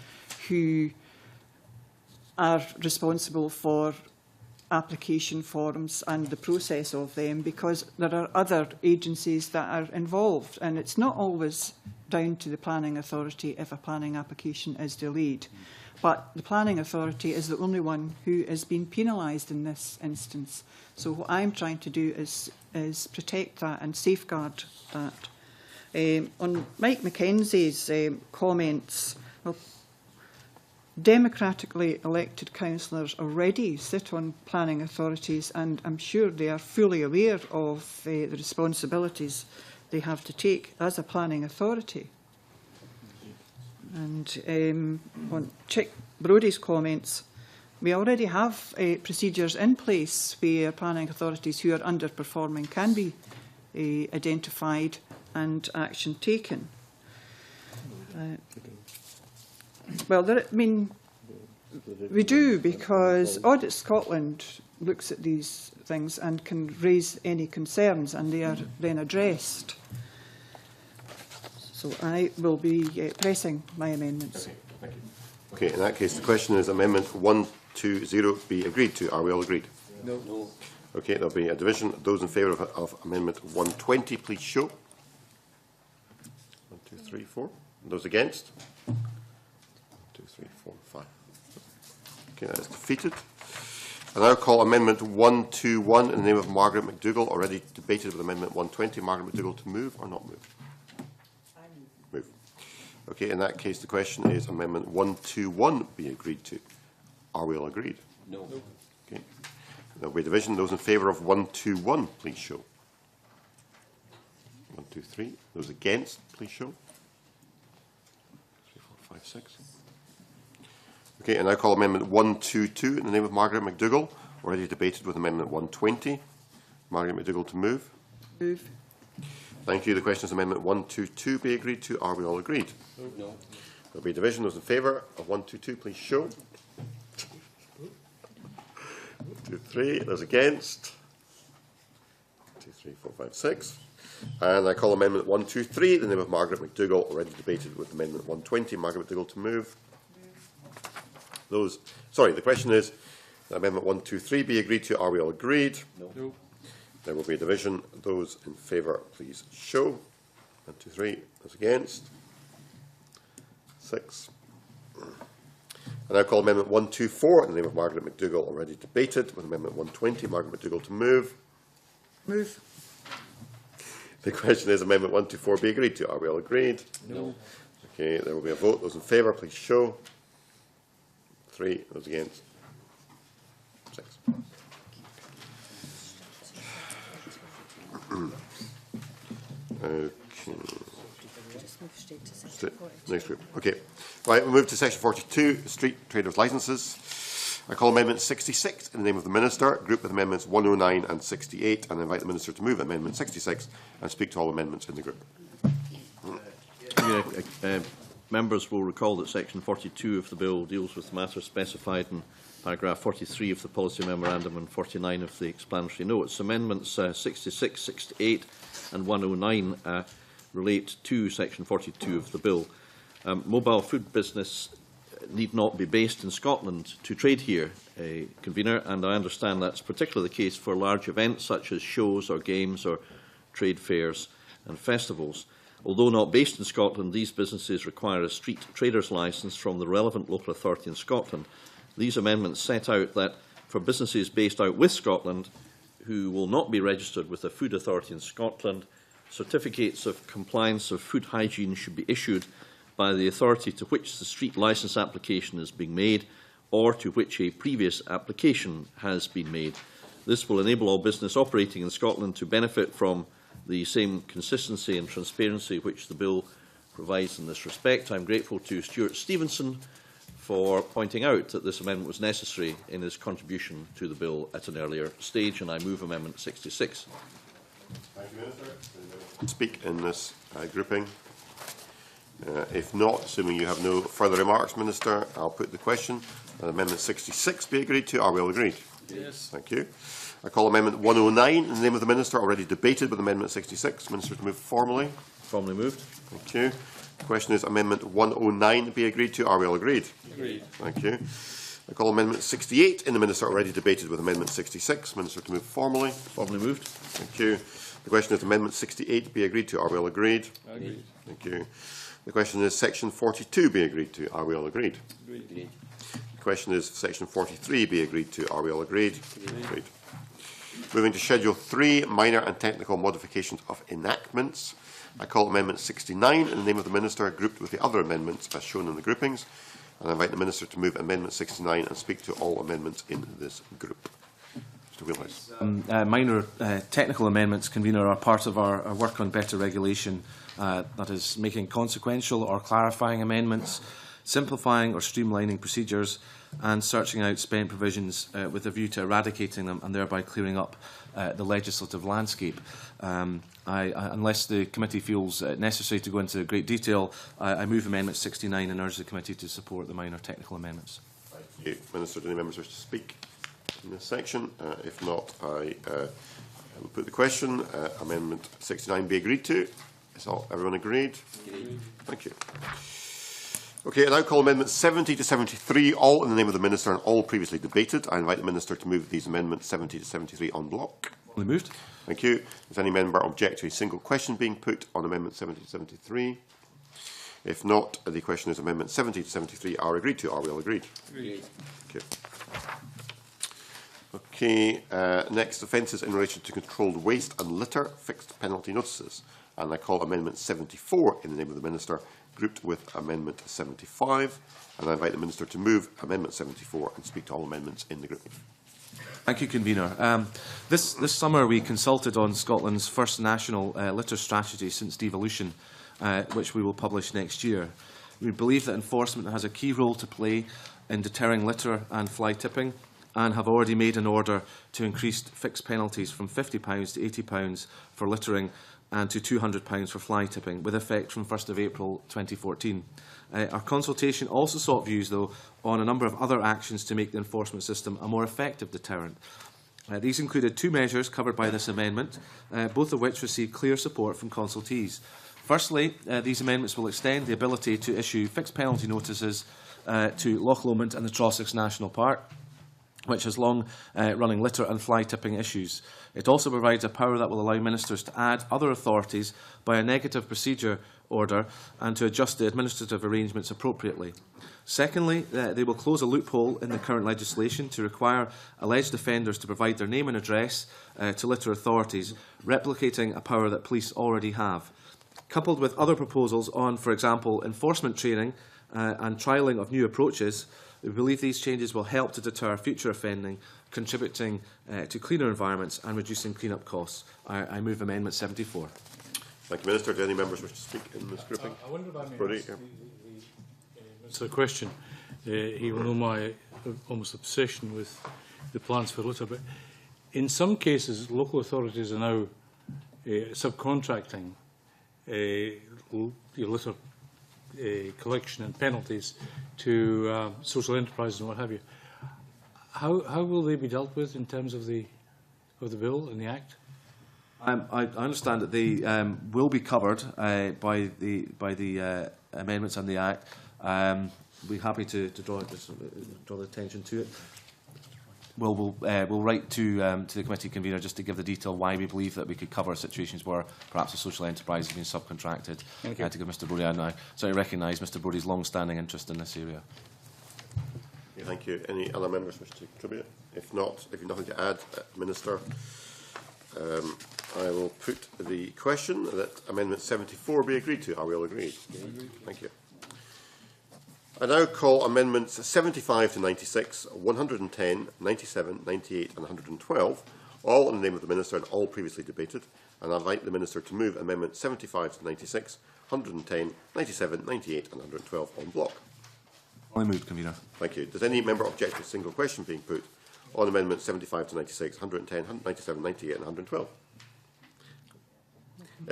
who are responsible for application forms and the process of them, because there are other agencies that are involved, and it's not always down to the planning authority if a planning application is delayed. But the planning authority is the only one who is being penalised in this instance. So what I'm trying to do is protect that and safeguard that. On Mike Mackenzie's comments, well, democratically elected councillors already sit on planning authorities, and I'm sure they are fully aware of the responsibilities they have to take as a planning authority. And on Chick Brodie's comments, we already have procedures in place where planning authorities who are underperforming can be identified and action taken. Well, I mean, we do, because Audit Scotland looks at these things and can raise any concerns, and they are then addressed. So I will be pressing my amendments. Okay, thank you. Okay, in that case, the question is Amendment 120 be agreed to. Are we all agreed? No. No. Okay, there will be a division. Those in favour of Amendment 120, please show. 1, 2, 3, 4. Those against? 1, 2, 3, 4, 5. Okay, that is defeated. I now call Amendment 121 in the name of Margaret McDougall, already debated with Amendment 120. Margaret McDougall, to move or not move? Move. Okay, in that case, the question is Amendment 121 be agreed to. Are we all agreed? No. Okay. There will be a division. Those in favour of 121, please show. 1, 2, 3. Those against, please show. 3, 4, 5, 6. Okay, and I call Amendment 122 in the name of Margaret McDougall, already debated with Amendment 120. Margaret McDougall, to move. Move. Thank you. The question is Amendment 122 be agreed to. Are we all agreed? No. There will be a division. Those in favour of 122, please show. 1, 2, 3. Those against? 2, 3, 4, 5, 6. And I call Amendment 123 in the name of Margaret McDougall, already debated with Amendment 120. Margaret McDougall, to move. Those, sorry, the question is Amendment 123 be agreed to. Are we all agreed? No. There will be a division. Those in favour, please show. 1, 2, 3. Those against? 6. And I call Amendment 124 in the name of Margaret McDougall, already debated with Amendment 120. Margaret McDougall, to move. Move. The question is Amendment 124 be agreed to. Are we all agreed? No. Okay, there will be a vote. Those in favour, please show. 3. Those against? 6. Okay. Next group. Okay. Right, we'll move to section 42, street traders' licences. I call Amendment 66 in the name of the Minister, group with Amendments 109 and 68, and invite the Minister to move Amendment 66 and speak to all amendments in the group. Members will recall that Section 42 of the Bill deals with the matters specified in paragraph 43 of the Policy Memorandum and 49 of the explanatory notes. Amendments 66, 68 and 109 relate to Section 42 of the Bill. Mobile food business need not be based in Scotland to trade here, Convener, and I understand that's particularly the case for large events such as shows or games or trade fairs and festivals. Although not based in Scotland, these businesses require a street trader's licence from the relevant local authority in Scotland. These amendments set out that for businesses based out with Scotland who will not be registered with a food authority in Scotland, certificates of compliance of food hygiene should be issued by the authority to which the street licence application is being made or to which a previous application has been made. This will enable all business operating in Scotland to benefit from the same consistency and transparency which the Bill provides in this respect. I am grateful to Stuart Stevenson for pointing out that this amendment was necessary in his contribution to the Bill at an earlier stage, and I move Amendment 66. Thank you, Minister. Speak in this grouping. If not, assuming you have no further remarks, Minister, I'll put the question. Amendment 66 be agreed to. Are we all agreed? Yes. Thank you. I call Amendment 109 in the name of the Minister, already debated with Amendment 66. Minister, to move formally. Formally moved. Thank you. The question is Amendment 109 be agreed to. Are we all agreed? Agreed. Thank you. I call Amendment 68 in the Minister, already debated with Amendment 66. Minister, to move formally. Formally moved. Thank you. The question is Amendment 68 be agreed to. Are we all agreed? Agreed. Thank you. The question is Section 42 be agreed to. Are we all agreed? Agreed. The question is Section 43 be agreed to. Are we all agreed? Agreed. Moving to Schedule 3, minor and technical modifications of enactments. I call Amendment 69 in the name of the Minister, grouped with the other amendments as shown in the groupings. And I invite the Minister to move Amendment 69 and speak to all amendments in this group. Mr Wheelhouse. Minor technical amendments, Convener, are part of our work on better regulation, that is making consequential or clarifying amendments, simplifying or streamlining procedures, and searching out spent provisions with a view to eradicating them and thereby clearing up the legislative landscape. Unless the committee feels necessary to go into great detail, I move Amendment 69 and urge the committee to support the minor technical amendments. Thank you. Minister, do any members wish to speak in this section? If not, I will put the question. Amendment 69 be agreed to. Is everyone agreed? Agreed. Thank you. Okay, I now call Amendments 70 to 73, all in the name of the Minister and all previously debated. I invite the Minister to move these amendments 70 to 73 en bloc. Moved. Thank you. Does any member object to a single question being put on Amendment 70 to 73? If not, the question is Amendment 70 to 73 are agreed to. Are we all agreed? Agreed. Okay. Next, offences in relation to controlled waste and litter, fixed penalty notices. And I call Amendment 74 in the name of the Minister, grouped with Amendment 75. And I invite the Minister to move Amendment 74 and speak to all amendments in the group. Thank you, Convener. This summer we consulted on Scotland's first national litter strategy since devolution, which we will publish next year. We believe that enforcement has a key role to play in deterring litter and fly tipping, and have already made an order to increase fixed penalties from £50 to £80 for littering and to £200 for fly tipping, with effect from 1st of April 2014. Our consultation also sought views, though, on a number of other actions to make the enforcement system a more effective deterrent. These included two measures covered by this amendment, both of which received clear support from consultees. Firstly, these amendments will extend the ability to issue fixed penalty notices to Loch Lomond and the Trossachs National Park, which has long-running litter and fly tipping issues. It also provides a power that will allow ministers to add other authorities by a negative procedure order and to adjust the administrative arrangements appropriately. Secondly, they will close a loophole in the current legislation to require alleged offenders to provide their name and address to litter authorities, replicating a power that police already have. Coupled with other proposals on, for example, enforcement training and trialling of new approaches, we believe these changes will help to deter future offending, contributing to cleaner environments and reducing clean-up costs. I move Amendment 74. Thank you, Minister. Do any members wish to speak in this grouping? I wonder if I may ask the question. He will know my almost obsession with the plans for litter, but in some cases, local authorities are now subcontracting your litter collection and penalties to social enterprises and what have you. How will they be dealt with in terms of the bill and the Act? I understand that they will be covered by the amendments and the Act. We're happy to draw the attention to it. We'll write to the committee convener just to give the detail why we believe that we could cover situations where perhaps a social enterprise has been subcontracted. To give Mr Brodie, and I certainly recognise Mr Brodie's long-standing interest in this area. Okay, thank you. Any other members wish to contribute? If not, if you've nothing to add, Minister, I will put the question that Amendment 74 be agreed to. Are we all agreed? Thank you. I now call Amendments 75 to 96, 110, 97, 98 and 112, all in the name of the Minister and all previously debated, and I invite the Minister to move Amendments 75 to 96, 110, 97, 98 and 112 en bloc. I move, Convener. Thank you. Does any member object to a single question being put on Amendments 75 to 96, 110, 97, 98 and 112?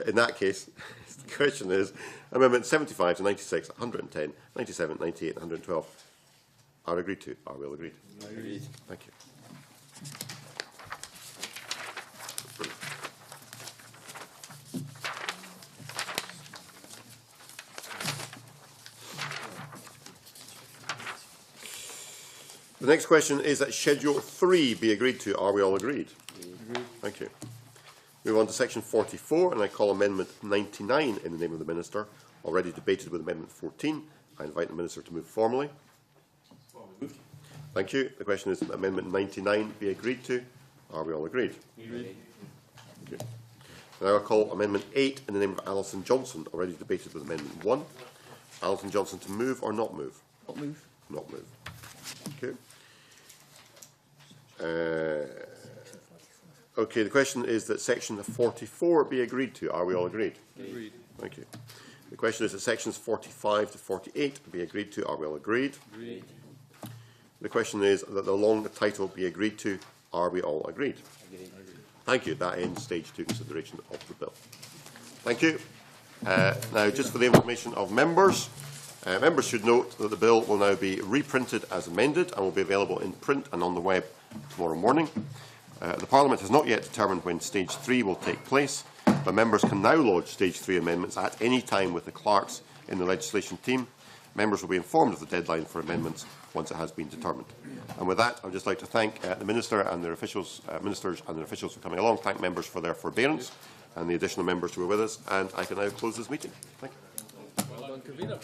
In that case, the question is Amendments 75 to 96, 110, 97, 98 and 112 are agreed to. Are we all agreed? Agreed. Thank you. The next question is that Schedule 3 be agreed to. Are we all agreed? Agreed. Thank you. Move on to section 44, and I call amendment 99 in the name of the Minister, already debated with amendment 14. I invite the Minister to move formally. Thank you. The question is that amendment 99 be agreed to. Are we all agreed? Agreed. Okay. Now I call amendment 8 in the name of Alison Johnson, already debated with amendment 1. Alison Johnson to move or not move? Not move. Not move. Okay. Okay, the question is that section 44 be agreed to. Are we all agreed? Agreed. Thank you. The question is that sections 45 to 48 be agreed to. Are we all agreed? Agreed. The question is that the long title be agreed to. Are we all agreed? Agreed. Thank you. That ends stage 2 consideration of the bill. Thank you. Now, just for the information of members, members should note that the bill will now be reprinted as amended and will be available in print and on the web tomorrow morning. The Parliament has not yet determined when Stage 3 will take place, but members can now lodge Stage 3 amendments at any time with the clerks in the legislation team. Members will be informed of the deadline for amendments once it has been determined. And with that, I would just like to thank the Minister and their officials, Ministers and their officials for coming along, thank members for their forbearance and the additional members who were with us, and I can now close this meeting. Thank you. Well done, Convener.